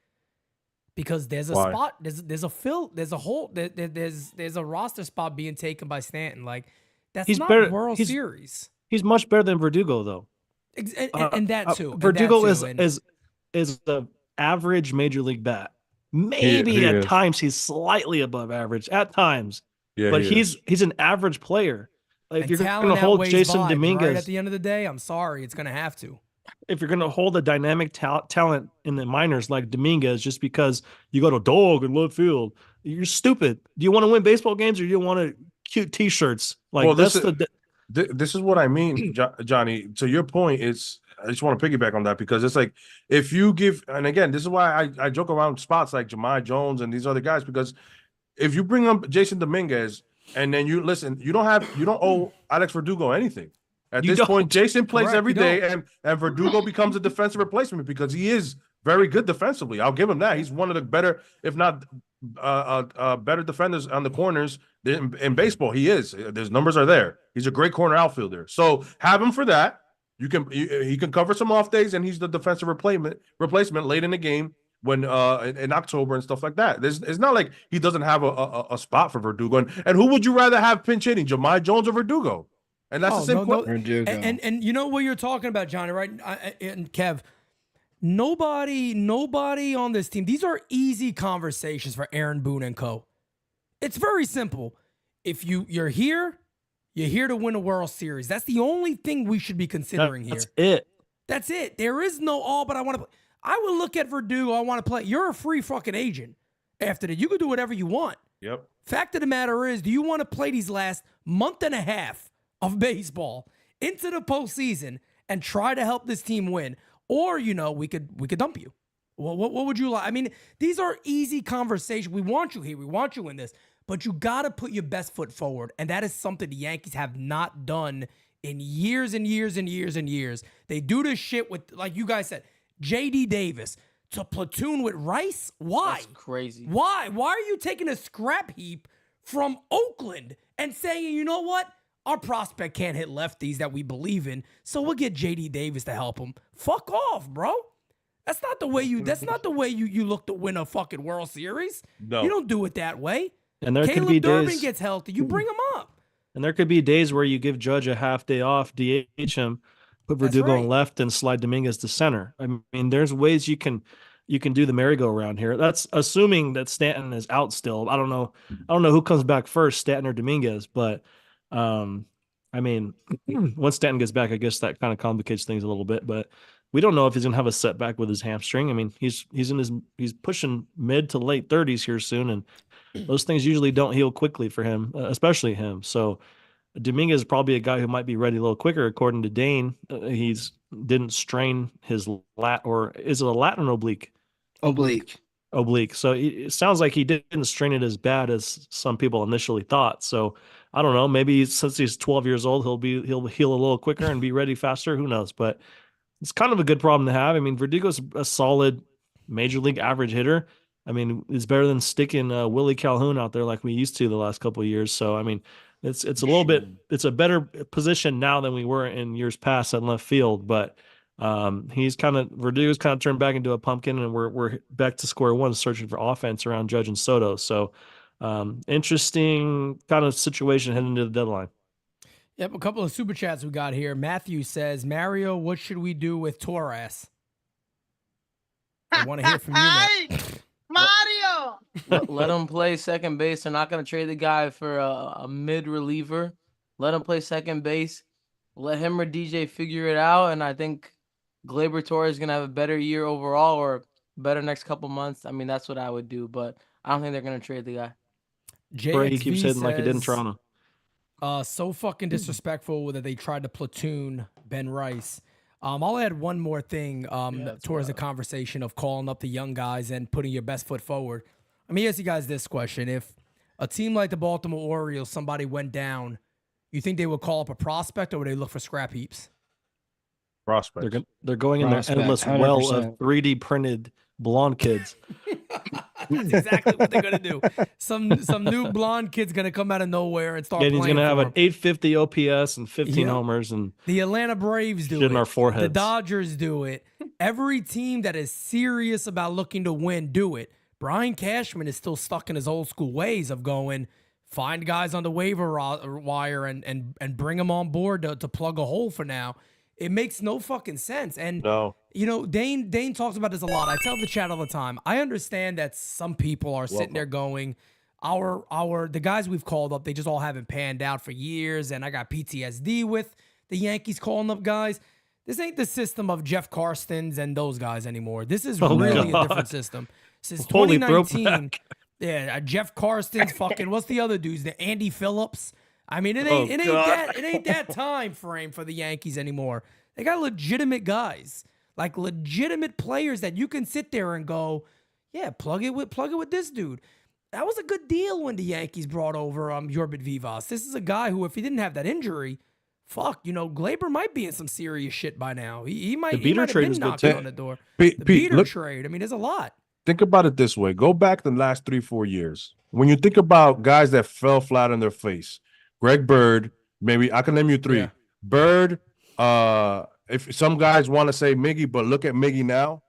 Because there's a spot, there's a fill, there's a hole, there's a roster spot being taken by Stanton. Like, that's not World Series. He's much better than Verdugo, though. And that too. Verdugo is the average major league bat. Maybe at times he's slightly above average. At times, but he's an average player. Like, if you're going to hold Jason Dominguez, right at the end of the day, I'm sorry, it's going to have to. If you're going to hold a dynamic talent in the minors like Dominguez just because you got a dog in left field, you're stupid. Do you want to win baseball games, or do you want cute T-shirts? Like, well, this is what I mean, Johnny. To your point, I just want to piggyback on that, because it's like, if you give, and again, this is why I joke around spots like Jahmai Jones and these other guys, because if you bring up Jason Dominguez and then you don't owe Alex Verdugo anything. At this point, Jason plays every day, and Verdugo becomes a defensive replacement because he is very good defensively. I'll give him that. He's one of the better, if not better defenders on the corners in baseball. He is. His numbers are there. He's a great corner outfielder. So have him for that. He can cover some off days, and he's the defensive replacement late in the game when in October and stuff like that. It's not like he doesn't have a spot for Verdugo. And who would you rather have pinch hitting, Jahmai Jones or Verdugo? And that's the same question. And you know what you're talking about, Johnny, right? And Kev, nobody on this team. These are easy conversations for Aaron Boone and co. It's very simple. If you're here to win a World Series. That's the only thing we should be considering here. That's it. There is no, but I want to play. I would look at Verdugo. I want to play. You're a free fucking agent after that. You can do whatever you want. Yep. Fact of the matter is, do you want to play these last month and a half of baseball into the postseason and try to help this team win? Or, we could dump you. Well, what would you like? I mean, these are easy conversations. We want you here. We want you in this. But you got to put your best foot forward. And that is something the Yankees have not done in years and years and years and years. They do this shit with, like you guys said, J.D. Davis to platoon with Rice. Why? That's crazy. Why? Why are you taking a scrap heap from Oakland and saying, you know what? Our prospect can't hit lefties that we believe in, so we'll get J.D. Davis to help him. Fuck off, bro. That's not the way you look to win a fucking World Series. No. You don't do it that way. And there Caleb could be Durbin days, gets healthy. You bring him up. and there could be days where you give Judge a half day off, DH him, put That's Verdugo right. on left, and slide Dominguez to center. I mean, there's ways you can do the merry-go-round here. That's assuming that Stanton is out still. I don't know who comes back first, Stanton or Dominguez, but I mean, once Stanton gets back, I guess that kind of complicates things a little bit. But we don't know if he's gonna have a setback with his hamstring. I mean, he's pushing mid to late 30s here soon, and those things usually don't heal quickly for him, especially him. So Dominguez is probably a guy who might be ready a little quicker, according to Dane. He's didn't strain his lat, or is it a lat or oblique? Oblique. So it sounds like he didn't strain it as bad as some people initially thought. So I don't know. Maybe since he's 12 years old, he'll heal a little quicker and be ready faster. Who knows? But it's kind of a good problem to have. I mean, Verdugo's a solid major league average hitter. I mean, it's better than sticking Willie Calhoun out there like we used to the last couple of years. So I mean, it's a little bit, it's a better position now than we were in years past at left field. But Verdugo's kind of turned back into a pumpkin, and we're back to square one, searching for offense around Judge and Soto. So interesting kind of situation heading into the deadline. Yep, a couple of super chats we got here. Matthew says, Mario, what should we do with Torres? I want to hear from you, man. Mario! Let him play second base. They're not going to trade the guy for a mid reliever. Let him play second base. Let him or DJ figure it out. And I think Gleyber Torres is going to have a better year overall, or better next couple months. I mean, that's what I would do, but I don't think they're going to trade the guy. He keeps hitting like he did in Toronto. So fucking disrespectful that they tried to platoon Ben Rice. I'll add one more thing towards the conversation of calling up the young guys and putting your best foot forward. Let me ask you guys this question. If a team like the Baltimore Orioles, somebody went down, you think they would call up a prospect, or would they look for scrap heaps? Prospect. They're going in their endless 100%. Well of 3D printed blonde kids. That's exactly what they're gonna do. Some new blonde kid's gonna come out of nowhere and start. Yeah, playing he's gonna have him. an 850 OPS and 15 homers, and the Atlanta Braves do it. In our foreheads. The Dodgers do it. Every team that is serious about looking to win do it. Brian Cashman is still stuck in his old school ways of going find guys on the waiver wire and bring them on board to plug a hole for now. It makes no fucking sense. And Dane talks about this a lot. I tell the chat all the time. I understand that some people are sitting there going, the guys we've called up, they just all haven't panned out for years, and I got PTSD with the Yankees calling up guys. This ain't the system of Jeff Karstens and those guys anymore. This is really a different system. Since 2019, Jeff Karstens, fucking what's the other dude's name? Andy Phillips. I mean, it ain't that time frame for the Yankees anymore. They got legitimate guys, like legitimate players that you can sit there and go, yeah, plug it with this dude. That was a good deal when the Yankees brought over Yorbit Vivas. This is a guy who, if he didn't have that injury, Gleyber might be in some serious shit by now. He might have been knocking on the door. The Beater trade. I mean, there's a lot. Think about it this way. Go back the last 3-4 years. When you think about guys that fell flat on their face, Greg Bird, maybe I can name you three. Yeah. Bird, if some guys want to say Miggy, but look at Miggy now.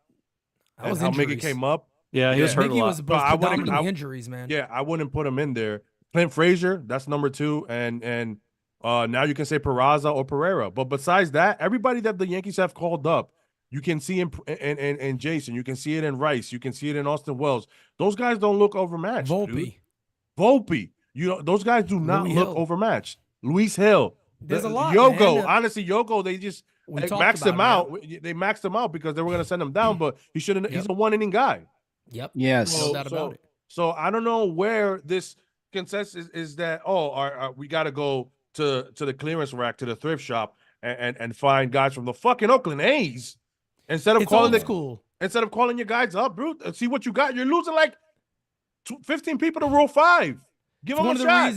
That was how injuries. Miggy came up. Yeah, he was hurt a lot. Was predominantly injuries, man. Yeah, I wouldn't put him in there. Clint Frazier, that's number 2, and now you can say Peraza or Pereira. But besides that, everybody that the Yankees have called up, you can see in Jason, you can see it in Rice, you can see it in Austin Wells. Those guys don't look overmatched. Volpe. Those guys do not look overmatched. Luis Hill. There's a lot. Yogo. Man. Honestly, Yogo, they just maxed him out. They maxed him out because they were going to send him down, but he shouldn't. He's a 1-inning guy. Yep. Yes. No doubt about it. So I don't know where this consensus is that, we got to go to the clearance rack, to the thrift shop, and find guys from the fucking Oakland A's instead of calling school. Instead of calling your guys up, bro, and see what you got. You're losing like 15 people to roll 5. Give them a shot.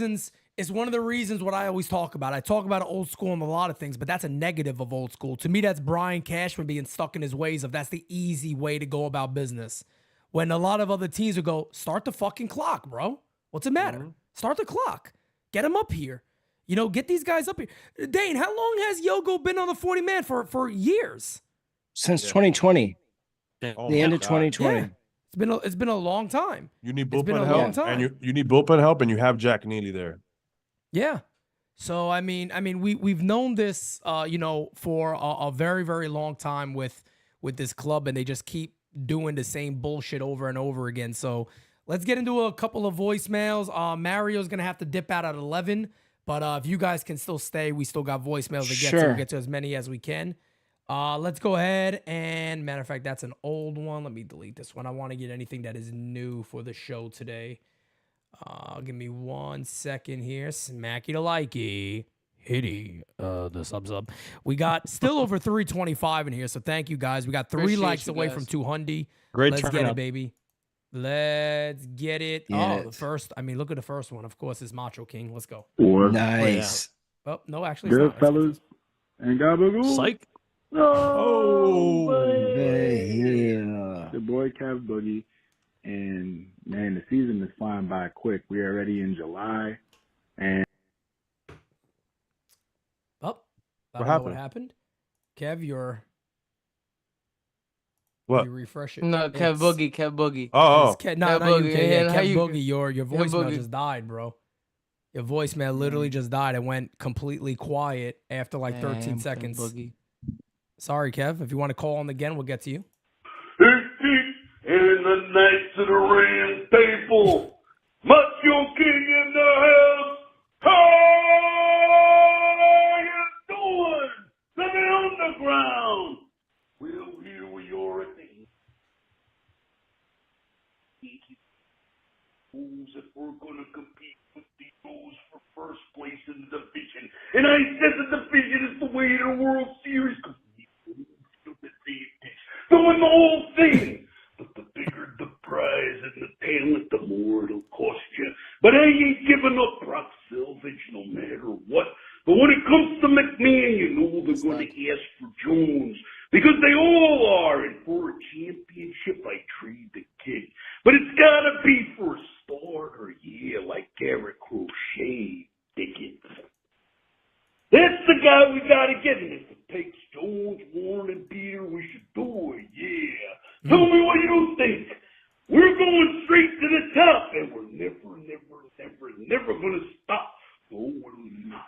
It's one of the reasons what I always talk about. I talk about old school and a lot of things, but that's a negative of old school. To me, that's Brian Cashman being stuck in his ways of that's the easy way to go about business. When a lot of other teams would go, start the fucking clock, bro. What's the matter? Mm-hmm. Start the clock. Get them up here. You know, get these guys up here. Dane, how long has Yogo been on the 40-man for years? Since 2020. Oh the end of God. 2020. Yeah. It's been a long time. You need It's been bullpen a help, long time. and you need bullpen help, and you have Jack Neely there. Yeah. So I mean, we've known this, for a very, very long time with this club, and they just keep doing the same bullshit over and over again. So let's get into a couple of voicemails. Mario's gonna have to dip out at 11, but if you guys can still stay, we still got voicemails to get to. We'll get to as many as we can. Let's go ahead and, matter of fact, that's an old one. Let me delete this one. I want to get anything that is new for the show today. Give me 1 second here. Smacky to likey. Hitty, the subs up. We got still over 325 in here, so thank you guys. We got 3 likes away from 200. Great Let's turnout. get it, baby. Let's get it. Get The it. first, look at the first one, of course, is Macho King. Let's go. Nice. Oh, no, actually, it's Good not. fellas and gabagool. Psych. Oh, Yeah. the boy Cav Boogie, and man, the season is flying by quick. We are already in July, and Oh, I don't know what happened. Kev, What? you refresh it. No, Kev Boogie. Oh, Kev, no, Kev not you, Boogie, Kev. how Kev you- Boogie, your voicemail Boogie. just died, bro. Your voicemail literally just died. It went completely quiet after like 13 seconds. Boogie. Sorry, Kev. If you want to call on again, we'll get to you. In the Knights of the Round Table, Macho King in the house. How you doing? To the underground. Well, here we are at the Bulls if we're gonna compete with the Bulls for first place in the division. And I said the division is the way to the World Series because doing the whole thing. But the bigger the prize and the talent, the more it'll cost you. But I ain't giving up Brock Selvage no matter what. But when it comes to McMahon, you know they're going to ask for Jones. Because they all are. And for a championship, I trade the kid. But it's got to be for a starter, yeah, like Garrett Crochet. Dig it. That's the guy we got to get. And if it takes Jones, Warren, and Peter, we should do it, yeah. Tell me what you think. We're going straight to the top, and we're never going to stop. No, we're not.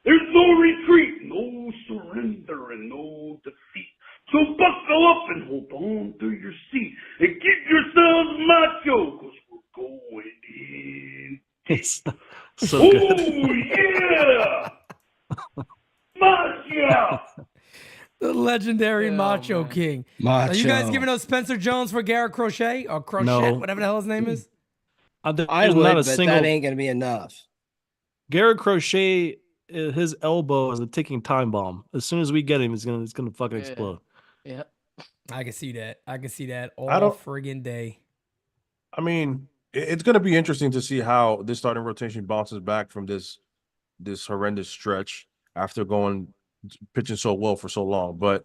There's no retreat, no surrender, and no defeat. So buckle up and hold on to your seat and get yourselves macho, because we're going in. So Oh, good. yeah! Macho! The legendary Yeah, Macho man. King. Macho. Are you guys giving us Spencer Jones for Garrett Crochet or Crochet, No. whatever the hell his name is? I There's would, not a but single. that ain't gonna be enough. Garrett Crochet, his elbow is a ticking time bomb. As soon as we get him, it's gonna fucking Yeah. explode. Yeah. I can see that. I can see that I all don't- friggin' day. I mean, it's going to be interesting to see how this starting rotation bounces back from this horrendous stretch after pitching so well for so long. But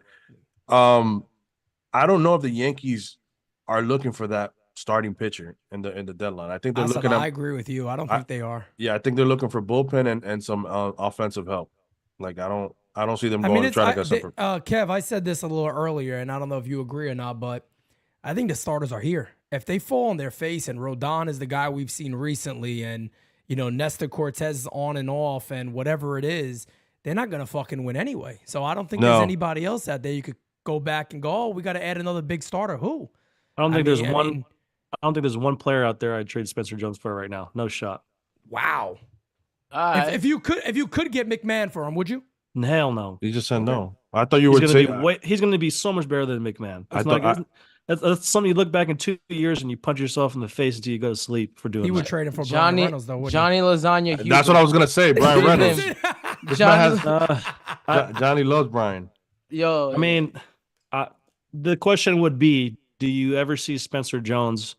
I don't know if the Yankees are looking for that starting pitcher in the deadline. I think they're looking I at agree with you. I don't think they are. I think they're looking for bullpen and some offensive help. Like I don't see them going and trying to get something. Kev, I said this a little earlier, and I don't know if you agree or not, but I think the starters are here. If they fall on their face and Rodon is the guy we've seen recently and, Nestor Cortez is on and off and whatever it is, they're not going to fucking win anyway. So I don't think there's anybody else out there you could go back and go, oh, we got to add another big starter. Who? I don't think there's one player out there I'd trade Spencer Jones for right now. No shot. Wow. All right. If you could get McMahon for him, would you? Hell no. You just said no. I thought you would say He's going to be so much better than McMahon. That's something you look back in 2 years and you punch yourself in the face until you go to sleep for doing He would that. trade him for Brian Reynolds, though, wouldn't Johnny Lasagna Hubert. That's what I was gonna say. Brian Reynolds. This man Johnny, has Johnny loves Brian. Yo, I mean, the question would be: do you ever see Spencer Jones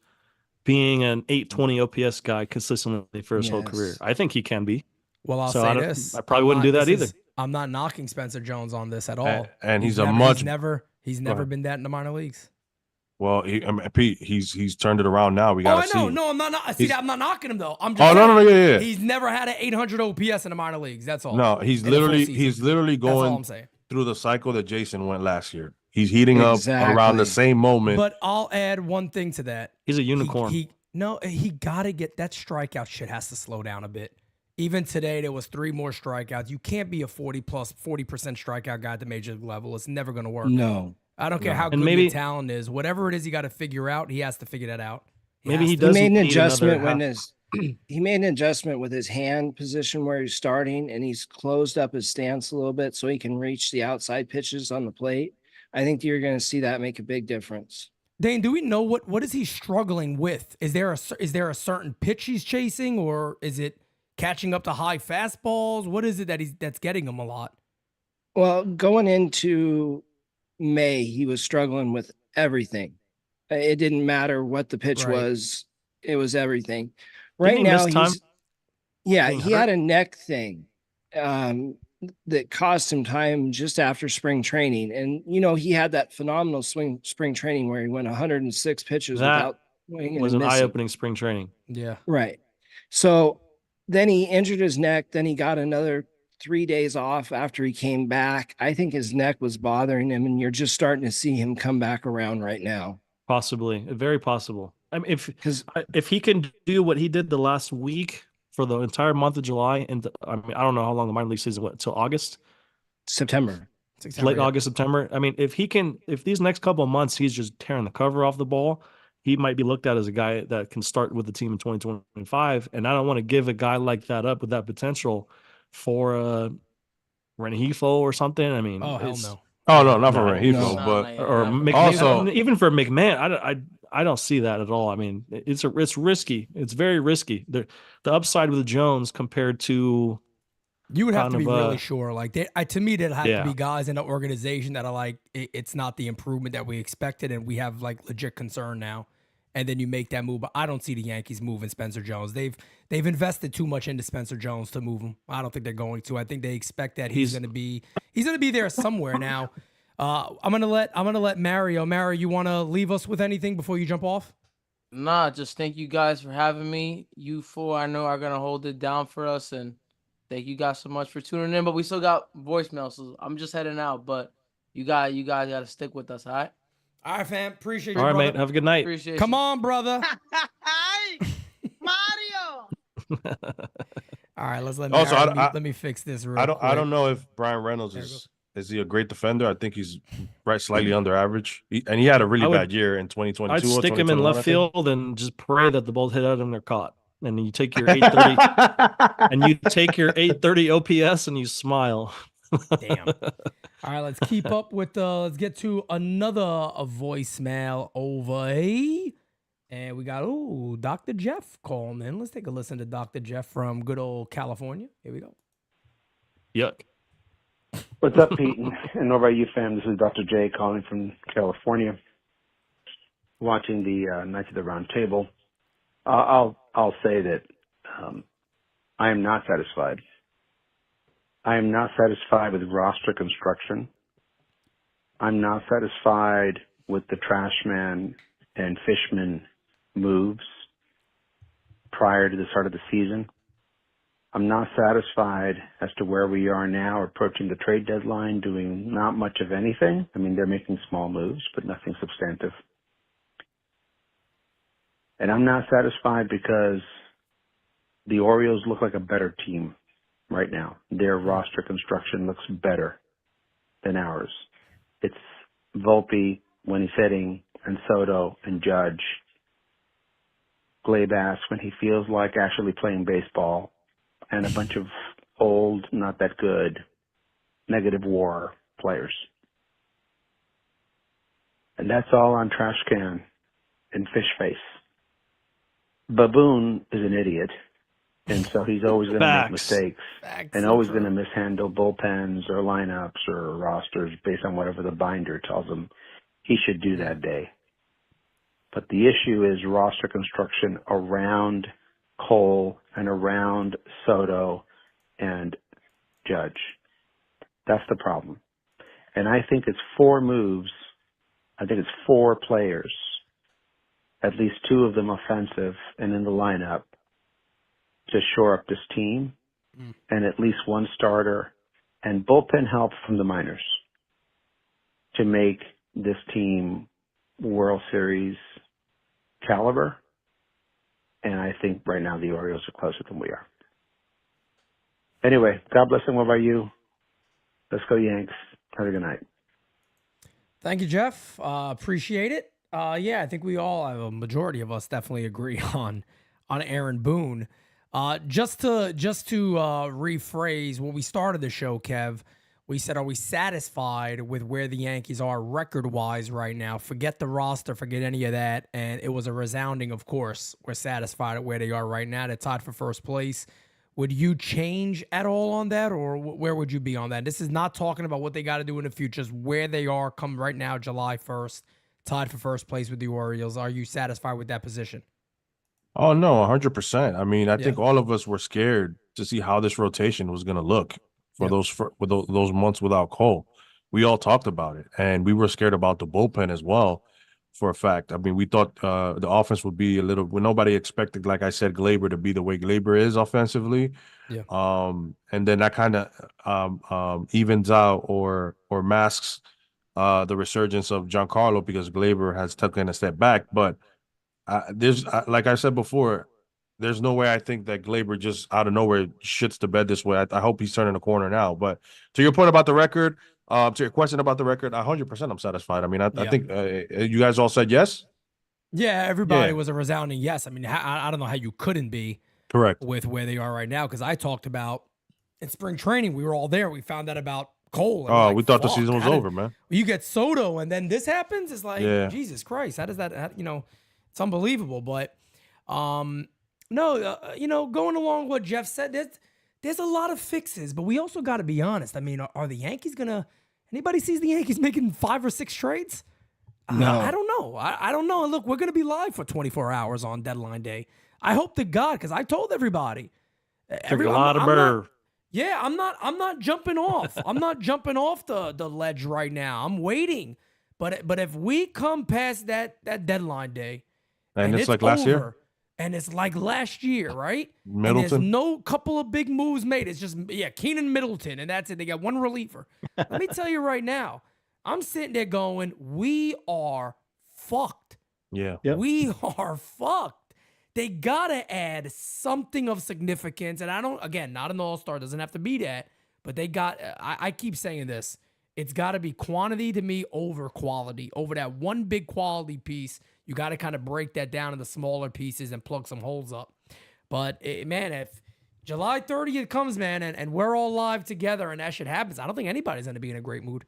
being an 820 OPS guy consistently for his whole career? I think he can be. Well, I'll So say this. I probably wouldn't do that either. I'm not knocking Spencer Jones on this at all. And he's never been that in the minor leagues. Well, Pete, he's turned it around now. We gotta see. I know. No, I'm not. See, I'm not knocking him though. I'm just. Oh no, yeah. He's never had an 800 OPS in the minor leagues. That's all. No, he's literally going through the cycle that Jason went last year. He's heating up around the same moment. But I'll add one thing to that. He's a unicorn. He gotta get that strikeout shit has to slow down a bit. Even today, there was 3 more strikeouts. You can't be a 40% strikeout guy at the major league level. It's never going to work. No. I don't care how good your talent is. Whatever it is you got to figure out, he has to figure that out. He made an adjustment he made an adjustment with his hand position where he's starting, and he's closed up his stance a little bit so he can reach the outside pitches on the plate. I think you're going to see that make a big difference. Dane, do we know what is he struggling with? Is there a certain pitch he's chasing, or is it catching up to high fastballs? What is it that's getting him a lot? Well, going into May, he was struggling with everything. It didn't matter what the pitch was. It was everything. Right now, he had a neck thing that cost him time just after spring training. And, he had that phenomenal spring training where he went 106 pitches without swinging. Was an eye-opening spring training. Yeah. Right. So then he injured his neck. Then he got another 3 days off after he came back. I think his neck was bothering him, and you're just starting to see him come back around right now. Possibly, very possible. I mean, if he can do what he did the last week for the entire month of July, and I don't know how long the minor league season went until August, September, late August, September. I mean, if these next couple of months he's just tearing the cover off the ball, he might be looked at as a guy that can start with the team in 2025. And I don't want to give a guy like that up with that potential for Rengifo or something. I mean, hell no. Oh no, not for Rengifo, but also even for McMahon, I don't see that at all. I mean, it's risky. It's very risky. The upside with Jones compared to you would have to be really sure. Like to me, there'd have to be guys in the organization that are like, it's not the improvement that we expected, and we have like legit concern now. And then you make that move. But I don't see the Yankees moving Spencer Jones. They've invested too much into Spencer Jones to move him. I don't think they're going to. I think they expect that he's gonna be there somewhere now. I'm gonna let Mario. Mario, you want to leave us with anything before you jump off? Nah, just thank you guys for having me. You four, I know, are gonna hold it down for us, and thank you guys so much for tuning in. But we still got voicemail, so I'm just heading out. But you guys got to stick with us, all right? All right, fam. Appreciate you. All right, brother. mate. Have a good night. Appreciate Come you. on, brother. Mario. All right, let's let me fix this real quick. I don't know if Brian Reynolds is he a great defender. I think he's slightly under average. He had a really bad year in 2022. I'd stick him in left field and just pray that the balls hit at him, they're caught. And you take your 830 OPS and you smile. Damn. All right, let's keep up with let's get to another voicemail over here. And we got Dr. Jeff calling in. Let's take a listen to Dr. Jeff from good old California. Here we go. Yuck. What's up, Pete and Over You fam? This is Dr. J calling from California. Watching the Knights of the Round Table. I'll say that I am not satisfied. I am not satisfied with roster construction. I'm not satisfied with the Trashman and Fishman moves prior to the start of the season. I'm not satisfied as to where we are now approaching the trade deadline, doing not much of anything. I mean, they're making small moves, but nothing substantive. And I'm not satisfied because the Orioles look like a better team right now. Their roster construction looks better than ours. It's Volpe when he's hitting, and Soto and Judge. Glabass when he feels like actually playing baseball, and a bunch of old, not that good, negative WAR players. And that's all on trash can and fish face. Baboon is an idiot, and so he's always going to make mistakes and always going to mishandle bullpens or lineups or rosters based on whatever the binder tells him he should do that day. But the issue is roster construction around Cole and around Soto and Judge. That's the problem. And I think it's 4 moves. I think it's 4 players, at least 2 of them offensive and in the lineup, to shore up this team, and at least 1 starter and bullpen help from the minors to make this team World Series caliber. And I think right now the Orioles are closer than we are. Anyway, God bless them. What about you? Let's go Yanks. Have a good night. Thank you, Jeff. Appreciate it. Yeah, I think we all, a majority of us, definitely agree on Aaron Boone. Just to rephrase when we started the show, Kev, we said, are we satisfied with where the Yankees are record-wise right now? Forget the roster, forget any of that. And it was a resounding, of course, we're satisfied at where they are right now. They're tied for first place. Would you change at all on that, or where would you be on that? This is not talking about what they got to do in the future, just where they are come right now, July 1st, tied for first place with the Orioles. Are you satisfied with that position? Oh, no, 100%. I mean, I think all of us were scared to see how this rotation was going to look for those months without Cole. We all talked about it, and we were scared about the bullpen as well. For a fact, I mean, we thought the offense would be a little. Well, nobody expected, like I said, Glaber to be the way Glaber is offensively. Yeah. And then that kind of evens out or masks the resurgence of Giancarlo because Glaber has taken a step back. But there's, like I said before, there's no way I think that Glaber just out of nowhere shits the bed this way. I hope he's turning the corner now. But to your point about the record. To your question about the record, 100% I'm satisfied. I mean, I think you guys all said yes? Yeah, everybody was a resounding yes. I mean, I don't know how you couldn't be correct with where they are right now, because I talked about in spring training, we were all there. We found out about Cole. And we thought the season was over, man. You get Soto, and then this happens? It's like, Jesus Christ, how does that, it's unbelievable. But, going along with what Jeff said, there's a lot of fixes, but we also got to be honest. I mean, are the Yankees going to – anybody sees the Yankees making 5 or 6 trades? No. I don't know. I don't know. And look, we're going to be live for 24 hours on deadline day. I hope to God, because I told everybody. Took a lot of nerve. I'm not jumping off. I'm not jumping off the ledge right now. I'm waiting. But if we come past that deadline day – and it's like last year? And it's like last year, right? Middleton. And there's no couple of big moves made. It's just, Keenan Middleton, and that's it. They got 1 reliever. Let me tell you right now, I'm sitting there going, we are fucked. Yeah. Yep. We are fucked. They got to add something of significance. And not an all-star, doesn't have to be that. But they got, I keep saying this, it's got to be quantity to me over quality. Over that one big quality piece, you got to kind of break that down into smaller pieces and plug some holes up. But, if July 30th comes, man, and we're all live together and that shit happens, I don't think anybody's going to be in a great mood.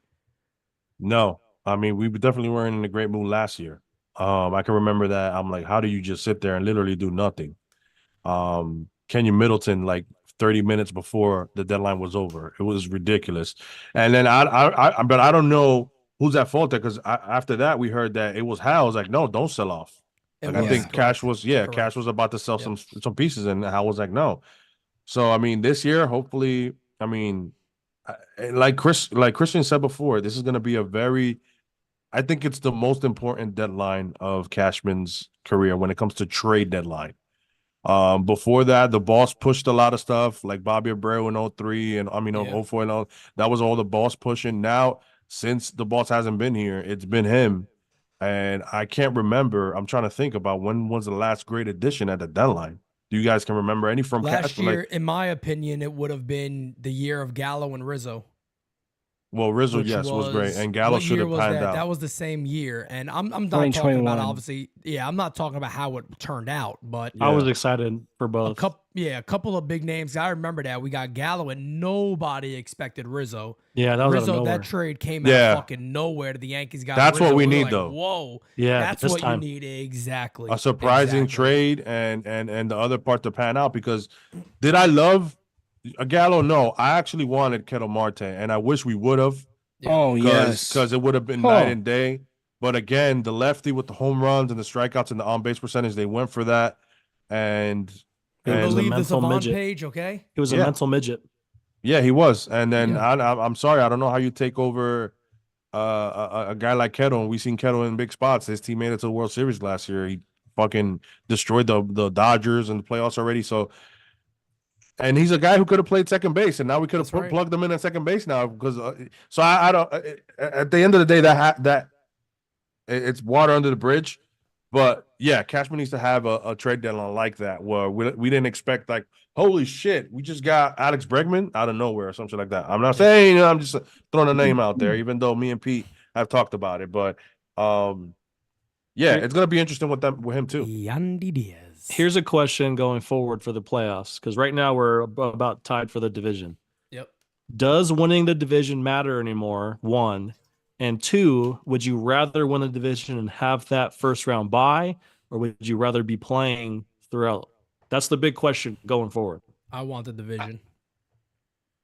No. I mean, we definitely weren't in a great mood last year. I can remember that. I'm like, how do you just sit there and literally do nothing? Kenyon Middleton, 30 minutes before the deadline was over. It was ridiculous. And then but I don't know who's at fault there, because after that we heard that it was Hal. I was like, no, don't sell off. I think Cash was Cash was about to sell some pieces, and Hal was like, no. So I mean, this year, hopefully, I mean, like Christian said before, this is going to be I think it's the most important deadline of Cashman's career when it comes to trade deadline. Before that, the boss pushed a lot of stuff, like Bobby Abreu in 03 and 04 and all. That was all the boss pushing. Now, since the boss hasn't been here, it's been him. And I can't remember. I'm trying to think about when was the last great addition at the deadline. Do you guys can remember any from last year? In my opinion, it would have been the year of Gallo and Rizzo. Well, Rizzo, which yes, was great, and Gallo what should year have was panned that? out. That was the same year, and I'm not talking about 2021. obviously. Yeah, I'm not talking about how it turned out, but I was excited for both. a couple of big names. I remember that we got Gallo, and nobody expected Rizzo. Yeah, that was out of Rizzo. nowhere. That trade came out of fucking nowhere. The Yankees got. That's Rizzo. what we were need, like, though. Whoa, Yeah, that's this what time. you need exactly. A surprising trade, and the other part to pan out, because did I love Gallo? No, I actually wanted Ketel Marte, and I wish we would have. Oh, yes. Because it would have been night and day. But again, the lefty with the home runs and the strikeouts and the on-base percentage, they went for that. And believe the Savant page, okay? He was a mental midget. Yeah, he was. And then I'm sorry, I don't know how you take over a guy like Ketel. We've seen Ketel in big spots. His team made it to the World Series last year. He fucking destroyed the Dodgers in the playoffs already. So, and he's a guy who could have played second base, and now we could have plugged him in at second base now, because so I don't. At the end of the day, that it's water under the bridge. But yeah, Cashman needs to have a trade deadline like that, where we didn't expect, like, holy shit, we just got Alex Bregman out of nowhere or something like that. I'm not saying, I'm just throwing a name out there, even though me and Pete have talked about it. But yeah, it's gonna be interesting with him too. Yandy Diaz. Here's a question going forward for the playoffs, because right now we're about tied for the division. Yep. Does winning the division matter anymore? One. And two, would you rather win the division and have that first round bye, or would you rather be playing throughout? That's the big question going forward. I want the division.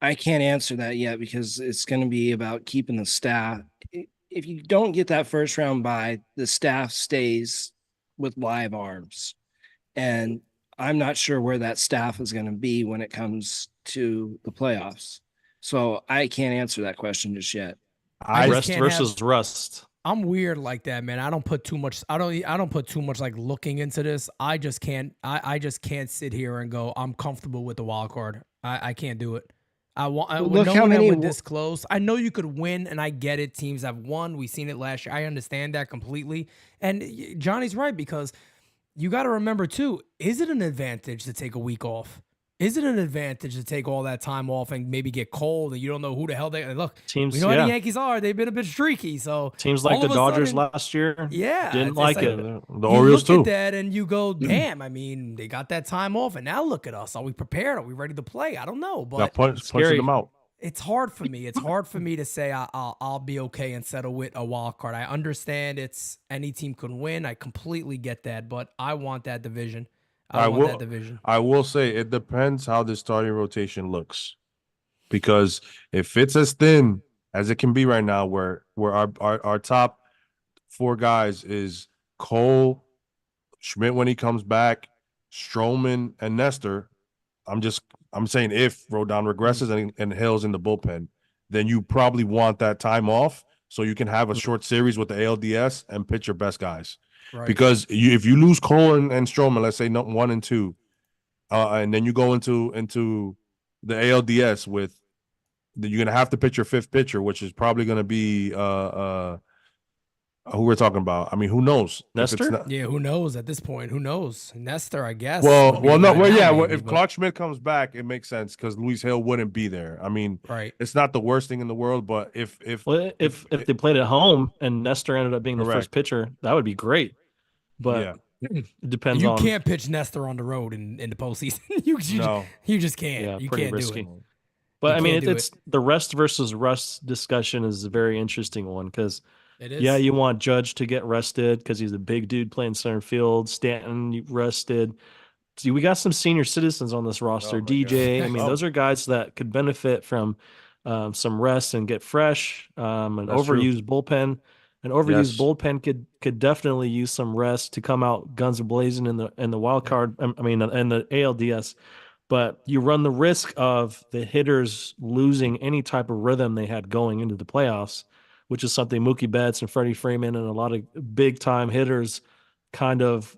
I can't answer that yet, because it's going to be about keeping the staff. If you don't get that first round bye, the staff stays with live arms. And I'm not sure where that staff is going to be when it comes to the playoffs. So I can't answer that question just yet. Rest versus rust. I'm weird like that, man. I don't put too much. I don't put too much like looking into this. I just can't. I just can't sit here and go, I'm comfortable with the wild card. I can't do it. Look knowing how many that we're this close. I know you could win, and I get it. Teams have won. We've seen it last year. I understand that completely. And Johnny's right, because you got to remember too. Is it an advantage to take a week off? Is it an advantage to take all that time off and maybe get cold and you don't know who the hell they look? Teams, we know how the Yankees are. They've been a bit streaky. So teams like the Dodgers last year, didn't like it. The Orioles too. You look at that and you go, damn. I mean, they got that time off, and now look at us. Are we prepared? Are we ready to play? I don't know, but punching them out. It's hard for me. It's hard for me to say I'll be okay and settle with a wild card. I understand it's any team can win. I completely get that, but I want that division. I want that division. I will say it depends how the starting rotation looks, because if it's as thin as it can be right now, where our top four guys is Cole, Schmidt when he comes back, Stroman, and Nestor. I'm saying if Rodon regresses and Hill's in the bullpen, then you probably want that time off so you can have a short series with the ALDS and pitch your best guys. Right. Because if you lose Cole and Stroman, let's say 1 and 2, and then you go into the ALDS with, you're gonna have to pitch your fifth pitcher, which is probably gonna be who we're talking about. I mean, who knows? Nestor? Yeah, who knows at this point? Who knows? Nestor, I guess. If Clark Schmidt comes back, it makes sense, because Luis Hill wouldn't be there. I mean, right. It's not the worst thing in the world, but if they played at home and Nestor ended up being the first pitcher, that would be great. But it depends you on. You can't pitch Nestor on the road in the postseason. you just can't. Yeah, you pretty can't risky. do it. But I mean, it's the rest versus rust discussion is a very interesting one, because you want Judge to get rested because he's a big dude playing center field. Stanton rested. See, we got some senior citizens on this roster. DJ, I mean, those are guys that could benefit from some rest and get fresh. An overused bullpen. An overused bullpen could definitely use some rest to come out guns blazing in the wild card. I mean, in the ALDS. But you run the risk of the hitters losing any type of rhythm they had going into the playoffs, which is something Mookie Betts and Freddie Freeman and a lot of big-time hitters kind of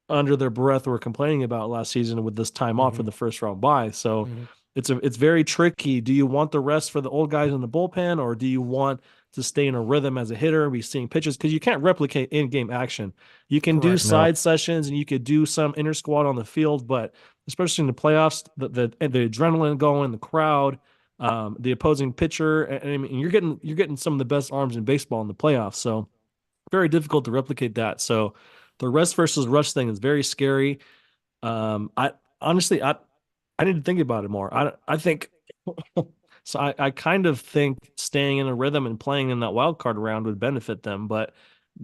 under their breath were complaining about last season with this time off for the first round bye. So it's very tricky. Do you want the rest for the old guys in the bullpen, or do you want to stay in a rhythm as a hitter, be seeing pitches? Because you can't replicate in-game action. You can do side sessions and you could do some inner squad on the field, but especially in the playoffs, the adrenaline going, the crowd, the opposing pitcher, and I mean, you're getting some of the best arms in baseball in the playoffs. So very difficult to replicate that. So the rest versus rush thing is very scary. I honestly, I need to think about it more. I think so. I kind of think staying in a rhythm and playing in that wild card round would benefit them, but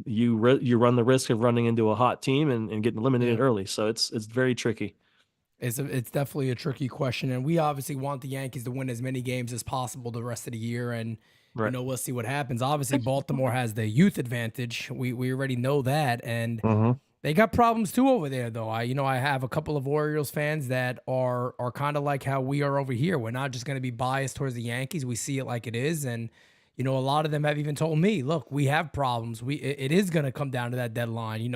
you run the risk of running into a hot team and getting eliminated early. So it's very tricky. It's definitely a tricky question, and we obviously want the Yankees to win as many games as possible the rest of the year, and Right. we'll see what happens. Obviously, Baltimore has the youth advantage. We already know that, and they got problems too over there, though. I have a couple of Orioles fans that are kind of like how we are over here. We're not just going to be biased towards the Yankees. We see it like it is, and a lot of them have even told me, look, we have problems. It is going to come down to that deadline.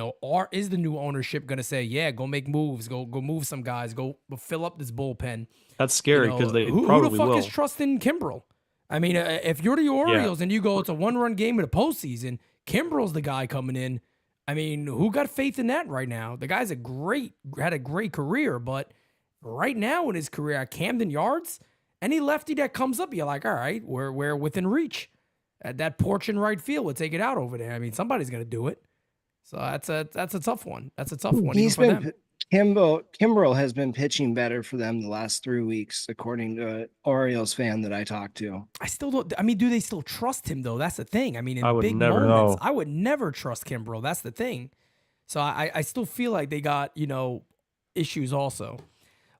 Is the new ownership going to say, yeah, go make moves, go move some guys, go fill up this bullpen? That's scary because they who probably the fuck will. is trusting Kimbrel? I mean, if you're the Orioles and you go, it's a one-run game in the postseason, Kimbrel's the guy coming in. I mean, who got faith in that right now? The guy's had a great career, but right now in his career at Camden Yards, any lefty that comes up, you're like, all right, we're within reach. At that porch in right field, we'll take it out over there. I mean, somebody's gonna do it. So that's a tough one. That's a tough one. Kimbrel has been pitching better for them the last 3 weeks, according to an Orioles fan that I talked to. I still don't. I mean, do they still trust him though? That's the thing. I mean, in big never moments, I would never trust Kimbrel. That's the thing. So I still feel like they got issues also.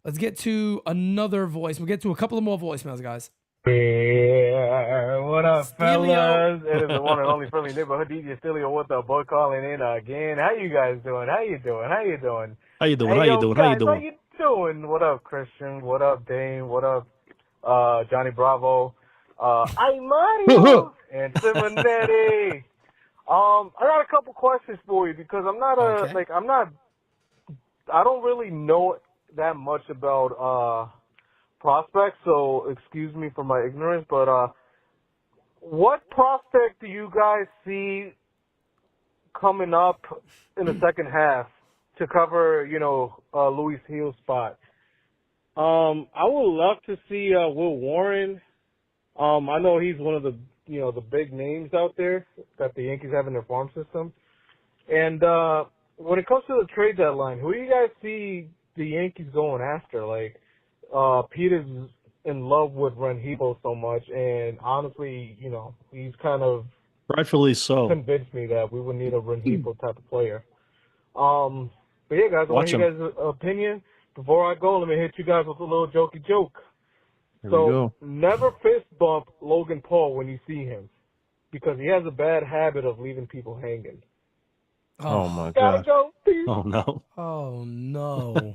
Let's get to another voice. We'll get to a couple of more voicemails, guys. Yeah, what up, Stelio. fellas? It is the one and only friendly neighborhood DJ Stelio with the boy calling in again. How you guys doing? How you doing? How you doing? Hey, How you yo, doing? guys, How you doing? How you doing? What up, Christian? What up, Dane? What up, Johnny Bravo? I'm Mario and Simonetti. I got a couple questions for you because I'm not I don't really know that much about prospects, so excuse me for my ignorance, but what prospect do you guys see coming up in the second half to cover, Luis Hill's spot? I would love to see Will Warren. I know he's one of the the big names out there that the Yankees have in their farm system. And when it comes to the trade deadline, who do you guys see the Yankees going after? Like, Peter's in love with Rengifo so much, and honestly, he's kind of Rightfully so. convinced me that we would need a Rengifo type of player. But yeah, guys, I want you guys' opinion. Before I go, let me hit you guys with a little jokey joke. Here we go. Never fist bump Logan Paul when you see him, because he has a bad habit of leaving people hanging. Oh my Gotta god. go. Peace. Oh no. Oh no.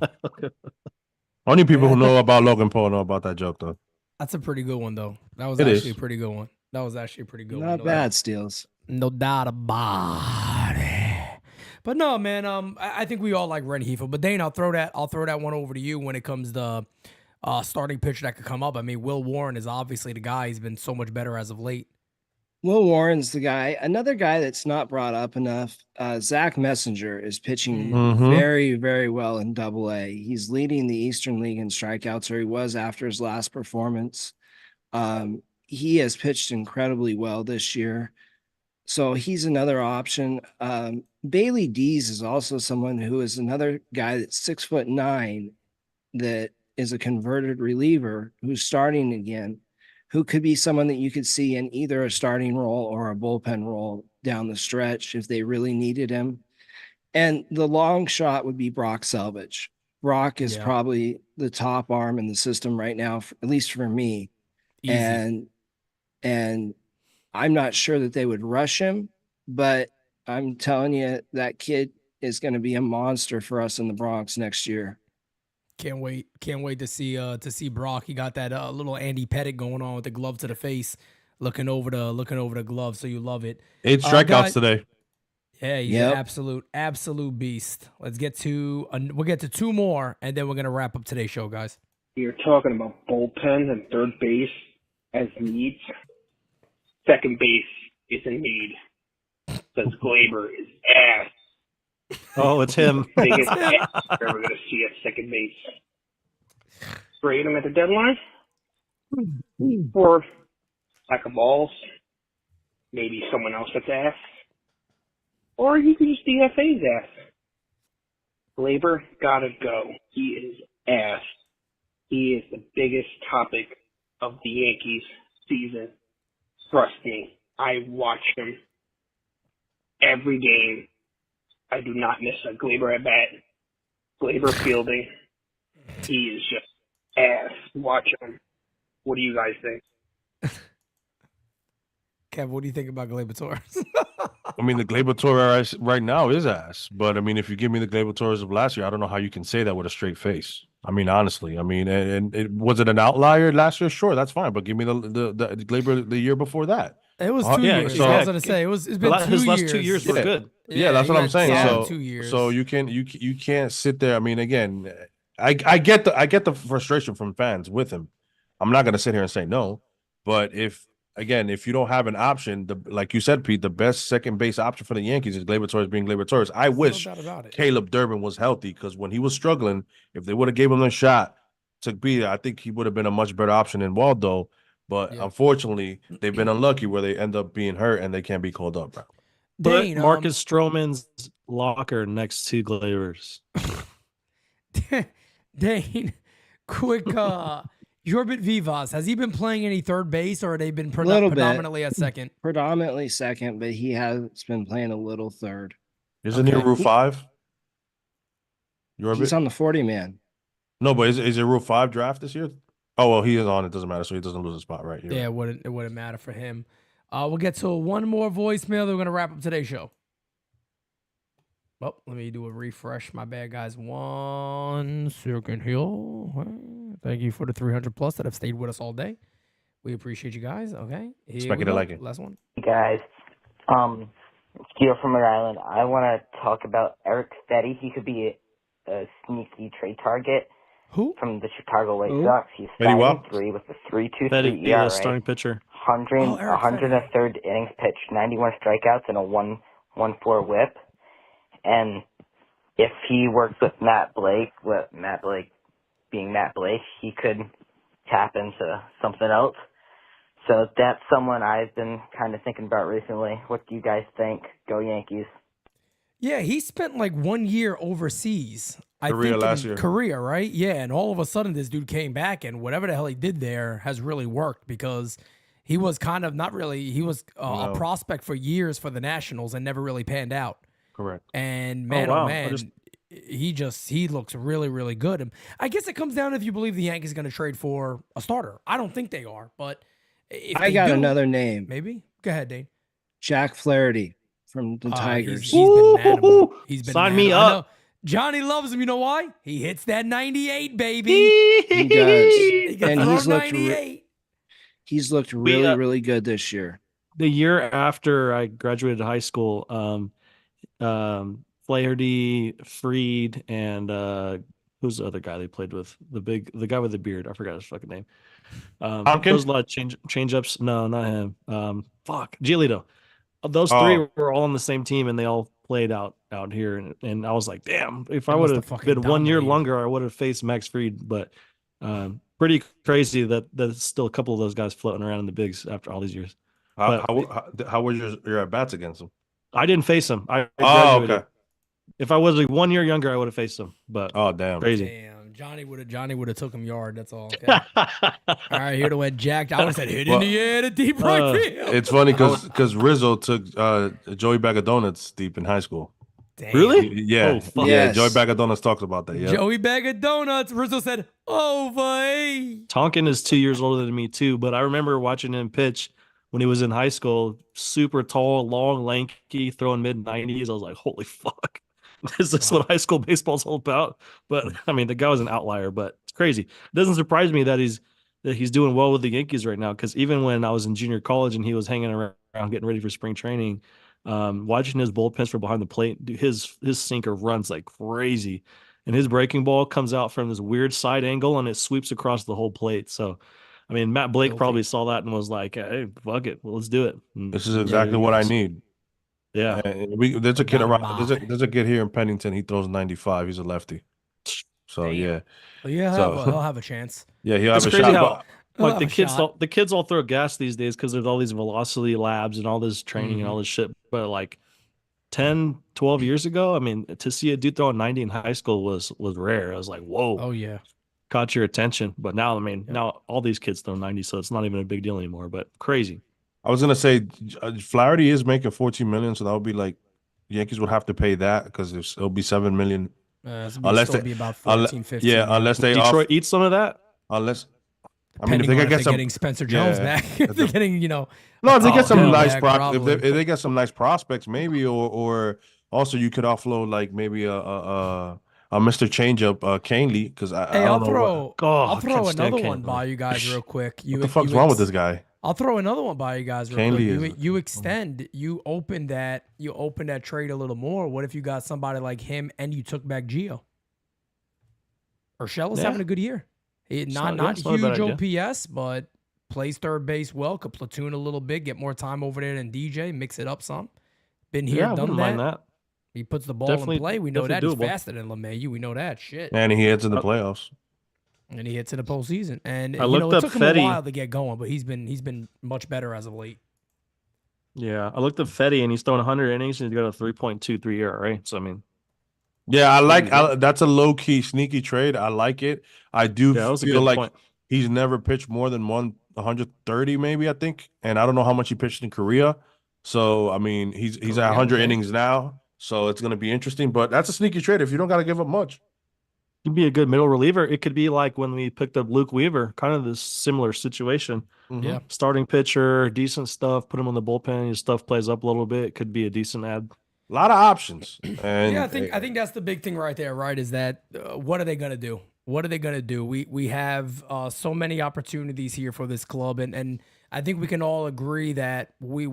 Only people who know about Logan Paul know about that joke though. That's a pretty good one, though. That was It actually is. a pretty good one. That was actually a pretty good one. Not No bad, doubt. Steels. No doubt about it. But no, man. I think we all like Rengifo. But Dane, I'll throw that one over to you when it comes to starting pitcher that could come up. I mean, Will Warren is obviously the guy. He's been so much better as of late. Will Warren's the guy. Another guy that's not brought up enough, Zach Messenger is pitching very, very well in Double-A. He's leading the Eastern League in strikeouts, or he was after his last performance. He has pitched incredibly well this year. So he's another option. Bailey Dees is also someone who is another guy that's 6'9", that is a converted reliever who's starting again, who could be someone that you could see in either a starting role or a bullpen role down the stretch if they really needed him. And the long shot would be Brock Selvage. Brock is probably the top arm in the system right now, at least for me. Easy. And I'm not sure that they would rush him, but I'm telling you, that kid is going to be a monster for us in the Bronx next year. Can't wait to see Brock. He got that little Andy Pettitte going on with the glove to the face, looking over the glove. So you love it. 8 strikeouts today. Yeah, he's an absolute beast. Let's get to we'll get to 2 more, and then we're gonna wrap up today's show, guys. You're talking about bullpen and third base as needs. Second base is in need. Because Glaber is ass. Oh, it's him. Biggest ass we're ever going to see at second base. Trade him at the deadline? or sack of balls, maybe someone else that's ass, or you can just DFA's ass. Glaber gotta go. He is ass. He is the biggest topic of the Yankees season. Trust me, I watch him every game. I do not miss a Glaber at bat. Glaber fielding. He is just ass. Watch him. What do you guys think? Kev, what do you think about Gleyber Torres? I mean, the Gleyber Torres right now is ass. But I mean, if you give me the Gleyber Torres of last year, I don't know how you can say that with a straight face. I mean, honestly, I mean, and it was it an outlier last year? Sure, that's fine. But give me the Gleyber the year before that. It was 2 years. So, I was gonna say it's been 2 years. His last 2 years were good. Yeah, that's what I'm saying. So 2 years. So you can't sit there. I mean, again, I get the frustration from fans with him. I'm not gonna sit here and say no, but if you don't have an option, like you said, Pete, the best second base option for the Yankees is Gleyber Torres being Gleyber Torres. I wish Caleb Durbin was healthy, because when he was struggling, if they would have gave him a shot to be, I think he would have been a much better option than Waldo. But unfortunately, they've been unlucky where they end up being hurt and they can't be called up. Bro. Put Marcus Stroman's locker next to Gleyber's. Dane, quick, Jorbit Vivas, has he been playing any third base, or have they been predominantly at second? Predominantly second, but he has been playing a little third. Isn't he Rule 5? He's on the 40-man. No, but is it Rule 5 draft this year? Oh, well, he is on. It doesn't matter, so he doesn't lose a spot, right? Yeah, it wouldn't matter for him. We'll get to one more voicemail. Then we're going to wrap up today's show. Well, let me do a refresh. My bad, guys. 1 second here. Thank you for the 300 plus that have stayed with us all day. We appreciate you guys. Okay. Expected to like it. Last one. Hey, guys. It's Gio from Rhode Island. I want to talk about Eric Steady. He could be a sneaky trade target. Who? From the Chicago White Sox. He's 5-3 with a 3.23 ERA. Starting pitcher. 103rd innings pitched, 91 strikeouts, and a 1.14 WHIP. And if he works with Matt Blake being Matt Blake, he could tap into something else. So that's someone I've been kind of thinking about recently. What do you guys think? Go Yankees. Yeah, he spent like 1 year overseas. Korea last year. Korea, right? Yeah, and all of a sudden this dude came back, and whatever the hell he did there has really worked, because he was kind of a prospect for years for the Nationals and never really panned out. Correct. And man, he looks really, really good. And I guess it comes down if you believe the Yankees are going to trade for a starter. I don't think they are, but if I got another name. Maybe. Go ahead, Dane. Jack Flaherty from the Tigers. He's been manimal. Sign me up. Johnny loves him. You know why? He hits that 98, baby. He does. And he's looked really, really good this year. The year after I graduated high school, Flaherty, Freed, and who's the other guy they played with? The guy with the beard. I forgot his fucking name. Those a lot of change ups. No, not him. Giolito. Those three were all on the same team, and they all played out here. And I was like, damn, if I would have been 1 year longer, I would have faced Max Fried. But pretty crazy that there's still a couple of those guys floating around in the bigs after all these years. How was your at bats against him? I didn't face him. I graduated. Okay. If I was like 1 year younger, I would have faced him. But damn, crazy. Damn, Johnny would have took him yard. That's all. Okay. All right, here to win Jack. I would have said hit in the air to deep right field. It's funny because Rizzo took Joey Bag of Donuts deep in high school. Damn. Really? Yeah. Yeah. Joey Bag of Donuts talks about that. Yeah. Joey Bag of Donuts. Rizzo said, over. Tonkin is 2 years older than me too, but I remember watching him pitch when he was in high school. Super tall, long, lanky, throwing mid-90s. I was like, holy fuck. Is this what high school baseball's all about? But I mean, the guy was an outlier, but it's crazy. It doesn't surprise me that he's doing well with the Yankees right now, because even when I was in junior college and he was hanging around getting ready for spring training, watching his bullpens from behind the plate, dude, his sinker runs like crazy, and his breaking ball comes out from this weird side angle and it sweeps across the whole plate. So, I mean, Matt Blake probably saw that and was like, "Hey, fuck it, well, let's do it." And this is exactly what I need. Yeah, there's a kid around. There's a kid here in Pennington. He throws 95. He's a lefty. So yeah. Well, he'll have a chance. Yeah, he'll have a shot. Like the kids all throw gas these days because there's all these velocity labs and all this training and all this shit. But like 10, 12 years ago, I mean, to see a dude throwing 90 in high school was rare. I was like, whoa. Oh yeah. Caught your attention. But now, I mean, now all these kids throw 90, so it's not even a big deal anymore. But crazy. I was gonna say Flaherty is making 14 million, so that would be like Yankees would have to pay that because it'll be 7 million. Unless they be about 14, 15. Yeah, unless they Detroit eat some of that. Unless I Depending mean, if on they if get they're getting Spencer Jones back, if they're getting no, if they get some nice probably. if they get some nice prospects, maybe, or also you could offload like maybe a Mr. Changeup, Canely, because I'll throw another one by you guys real quick. What the fuck's wrong with this guy? I'll throw another one by you guys real Canely quick. You open that trade a little more. What if you got somebody like him and you took back Gio? Urshela's having a good year. Not huge OPS, but plays third base well. Could platoon a little bit, get more time over there than DJ, mix it up some. Been here, done that. He puts the ball in play. We know that he's faster than LeMahieu. We know that shit. And he hits in the playoffs. And he hits in the postseason. And it took him a while to get going, but he's been much better as of late. Yeah, I looked up Fetty, and he's throwing 100 innings, and he's got a 3.23 ERA. So I mean, yeah, that's a low key sneaky trade. I like it. I do feel like he's never pitched more than 130, maybe, I think. And I don't know how much he pitched in Korea. So I mean, he's at 100 innings now. So it's gonna be interesting. But that's a sneaky trade if you don't gotta give up much. Could be a good middle reliever. It could be like when we picked up Luke Weaver, kind of this similar situation. Yeah, starting pitcher, decent stuff. Put him on the bullpen. His stuff plays up a little bit. Could be a decent ad. A lot of options. And I think that's the big thing right there. Right, is that what are they gonna do? What are they gonna do? We have so many opportunities here for this club, and I think we can all agree that we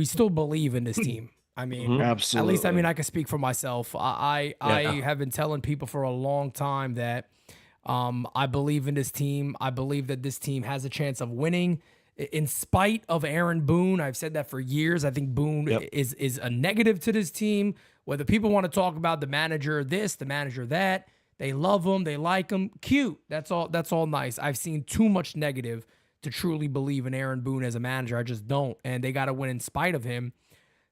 still believe in this team. I mean, absolutely. At least, I mean, I can speak for myself. I have been telling people for a long time that I believe in this team. I believe that this team has a chance of winning. In spite of Aaron Boone, I've said that for years. I think Boone is a negative to this team. Whether people want to talk about the manager this, the manager that, they love him, they like him, cute. That's all nice. I've seen too much negative to truly believe in Aaron Boone as a manager. I just don't. And they got to win in spite of him.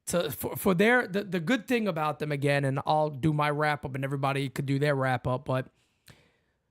The good thing about them, again, and I'll do my wrap up and everybody could do their wrap up, but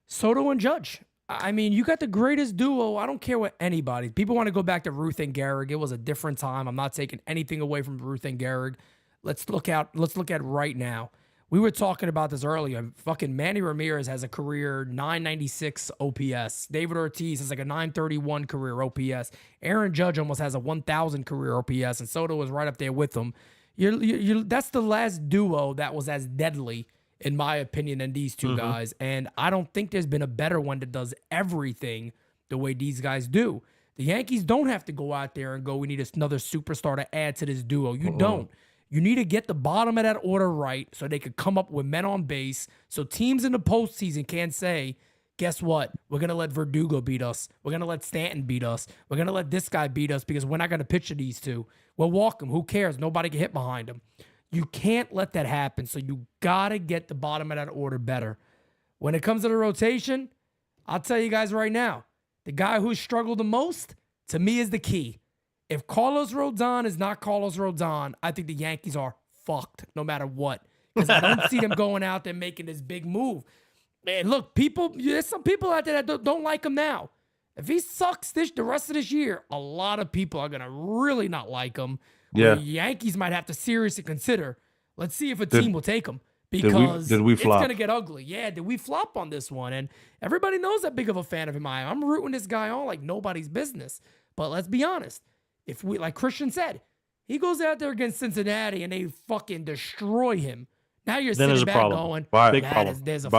Soto and Judge. I mean, you got the greatest duo. I don't care what anybody. People want to go back to Ruth and Gehrig. It was a different time. I'm not taking anything away from Ruth and Gehrig. Let's look at right now. We were talking about this earlier. Fucking Manny Ramirez has a career 996 OPS. David Ortiz has like a 931 career OPS. Aaron Judge almost has a 1,000 career OPS, and Soto was right up there with them. That's the last duo that was as deadly, in my opinion, than these two guys. And I don't think there's been a better one that does everything the way these guys do. The Yankees don't have to go out there and go, we need another superstar to add to this duo. You don't. You need to get the bottom of that order right so they could come up with men on base so teams in the postseason can't say, guess what? We're going to let Verdugo beat us. We're going to let Stanton beat us. We're going to let this guy beat us because we're not going to pitch to these two. We'll walk them. Who cares? Nobody can hit behind them. You can't let that happen, so you got to get the bottom of that order better. When it comes to the rotation, I'll tell you guys right now, the guy who struggled the most, to me, is the key. If Carlos Rodon is not Carlos Rodon, I think the Yankees are fucked no matter what. Because I don't see them going out there making this big move. Man, look, there's some people out there that don't like him now. If he sucks the rest of this year, a lot of people are going to really not like him. Yeah. The Yankees might have to seriously consider, let's see if a team will take him. Because did we it's flop? going to get ugly. Yeah, did we flop on this one? And everybody knows how big of a fan of him I am. I'm rooting this guy on like nobody's business. But let's be honest. If we, like Christian said, he goes out there against Cincinnati and they fucking destroy him. Now you're sitting back going, big problem. There's a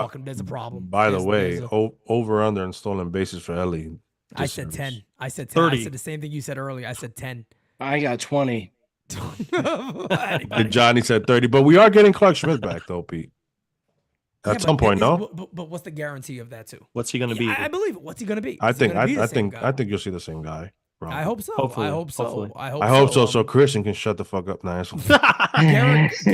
problem. By the way, over under and stolen bases for Ellie. I said 10. I said 10. 30. I said the same thing you said earlier. I said 10. I got 20. Johnny said 30, but we are getting Clark Schmidt back though, Pete. At some point, no. But what's the guarantee of that too? What's he going to be? I believe it. What's he going to be? I think you'll see the same guy. Probably. I hope so. Hopefully. I hope so. Hopefully. I hope so. So Christian can shut the fuck up now.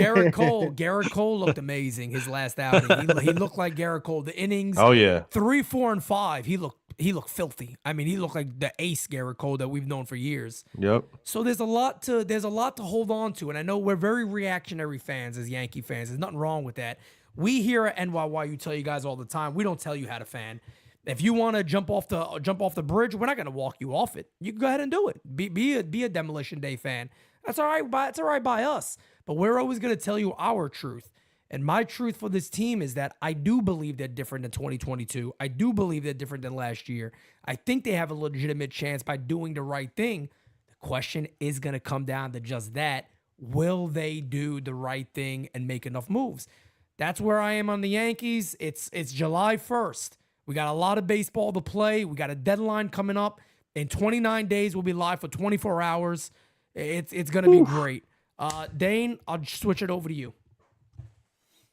Garrett Cole looked amazing his last outing. He looked like Garrett Cole. The innings. Oh yeah. 3, 4, and 5. He looked filthy. I mean, he looked like the ace Garrett Cole that we've known for years. Yep. So there's a lot to hold on to, and I know we're very reactionary fans as Yankee fans. There's nothing wrong with that. We here at NYYU tell you guys all the time, we don't tell you how to fan. If you want to jump off the bridge, we're not going to walk you off it. You can go ahead and do it. Be a Demolition Day fan. That's all right. It's all right by us. But we're always going to tell you our truth. And my truth for this team is that I do believe they're different than 2022. I do believe they're different than last year. I think they have a legitimate chance by doing the right thing. The question is going to come down to just that. Will they do the right thing and make enough moves? That's where I am on the Yankees. It's July 1st. We got a lot of baseball to play. We got a deadline coming up. In 29 days, we'll be live for 24 hours. It's going to be great. Dane, I'll switch it over to you.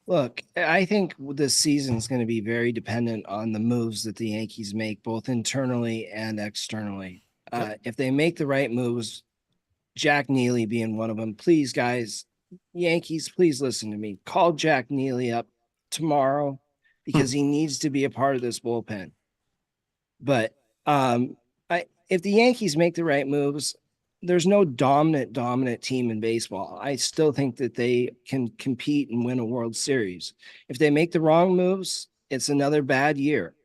Look, I think this season is going to be very dependent on the moves that the Yankees make, both internally and externally. If they make the right moves, Jack Neely being one of them, please, guys, Yankees, please listen to me. Call Jack Neely up tomorrow because he needs to be a part of this bullpen. But if the Yankees make the right moves, there's no dominant team in baseball. I still think that they can compete and win a World Series. If they make the wrong moves, it's another bad year.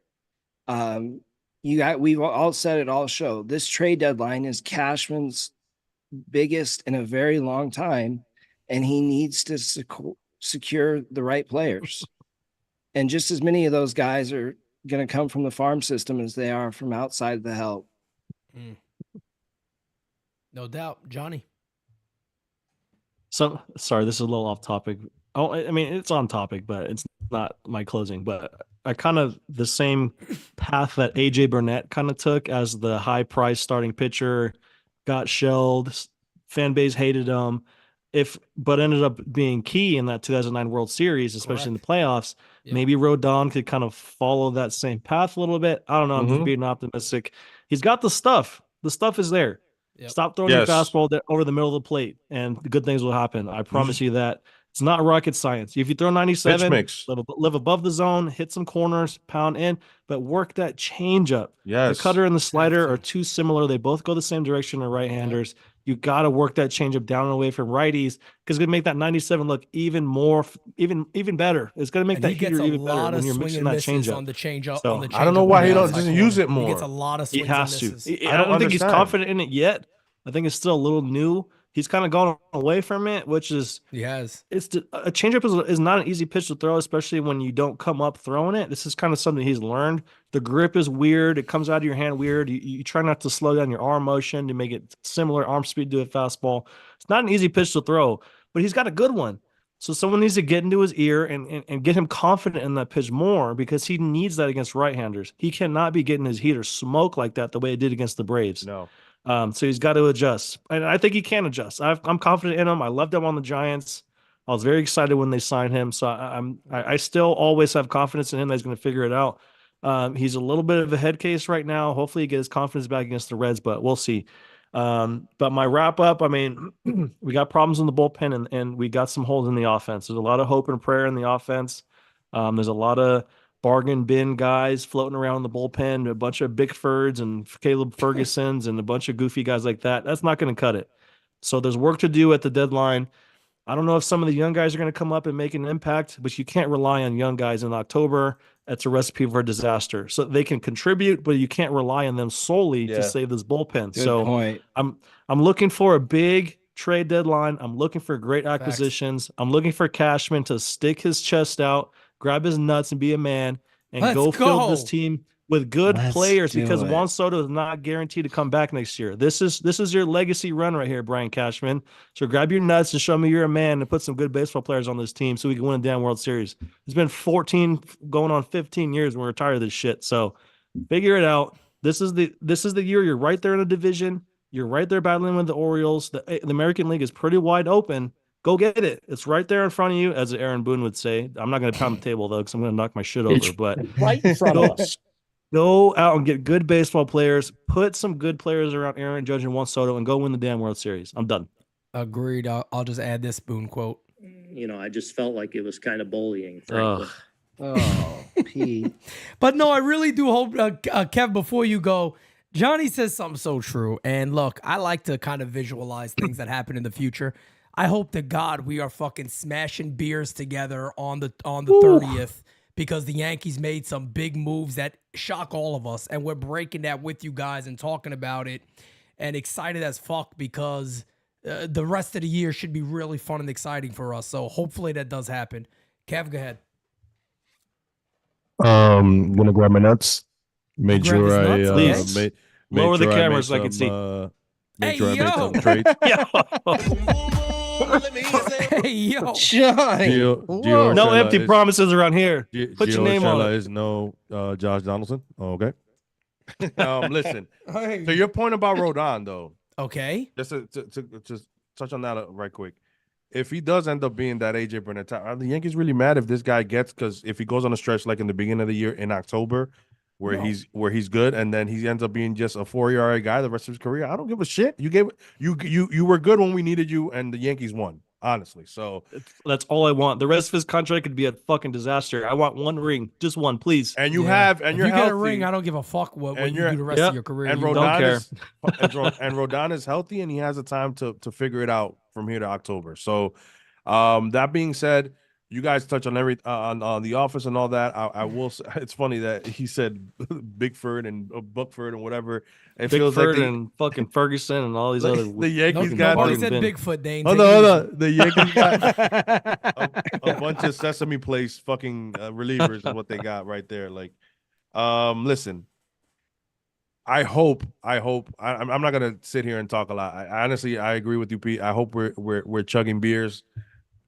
We've all said it all show. This trade deadline is Cashman's biggest in a very long time, and he needs to secure the right players. And just as many of those guys are going to come from the farm system as they are from outside the help. No doubt. Johnny. So sorry, this is a little off topic. Oh, I mean, it's on topic, but it's not my closing. But I kind of the same path that AJ Burnett kind of took as the high price starting pitcher, got shelled, fan base hated him. But ended up being key in that 2009 World Series, especially in the playoffs. Yeah. Maybe Rodon could kind of follow that same path a little bit. I don't know. I'm just being optimistic. He's got the stuff. The stuff is there. Yep. Stop throwing your fastball over the middle of the plate, and good things will happen. I promise you that. It's not rocket science. If you throw 97, live above the zone, hit some corners, pound in, but work that changeup. Yes. The cutter and the slider are too similar. They both go the same direction to right-handers. You got to work that changeup down and away from righties because it's going to make that 97 look even better. It's going to make that heater even better when you're mixing that changeup. On the changeup. So, I don't know why he doesn't use it more. He gets a lot of swings. He has and misses. to. I don't think he's confident in it yet. I think it's still a little new. He's kind of gone away from it, which is he has. A changeup is not an easy pitch to throw, especially when you don't come up throwing it. This is kind of something he's learned. The grip is weird. It comes out of your hand weird. You try not to slow down your arm motion to make it similar arm speed to a fastball. It's not an easy pitch to throw, but he's got a good one. So someone needs to get into his ear and get him confident in that pitch more because he needs that against right-handers. He cannot be getting his heater smoke like that the way it did against the Braves. No. So he's got to adjust. And I think he can adjust. I'm confident in him. I loved him on the Giants. I was very excited when they signed him. So I still always have confidence in him that he's going to figure it out. He's a little bit of a head case right now. Hopefully he gets his confidence back against the Reds, but we'll see. But my wrap up, I mean, we got problems in the bullpen and we got some holes in the offense. There's a lot of hope and prayer in the offense. There's a lot of bargain bin guys floating around the bullpen, a bunch of Bickfords and Caleb Fergusons and a bunch of goofy guys like that. That's not going to cut it. So there's work to do at the deadline. I don't know if some of the young guys are going to come up and make an impact, but you can't rely on young guys in October. That's a recipe for disaster. So they can contribute, but you can't rely on them solely to save this bullpen. Good point. I'm looking for a big trade deadline. I'm looking for great acquisitions. I'm looking for Cashman to stick his chest out, grab his nuts and be a man and go fill this team with good players because Juan Soto is not guaranteed to come back next year. This is your legacy run right here, Brian Cashman. So grab your nuts and show me you're a man and put some good baseball players on this team so we can win a damn World Series. It's been 14 going on 15 years and we're tired of this shit. So figure it out. This is the year you're right there in the division. You're right there battling with the Orioles. The American League is pretty wide open. Go get it. It's right there in front of you, as Aaron Boone would say. I'm not going to pound the table, though, because I'm going to knock my shit over. But right in front of us. Go out and get good baseball players. Put some good players around Aaron Judge and Juan Soto and go win the damn World Series. I'm done. Agreed. I'll just add this Boone quote. You know, I just felt like it was kind of bullying, frankly. Oh, Pete. But no, I really do hope, Kev, before you go, Johnny says something so true. And look, I like to kind of visualize things that happen in the future. I hope to God we are fucking smashing beers together on the 30th because the Yankees made some big moves that shock all of us. And we're breaking that with you guys and talking about it and excited as fuck because the rest of the year should be really fun and exciting for us. So hopefully that does happen. Kev, go ahead. Gonna grab my nuts. Made grab his sure I nuts? Okay. made Lower the sure camera made so I can see. Make Hey, sure I made yo. some trades. Hey, yo. Johnny. Gio No Urshela empty is- promises around here. Put your Gio name on Urshela it. is no Josh Donaldson. Okay. Listen. Hey. To your point about Rodon, though, Okay. just to just touch on that right quick. If he does end up being that AJ Burnett type, are the Yankees really mad if this guy gets, because if he goes on a stretch like in the beginning of the year in October, where he's good, and then he ends up being just a 4 ERA guy the rest of his career, I don't give a shit. You were good when we needed you, and the Yankees won, honestly. So That's all I want. The rest of his contract could be a fucking disaster. I want one ring, just one, please. and you Yeah. have, and If you're you healthy, get a ring, I don't give a fuck what you you're- do the rest of your career. and You Don't Rodon care. is and Rodon is healthy, and he has the time to figure it out from here to October. So, that being said, you guys touch on every on the office and all that. I will say, it's funny that he said Bigford and Buckford and whatever. It feels like Bigford and fucking Ferguson and all these other. the Yankees got Nobody the- said been- Bigfoot, Dane. Hold Take it on. easy. The Yankees got a bunch of Sesame Place fucking relievers is what they got right there. Like, listen, I hope I'm not gonna sit here and talk a lot. I honestly agree with you, Pete. I hope we're chugging beers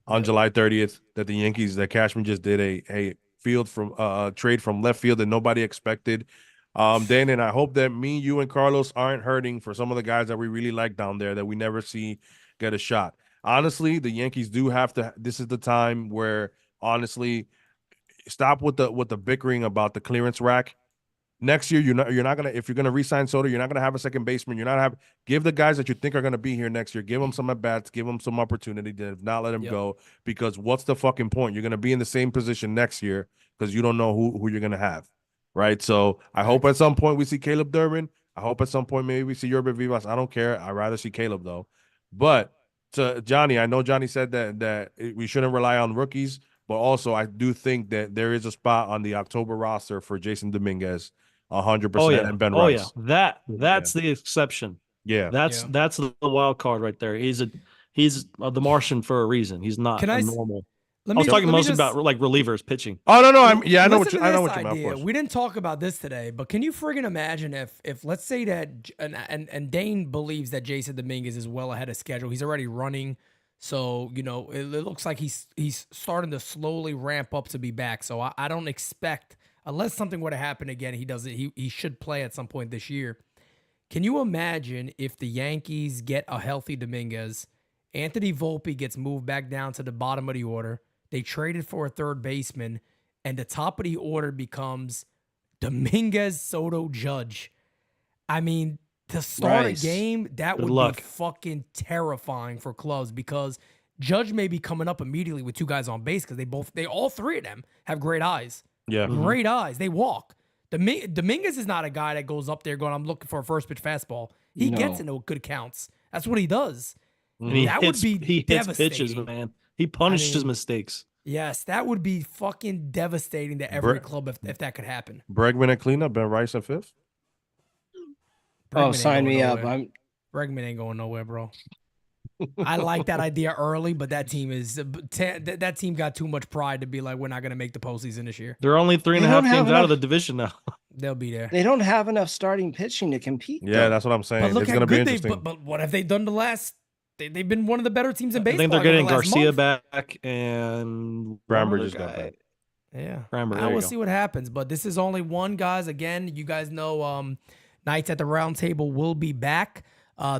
on July 30th that the Yankees, that Cashman just did a field from trade from left field that nobody expected. Dan, and I hope that me, you, and Carlos aren't hurting for some of the guys that we really like down there that we never see get a shot. Honestly, the Yankees do have to. This is the time where, honestly, stop with the bickering about the clearance rack. Next year, you're not gonna, if you're gonna re-sign Soto, you're not gonna have a second baseman. Give the guys that you think are gonna be here next year. Give them some at bats. Give them some opportunity. If not, let them go. Because what's the fucking point? You're gonna be in the same position next year because you don't know who you're gonna have, right? So I hope at some point we see Caleb Durbin. I hope at some point maybe we see Yorber Vivas. I don't care. I'd rather see Caleb though. But to Johnny, I know Johnny said that we shouldn't rely on rookies, but also I do think that there is a spot on the October roster for Jason Dominguez. 100% and Ben Rice. That's the exception. Yeah. That's the wild card right there. He's the Martian for a reason. He's not normal. I was talking mostly about like relievers pitching. Oh no, I know what Listen you to mean. this Of idea. course. We didn't talk about this today, but can you friggin' imagine if let's say that and Dane believes that Jason Dominguez is well ahead of schedule. He's already running, so it looks like he's starting to slowly ramp up to be back. So I don't expect, unless something were to happen again, he should play at some point this year. Can you imagine if the Yankees get a healthy Dominguez, Anthony Volpe gets moved back down to the bottom of the order, they traded for a third baseman, and the top of the order becomes Dominguez, Soto, Judge? I mean, to start a game, that would be fucking terrifying for clubs because Judge may be coming up immediately with two guys on base because they all three of them have great eyes. Yeah. Great eyes. They walk. Dominguez is not a guy that goes up there going, I'm looking for a first pitch fastball. He gets into good counts. That's what he does. And he that hits, would be he hits devastating. pitches, man. He punished his mistakes. Yes, that would be fucking devastating to every club if that could happen. Bregman at cleanup, Ben Rice at fifth. Bregman sign me up. Bregman ain't going nowhere, bro. I like that idea early, but that team got too much pride to be like, we're not going to make the postseason this year. They're only 3.5 games out of the division now. They'll be there. They don't have enough starting pitching to compete. Yeah, though. that's what I'm saying. But look It's how going to be good interesting. but what have they done the last? They've been one of the better teams in I baseball. think they're getting over the last Garcia month. back and Framber just got back. Yeah, Framber, I there you will go. see what happens. But this is only one, guys. Again, you guys know Nights at the Roundtable will be back.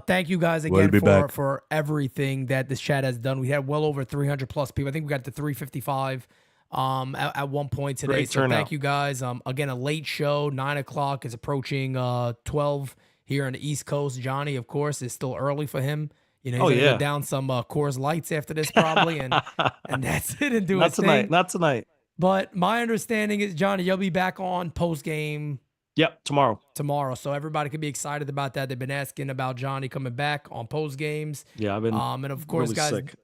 Thank you guys again for everything that this chat has done. We had well over 300 plus people. I think we got to 355 at one point today. Great so turnout. thank you guys. Again, a late show. 9 o'clock is approaching 12 here on the East Coast. Johnny, of course, is still early for him. He's gonna go down some Coors Lights after this probably, and that's it. And do Not his tonight. thing. Not tonight. But my understanding is, Johnny, you'll be back on post game. Yep, tomorrow. So everybody can be excited about that. They've been asking about Johnny coming back on post games. Yeah, I've been. And of course, really guys, sick.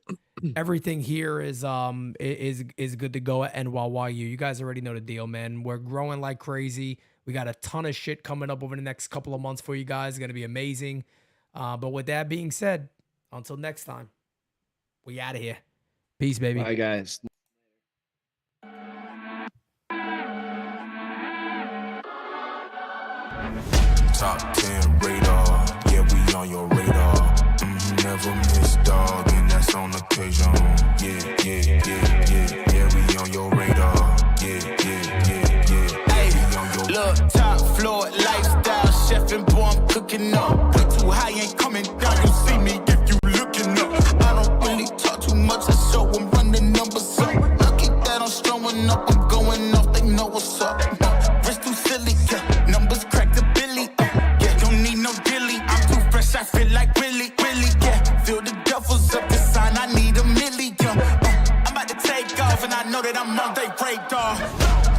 everything here is good to go at NYU. You guys already know the deal, man. We're growing like crazy. We got a ton of shit coming up over the next couple of months for you guys. It's gonna be amazing. But with that being said, until next time, we out of here. Peace, baby. Bye, guys. Top 10 radar, yeah, we on your radar. Never miss, dog, and that's on occasion. Yeah, we on your radar. Yeah. Hey, look, top floor, lifestyle, chef and boy, I'm cooking up. Way too high, ain't coming down, you see me if you looking up. I don't really talk too much, I show them run the numbers up. Lucky that I'm strolling up, I'm going off, they know what's up. Wrist too silly, yeah, numbers crack the billy. Yeah, don't need no dilly, I'm too fresh, I feel like Willie, yeah. Feel the duffels up the sign, I need a million. I'm about to take off, and I know that I'm on they radar.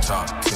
Top 10.